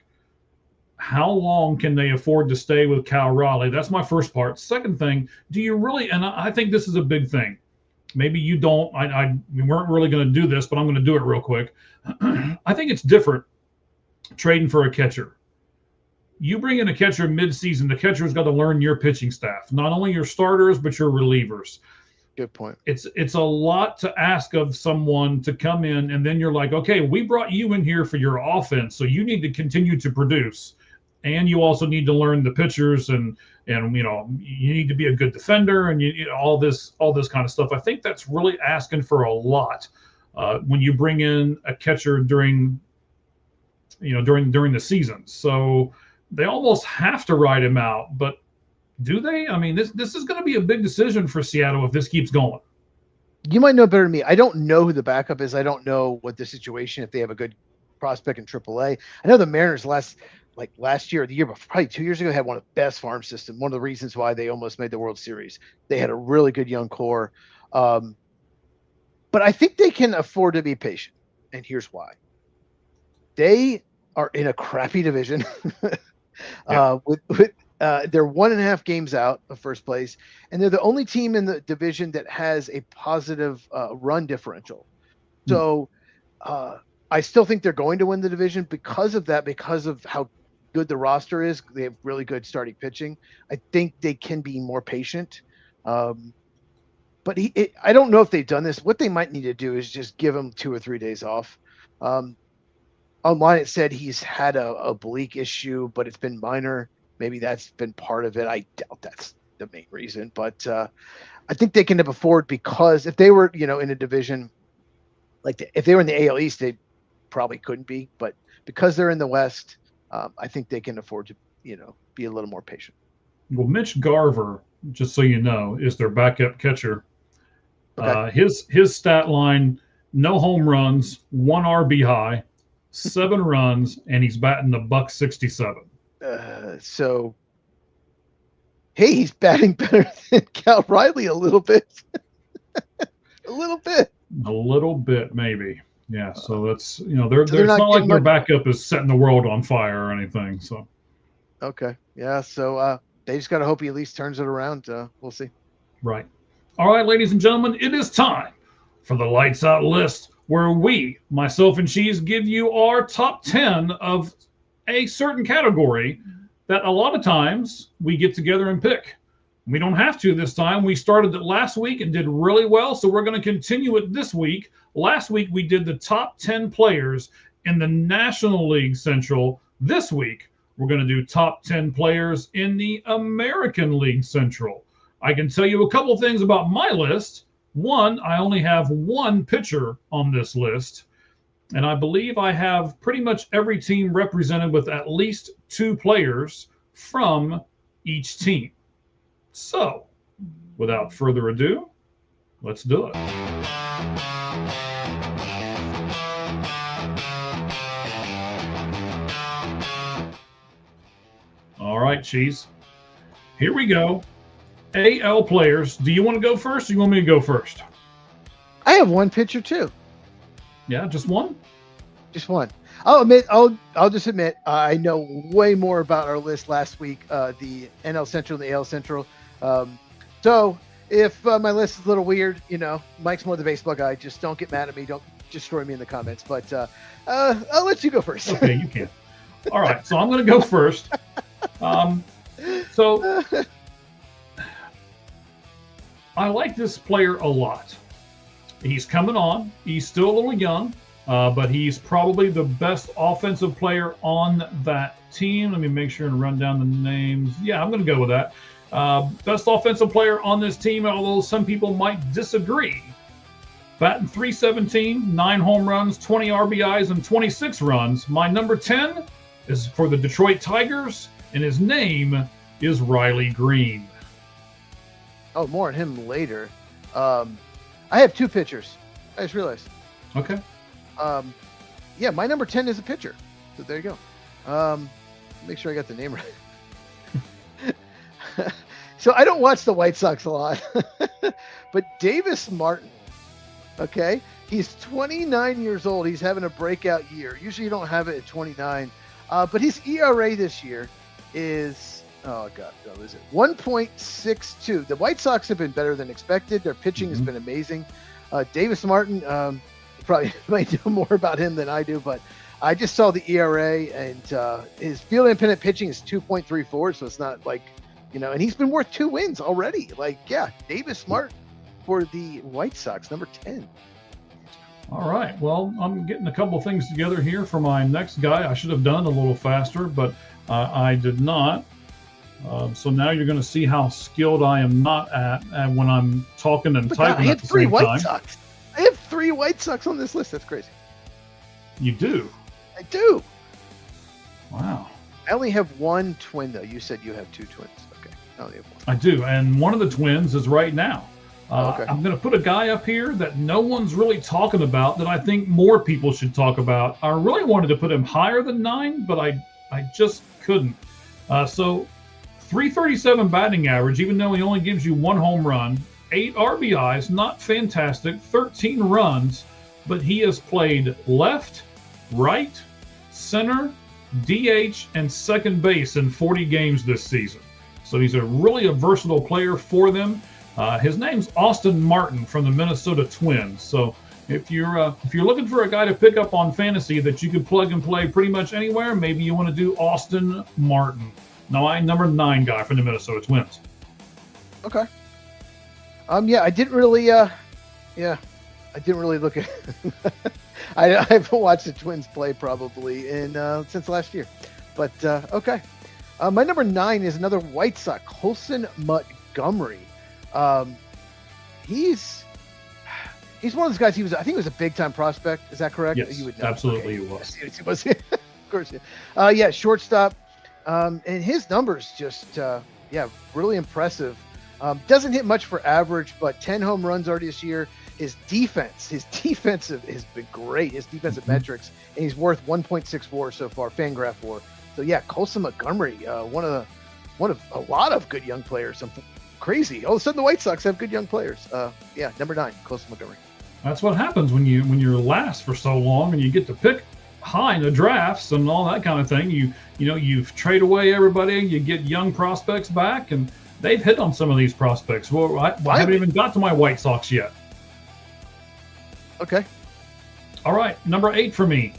How long can they afford to stay with Cal Raleigh? That's my first part. Second thing, do you really? And I think this is a big thing. Maybe you don't. We weren't really going to do this, but I'm going to do it real quick. I think it's different trading for a catcher. You bring in a catcher mid-season, the catcher's got to learn your pitching staff, not only your starters but your relievers. Good point. It's a lot to ask of someone to come in, and then you're like, okay, we brought you in here for your offense, so you need to continue to produce, and you also need to learn the pitchers, and you need to be a good defender, and all this kind of stuff. I think that's really asking for a lot when you bring in a catcher during the season. So they almost have to ride him out, but do they? I mean, this is going to be a big decision for Seattle if this keeps going. You might know better than me. I don't know who the backup is. I don't know what the situation, if they have a good prospect in AAA. I know the Mariners last year or the year before, probably 2 years ago, had one of the best farm systems. One of the reasons why they almost made the World Series. They had a really good young core. But I think they can afford to be patient. And here's why. They are in a crappy division. Yeah. They're 1.5 games out of first place, and they're the only team in the division that has a positive run differential. So I still think they're going to win the division because of that, because of how good the roster is. They have really good starting pitching. I think they can be more patient. But I don't know if they've done this. What they might need to do is just give him 2 or 3 days off. Online it said he's had a oblique issue, but it's been minor. Maybe that's been part of it. I doubt that's the main reason, but I think they can afford, because if they were, in a division if they were in the AL East, they probably couldn't be, but because they're in the West, I think they can afford to, be a little more patient. Well, Mitch Garver, just so you know, is their backup catcher. Okay. His stat line: no home runs, 1 RBI, 7 runs, and he's batting $167. So, hey, he's batting better than Cal Riley a little bit. A little bit, maybe. Yeah. So that's it's not like their backup is setting the world on fire or anything. So. Okay. Yeah. So they just got to hope he at least turns it around. We'll see. Right. All right, ladies and gentlemen, it is time for the Lights Out list, where we, myself and Cheese, give you our top 10 of a certain category that a lot of times we get together and pick. We don't have to this time. We started it last week and did really well, so we're going to continue it this week. Last week we did the top 10 players in the National League Central. This week we're going to do top 10 players in the American League Central. I can tell you a couple things about my list. One, I only have 1 pitcher on this list. And I believe I have pretty much every team represented with at least 2 players from each team. So, without further ado, let's do it. All right, Cheese. Here we go. AL players. Do you want to go first, or you want me to go first? I have 1 pitcher too. Yeah, just 1? Just 1. I'll just admit, I know way more about our list last week, the NL Central and the AL Central. So if my list is a little weird, Mike's more the baseball guy. Just don't get mad at me. Don't destroy me in the comments. But I'll let you go first. Okay, you can. All right, so I'm going to go first. So I like this player a lot. He's coming on. He's still a little young, but he's probably the best offensive player on that team. Let me make sure and run down the names. Yeah, I'm going to go with that. Best offensive player on this team, although some people might disagree. Batting .317, 9 home runs, 20 RBIs, and 26 runs. My number 10 is for the Detroit Tigers, and his name is Riley Green. Oh, more on him later. I have 2 pitchers. I just realized. Okay. Yeah, my number 10 is a pitcher. So there you go. Make sure I got the name right. So I don't watch the White Sox a lot, but Davis Martin, okay, he's 29 years old. He's having a breakout year. Usually you don't have it at 29, but his ERA this year is, oh God, what is it? 1.62. The White Sox have been better than expected. Their pitching has been amazing. Davis Martin, probably might know more about him than I do, but I just saw the ERA, and his field independent pitching is 2.34, so it's not like, and he's been worth 2 wins already. Like, yeah, Davis Martin for the White Sox, number 10. All right. Well, I'm getting a couple of things together here for my next guy. I should have done a little faster, but I did not. So now you're going to see how skilled I am not at when I'm talking and typing at the same time. Sox. I have 3 White Sox on this list. That's crazy. You do? I do. Wow. I only have 1 twin, though. You said you have 2 twins. Okay. I only have 1. I do. And one of the twins is right now. Okay. I'm going to put a guy up here that no one's really talking about that I think more people should talk about. I really wanted to put him higher than 9, but I just couldn't. So 337 batting average, even though he only gives you 1 home run, 8 RBIs, not fantastic, 13 runs, but he has played left, right, center, DH, and second base in 40 games this season. So he's a really versatile player for them. His name's Austin Martin from the Minnesota Twins. So if you're looking for a guy to pick up on fantasy that you could plug and play pretty much anywhere, maybe you want to do Austin Martin. Now, I'm number 9 guy from the Minnesota Twins. Okay. Yeah, I didn't really look at. I haven't watched the Twins play probably since last year, but okay. My number 9 is another White Sox, Colson Montgomery. He's one of those guys. I think he was a big time prospect. Is that correct? Yes, you would know. absolutely Okay. he was. Yes, he was. Of course. Yeah. Yeah, shortstop. And his numbers just, really impressive. Doesn't hit much for average, but 10 home runs already this year. His defensive has been great. His defensive metrics, and he's worth 1.64 so far. Fangraph WAR. So yeah, Colson Montgomery, one of a lot of good young players. Crazy. All of a sudden, the White Sox have good young players. Number 9, Colson Montgomery. That's what happens when you're last for so long and you get to pick high in the drafts and all that kind of thing. You trade away everybody, you get young prospects back, and they've hit on some of these prospects. Well, I haven't even got to my White Sox yet. Okay. All right, number 8 for me,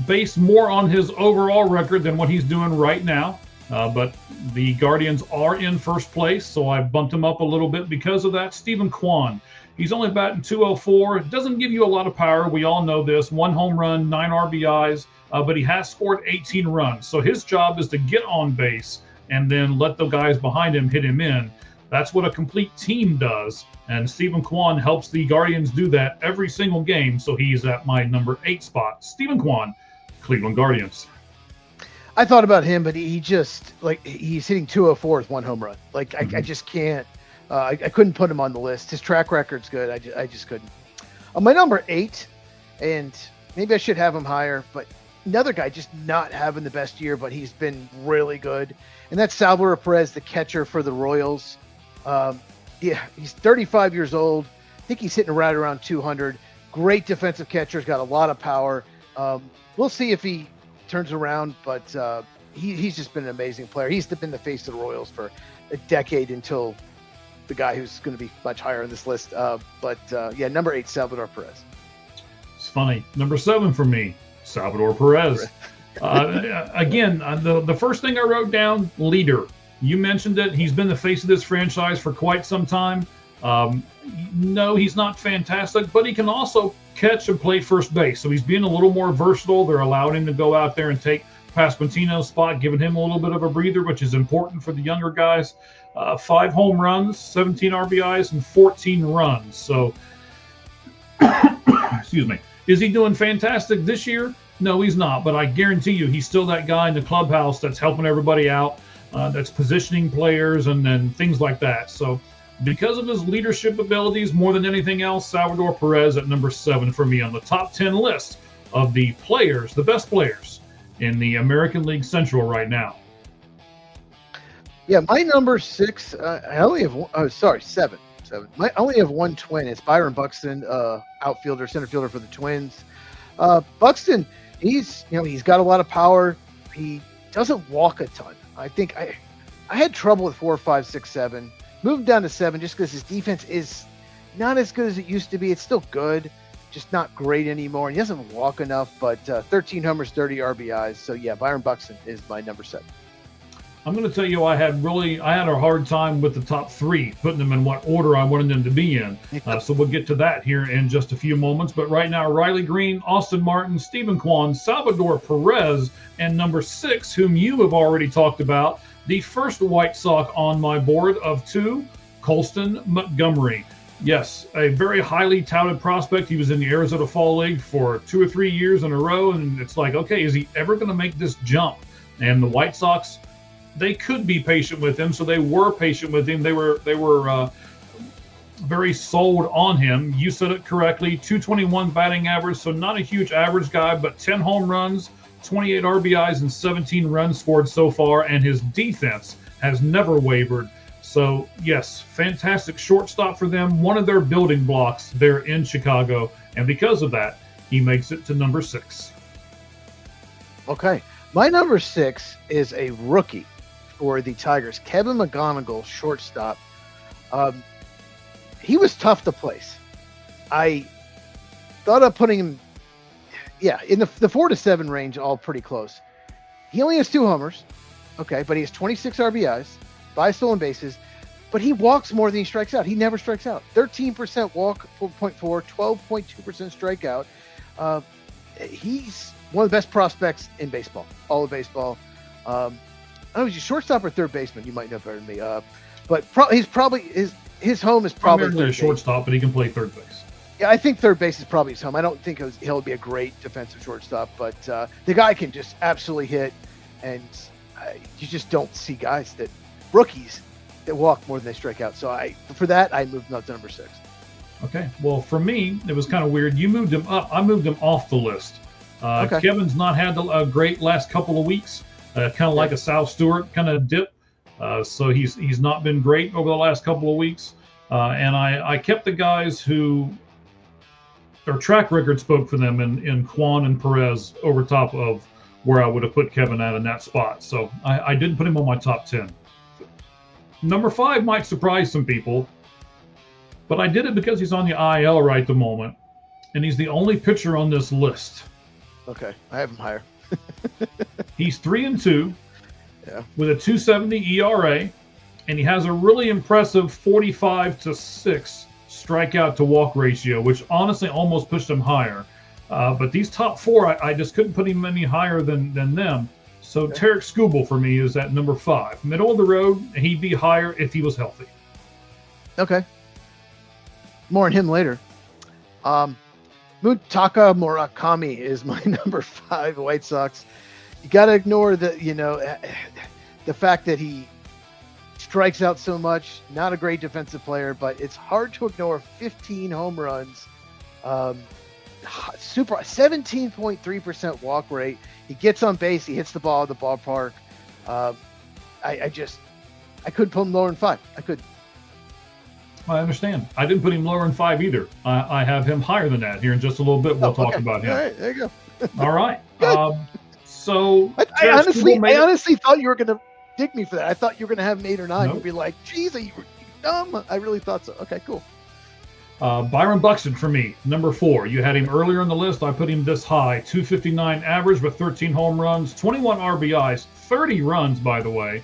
based more on his overall record than what he's doing right now. But the Guardians are in first place, so I bumped him up a little bit because of that. Stephen Kwan. He's only batting 204. Doesn't give you a lot of power. We all know this. 1 home run, 9 RBIs, but he has scored 18 runs. So his job is to get on base and then let the guys behind him hit him in. That's what a complete team does. And Stephen Kwan helps the Guardians do that every single game. So he's at my number 8 spot. Stephen Kwan, Cleveland Guardians. I thought about him, but he just, he's hitting 204 with 1 home run. I just can't. I couldn't put him on the list. His track record's good. I just couldn't. My number 8, and maybe I should have him higher, but another guy just not having the best year, but he's been really good. And that's Salvador Perez, the catcher for the Royals. He's 35 years old. I think he's hitting right around 200. Great defensive catcher. He's got a lot of power. We'll see if he turns around, but he's just been an amazing player. He's been the face of the Royals for a decade until the guy who's going to be much higher on this list. Number 8, Salvador Perez. It's funny. Number 7 for me, Salvador Perez. Again, the first thing I wrote down, leader. You mentioned it. He's been the face of this franchise for quite some time. No, he's not fantastic, but he can also catch and play first base. So he's being a little more versatile. They're allowing him to go out there and take Pasquantino's spot, giving him a little bit of a breather, which is important for the younger guys. 5 home runs, 17 RBIs, and 14 runs. So, excuse me. Is he doing fantastic this year? No, he's not. But I guarantee you he's still that guy in the clubhouse that's helping everybody out, that's positioning players and then things like that. So because of his leadership abilities, more than anything else, Salvador Perez at number 7 for me on the top 10 list of the players, the best players in the American League Central right now. Yeah, my number 6. I only have one, seven. I only have one twin. It's Byron Buxton, outfielder, center fielder for the Twins. Buxton, he's got a lot of power. He doesn't walk a ton. I think I had trouble with 4, 5, 6, 7. Moved down to 7 just because his defense is not as good as it used to be. It's still good, just not great anymore. And he doesn't walk enough, but 13 homers, 30 RBIs. So yeah, Byron Buxton is my number 7. I'm going to tell you, I had a hard time with the top 3, putting them in what order I wanted them to be in. So we'll get to that here in just a few moments. But right now, Riley Green, Austin Martin, Stephen Kwan, Salvador Perez, and number 6, whom you have already talked about, the first White Sox on my board of 2, Colston Montgomery. Yes, a very highly touted prospect. He was in the Arizona Fall League for 2 or 3 years in a row, and it's like, okay, is he ever going to make this jump? And the White Sox, they could be patient with him, so they were patient with him. They were very sold on him. You said it correctly, 221 batting average, so not a huge average guy, but 10 home runs, 28 RBIs, and 17 runs scored so far, and his defense has never wavered. So, yes, fantastic shortstop for them, one of their building blocks there in Chicago, and because of that, he makes it to number 6. Okay, my number 6 is a rookie for the Tigers, Kevin McGonigal, shortstop. He was tough to place. I thought of putting him, in the 4 to 7 range, all pretty close. He only has 2 homers, okay, but he has 26 RBIs, 5 stolen bases, but he walks more than he strikes out. He never strikes out. 13% walk, 4.4, 12.2% strikeout. He's one of the best prospects in baseball, all of baseball. I don't know, he's a shortstop or third baseman. You might know better than me. But he's probably his home is probably primarily a shortstop, but he can play third base. Yeah, I think third base is probably his home. I don't think he'll be a great defensive shortstop, but the guy can just absolutely hit, and you just don't see rookies that walk more than they strike out. So for that, I moved him up to number 6. Okay. Well, for me, it was kind of weird. You moved him up. I moved him off the list. Okay. Kevin's not had a great last couple of weeks. Kind of like a Sal Stewart kind of dip. So he's not been great over the last couple of weeks. And I kept the guys who their track record spoke for them in Kwan and Perez over top of where I would have put Kevin at in that spot. So I didn't put him on my top 10. Number 5 might surprise some people, but I did it because he's on the IL right at the moment, and he's the only pitcher on this list. Okay, I have him higher. He's 3-2 with a 2.70 ERA, and he has a really impressive 45-6 strikeout to walk ratio, which honestly almost pushed him higher. But these top 4, I just couldn't put him any higher than them. So Tarek Skubal for me is at number 5. Middle of the road, he'd be higher if he was healthy. Okay. More on him later. Mutaka Murakami is my number 5 White Sox. You got to ignore the fact that he strikes out so much. Not a great defensive player, but it's hard to ignore 15 home runs. 17.3% walk rate. He gets on base. He hits the ball at the ballpark. I couldn't put him lower than 5. I couldn't. I understand. I didn't put him lower than 5 either. I have him higher than that here in just a little bit. We'll talk about him. All right, there you go. All right. So I honestly thought you were going to dig me for that. I thought you were going to have an 8 or 9. Nope. You'd be like, geez, are you dumb? I really thought so. Okay, cool. Byron Buxton for me, number 4. You had him earlier in the list. I put him this high, 259 average with 13 home runs, 21 RBIs, 30 runs, by the way,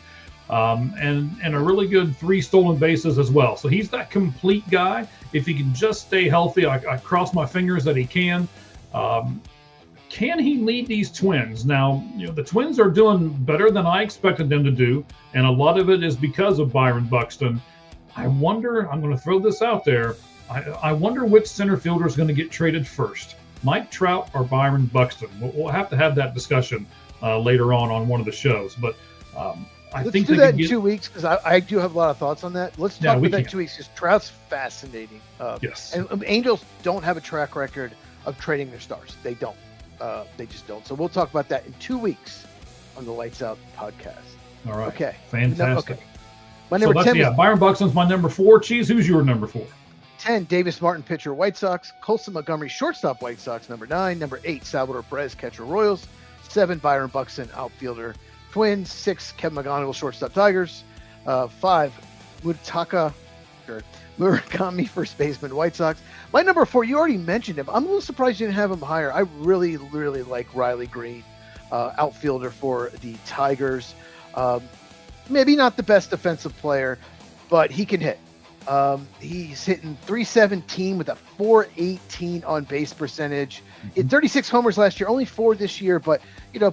and a really good 3 stolen bases as well. So he's that complete guy. If he can just stay healthy, I cross my fingers that he can. Can he lead these Twins? Now, the Twins are doing better than I expected them to do, and a lot of it is because of Byron Buxton. I wonder, I'm going to throw this out there, I wonder which center fielder is going to get traded first, Mike Trout or Byron Buxton. We'll have to have that discussion later on one of the shows. But Let's do that in 2 weeks, because I do have a lot of thoughts on that. Let's talk about that in 2 weeks, because Trout's fascinating. Yes. And Angels don't have a track record of trading their stars. They don't. They just don't. So we'll talk about that in 2 weeks on the Lights Out podcast. All right. Okay. Fantastic. Okay. My So number that's 10 was Byron Buxton's my number 4. Cheese, who's your number 4? 10, Davis Martin, pitcher, White Sox. Colson Montgomery, shortstop, White Sox, number 9. Number 8, Salvador Perez, catcher, Royals. 7, Byron Buxton, outfielder, Twins. 6, Kevin McGonigal, shortstop, Tigers. 5, Murakami, first baseman, White Sox. My number 4, you already mentioned him. I'm a little surprised you didn't have him higher. I really, really like Riley Green, outfielder for the Tigers. Maybe not the best defensive player, but he can hit. He's hitting .317 with a .418 on base percentage. He had 36 homers last year, only 4 this year, but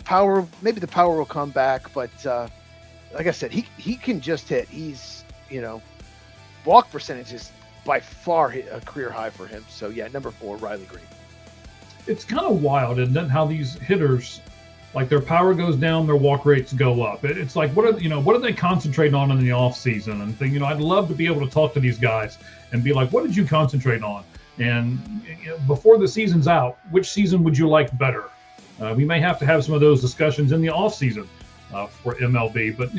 power, maybe the power will come back. But like I said, he can just hit. He's, walk percentage is by far a career high for him. So yeah, number 4, Riley Green. It's kind of wild, isn't it, how these hitters, like their power goes down, their walk rates go up. It's like, what are they concentrating on in the off season? And think, I'd love to be able to talk to these guys and be like, what did you concentrate on? And before the season's out, which season would you like better? We may have to have some of those discussions in the off season for MLB. But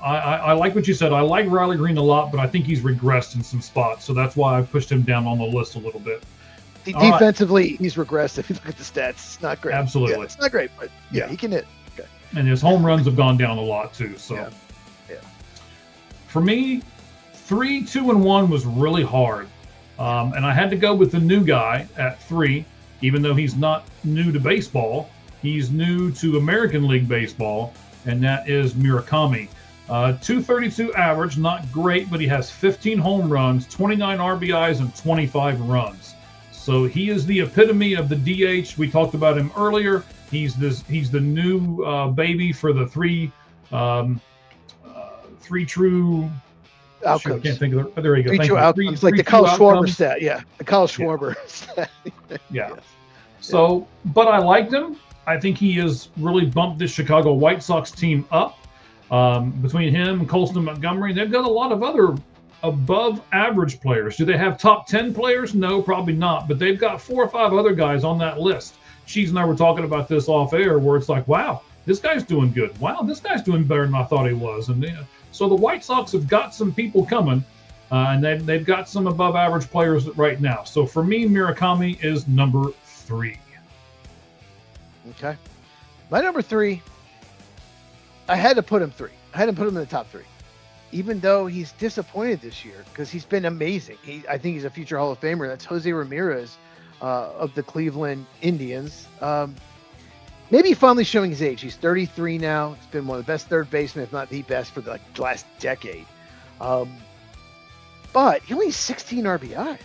I like what you said. I like Riley Green a lot, but I think he's regressed in some spots. So that's why I pushed him down on the list a little bit. Defensively, he's regressed. If you look at the stats, it's not great. Absolutely. Yeah, it's not great, but yeah, he can hit. Okay. And his home runs have gone down a lot too. So yeah. For me, 3, 2, and 1 was really hard. And I had to go with the new guy at 3, even though he's not new to baseball. He's new to American League Baseball, and that is Murakami. 232 average, not great, but he has 15 home runs, 29 RBIs, and 25 runs. So he is the epitome of the DH. We talked about him earlier. He's the new baby for the three true outcomes. I can't think of it. There you go. Three true outcomes, like the Kyle Schwarber stat. Yeah, the Kyle Schwarber stat. Yeah. Yes. So, but I liked him. I think he has really bumped this Chicago White Sox team up. Between him and Colson Montgomery, they've got a lot of other above average players. Do they have top 10 players? No, probably not. But they've got 4 or 5 other guys on that list. Cheese and I were talking about this off air, where it's like, wow, this guy's doing good. Wow, this guy's doing better than I thought he was. And so the White Sox have got some people coming, and they've got some above average players right now. So for me, Murakami is number 3. Okay. My number 3, I had to put him 3. I had to put him in the top 3. Even though he's disappointed this year, because he's been amazing. I think he's a future Hall of Famer. That's Jose Ramirez of the Cleveland Indians. Maybe finally showing his age. He's 33 now. He's been one of the best third basemen, if not the best, for the last decade. But he only has 16 RBIs.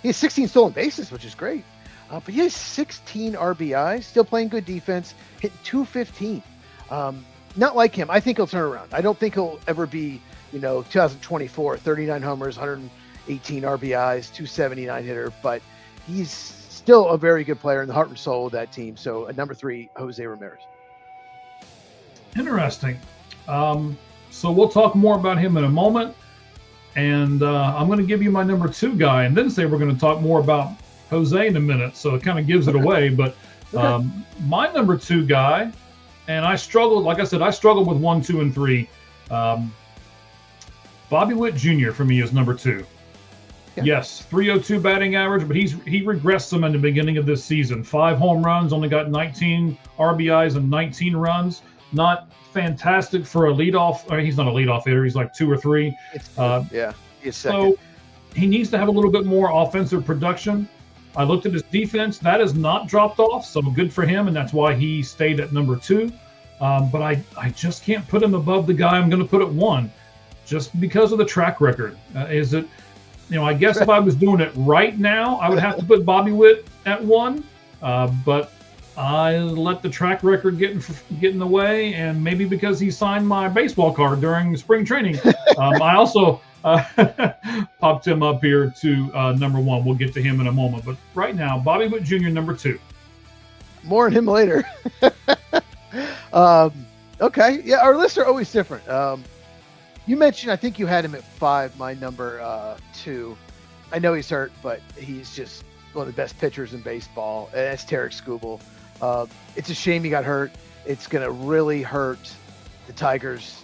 He has 16 stolen bases, which is great. But he has 16 RBIs, still playing good defense, hitting .215. Not like him. I think he'll turn around. I don't think he'll ever be, 2024, 39 homers, 118 RBIs, 279 hitter, but he's still a very good player in the heart and soul of that team. So at number 3, Jose Ramirez. Interesting. So we'll talk more about him in a moment. And I'm going to give you my number 2 guy and then say we're going to talk more about Jose in a minute. So it kind of gives it away. But my number 2 guy, and I struggled, like I said, I struggled with 1, 2, and 3. Bobby Witt Jr. for me is number 2. Yeah. Yes, 302 batting average, but he regressed some in the beginning of this season. 5 home runs, only got 19 RBIs and 19 runs. Not fantastic for a leadoff. I mean, he's not a leadoff hitter. He's like 2 or 3. He's second. So he needs to have a little bit more offensive production. I looked at his defense. That has not dropped off, so good for him, and that's why he stayed at number 2. But I just can't put him above the guy I'm going to put at 1, just because of the track record. I guess if I was doing it right now, I would have to put Bobby Witt at 1. But I let the track record get in the way, and maybe because he signed my baseball card during spring training, I also popped him up here to number 1. We'll get to him in a moment. But right now, Bobby Witt Jr., number 2. More on him later. Okay. Yeah, our lists are always different. You mentioned, I think you had him at 5, my number 2. I know he's hurt, but he's just one of the best pitchers in baseball. And that's Tarik Skubal. It's a shame he got hurt. It's going to really hurt the Tigers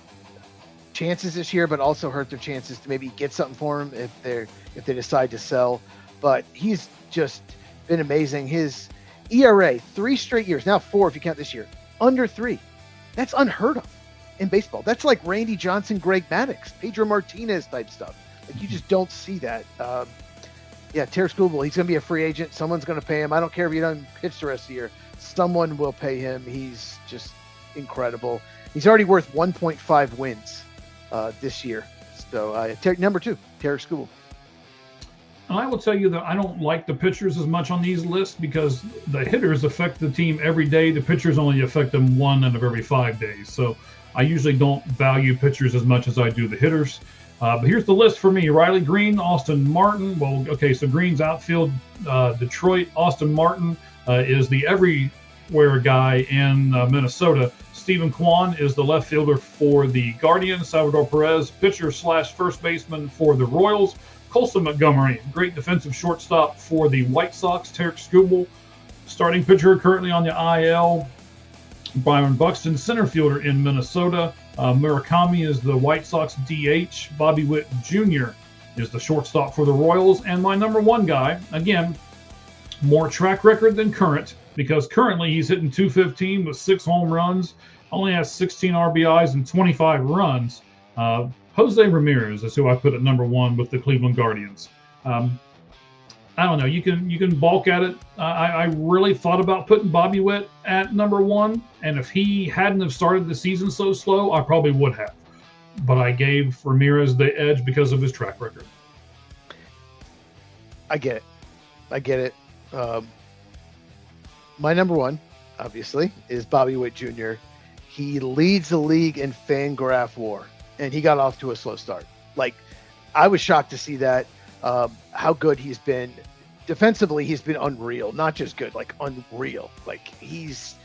chances this year, but also hurt their chances to maybe get something for him if they decide to sell. But he's just been amazing. His ERA, 3 straight years, now 4 if you count this year, under 3. That's unheard of in baseball. That's like Randy Johnson, Greg Maddux, Pedro Martinez type stuff. Like, you just don't see that. Tarik Skubal, he's going to be a free agent. Someone's going to pay him. I don't care if he doesn't pitch the rest of the year. Someone will pay him. He's just incredible. He's already worth 1.5 wins this year. So number 2, Tarik Skubal. And I will tell you that I don't like the pitchers as much on these lists because the hitters affect the team every day. The pitchers only affect them 1 out of every 5 days. So I usually don't value pitchers as much as I do the hitters. But here's the list for me. Riley Green, Austin Martin. Well, okay, so Green's outfield, Detroit. Austin Martin is the everywhere guy in Minnesota. Stephen Kwan is the left fielder for the Guardians. Salvador Perez, pitcher / first baseman for the Royals. Colson Montgomery, great defensive shortstop for the White Sox. Tarik Skubal, starting pitcher currently on the IL. Byron Buxton, center fielder in Minnesota. Murakami is the White Sox DH. Bobby Witt Jr. is the shortstop for the Royals. And my number 1 guy, again, more track record than current, because currently he's hitting .215 with 6 home runs, only has 16 RBIs and 25 runs. Jose Ramirez is who I put at number 1 with the Cleveland Guardians. I don't know. You can balk at it. I really thought about putting Bobby Witt at number 1, and if he hadn't have started the season so slow, I probably would have. But I gave Ramirez the edge because of his track record. I get it. My number 1, obviously, is Bobby Witt Jr. He leads the league in Fangraph WAR, and he got off to a slow start. Like, I was shocked to see that. How good he's been. Defensively, he's been unreal. Not just good, like unreal. Like, he's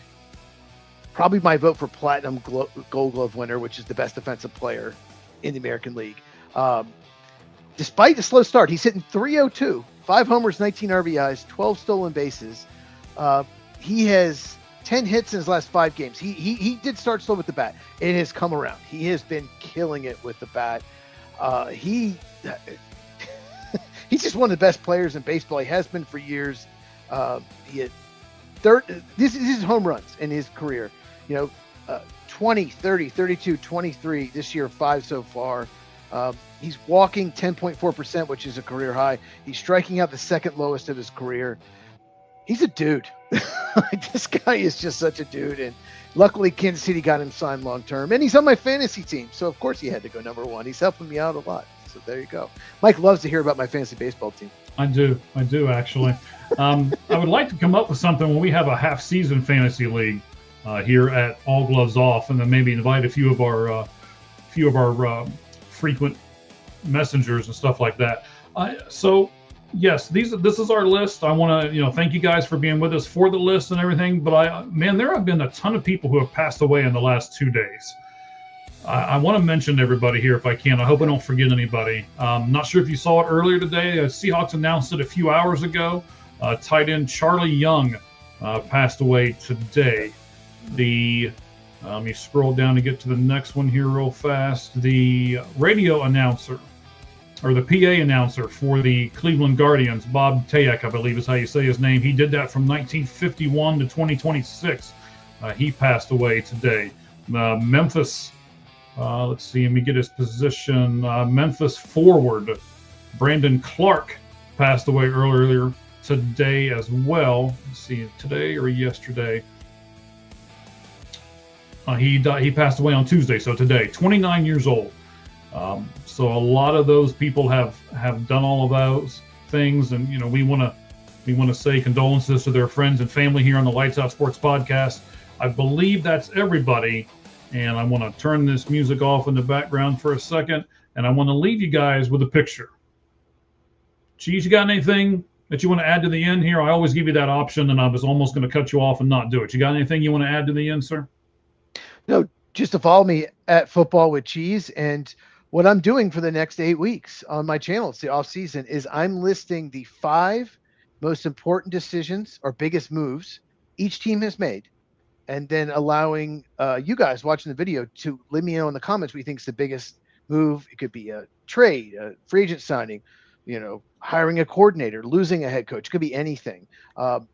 probably my vote for Platinum Gold Glove winner, which is the best defensive player in the American League. Despite the slow start, he's hitting .302, 5 homers, 19 RBIs, 12 stolen bases. He has 10 hits in his last 5 games. He did start slow with the bat. It has come around. He has been killing it with the bat. He's just one of the best players in baseball. He has been for years. He had this is home runs in his career. 20, 30, 32, 23 this year, 5 so far. He's walking 10.4%, which is a career high. He's striking out the second lowest of his career. He's a dude. This guy is just such a dude. And luckily, Kansas City got him signed long term. And he's on my fantasy team. So, of course, he had to go number 1. He's helping me out a lot. So there you go. Mike loves to hear about my fantasy baseball team. I do actually. I would like to come up with something when we have a half-season fantasy league here at All Gloves Off, and then maybe invite a few of our frequent messengers and stuff like that. So yes, this is our list. I want to thank you guys for being with us for the list and everything. But there have been a ton of people who have passed away in the last 2 days. I want to mention everybody here if I can. I hope I don't forget anybody. Not sure if you saw it earlier today. Seahawks announced it a few hours ago. Tight end Charlie Young passed away today. Let me scroll down to get to the next one here real fast. The radio announcer, or the PA announcer for the Cleveland Guardians, Bob Tayek, I believe is how you say his name. He did that from 1951 to 2026. He passed away today. Memphis. Let's see, let me get his position. Memphis forward Brandon Clark passed away earlier today as well. Let's see, today or yesterday. He passed away on Tuesday, so today, 29 years old. So a lot of those people have done all of those things, and we want to say condolences to their friends and family here on the Lights Out Sports Podcast. I believe that's everybody. And I want to turn this music off in the background for a second, and I want to leave you guys with a picture. Cheese, you got anything that you want to add to the end here? I always give you that option, and I was almost going to cut you off and not do it. You got anything you want to add to the end, sir? No, just to follow me at Football with Cheese. And what I'm doing for the next 8 weeks on my channel, it's the off season, is I'm listing the 5 most important decisions or biggest moves each team has made. and then allowing you guys watching the video to let me know in the comments what you think is the biggest move. It could be a trade, a free agent signing, hiring a coordinator, losing a head coach. It could be anything.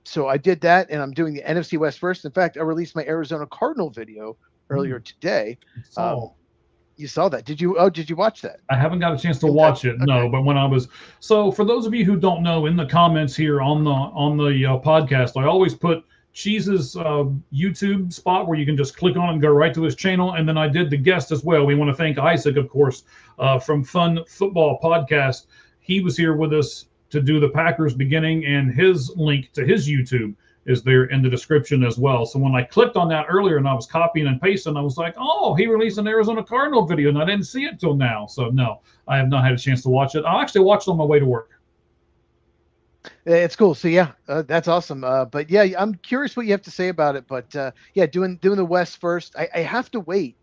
So I did that, and I'm doing the NFC West first. In fact, I released my Arizona Cardinal video earlier today. You saw that? Did you? Oh, did you watch that? I haven't got a chance to watch it, no. But when I was for those of you who don't know, in the comments here on the podcast, I always put Cheese's YouTube spot where you can just click on it and go right to his channel. And then I did the guest as well. We want to thank Isaac, of course, from Fun Football Podcast. He was here with us to do the Packers beginning, and his link to his YouTube is there in the description as well. So when I clicked on that earlier and I was copying and pasting, I was like, oh, he released an Arizona Cardinal video, and I didn't see it till now. So no, I have not had a chance to watch it. I'll actually watch it on my way to work. It's cool. So yeah, that's awesome. But yeah, I'm curious what you have to say about it. But yeah, doing the West first. I have to wait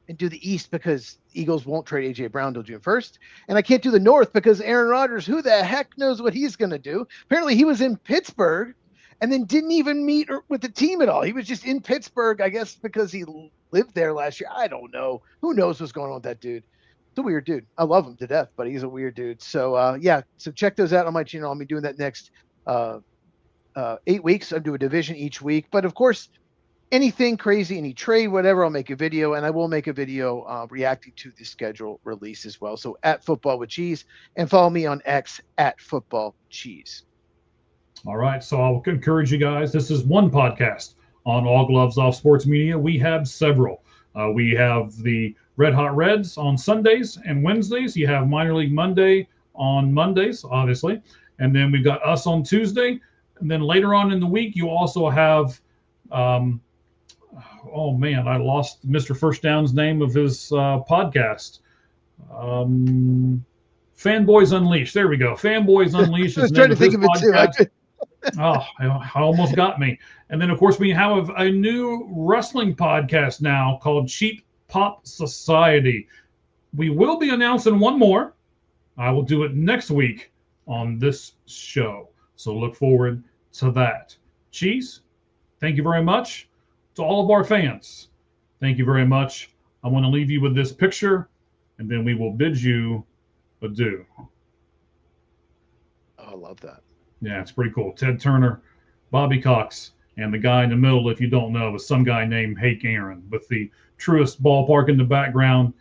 and do the East because Eagles won't trade AJ Brown till June 1st, and I can't do the North because Aaron Rodgers, who the heck knows what he's going to do? Apparently, he was in Pittsburgh and then didn't even meet with the team at all. He was just in Pittsburgh, I guess, because he lived there last year. I don't know. Who knows what's going on with that dude? It's a weird dude. I love him to death, but he's a weird dude. So yeah, so check those out on my channel. I'll be doing that next 8 weeks. I'll do a division each week. But of course, anything crazy, any trade, whatever, I'll make a video, and I will make a video reacting to the schedule release as well. So at Football with Cheese, and follow me on X at Football Cheese. All right, so I'll encourage you guys. This is one podcast on All Gloves Off Sports Media. We have several. We have the Red Hot Reds on Sundays and Wednesdays. You have Minor League Monday on Mondays, obviously. And then we've got us on Tuesday. And then later on in the week, you also have, oh man, I lost Mr. First Down's name of his podcast. Fanboys Unleashed. There we go. Fanboys Unleashed. I was trying to think of it too. Oh, I almost got me. And then, of course, we have a new wrestling podcast now called Cheap Pop Society. We will be announcing one more. I will do it next week on this show. So look forward to that. Cheese, thank you very much. To all of our fans, thank you very much. I want to leave you with this picture, and then we will bid you adieu. Oh, I love that. Yeah, it's pretty cool. Ted Turner, Bobby Cox, and the guy in the middle, if you don't know, is some guy named Hake Aaron, with the Truist ballpark in the background.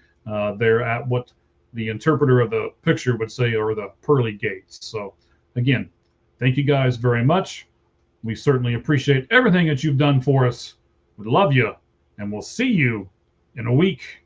They're at what the interpreter of the picture would say are the pearly gates. So, again, thank you guys very much. We certainly appreciate everything that you've done for us. We love you, and we'll see you in a week.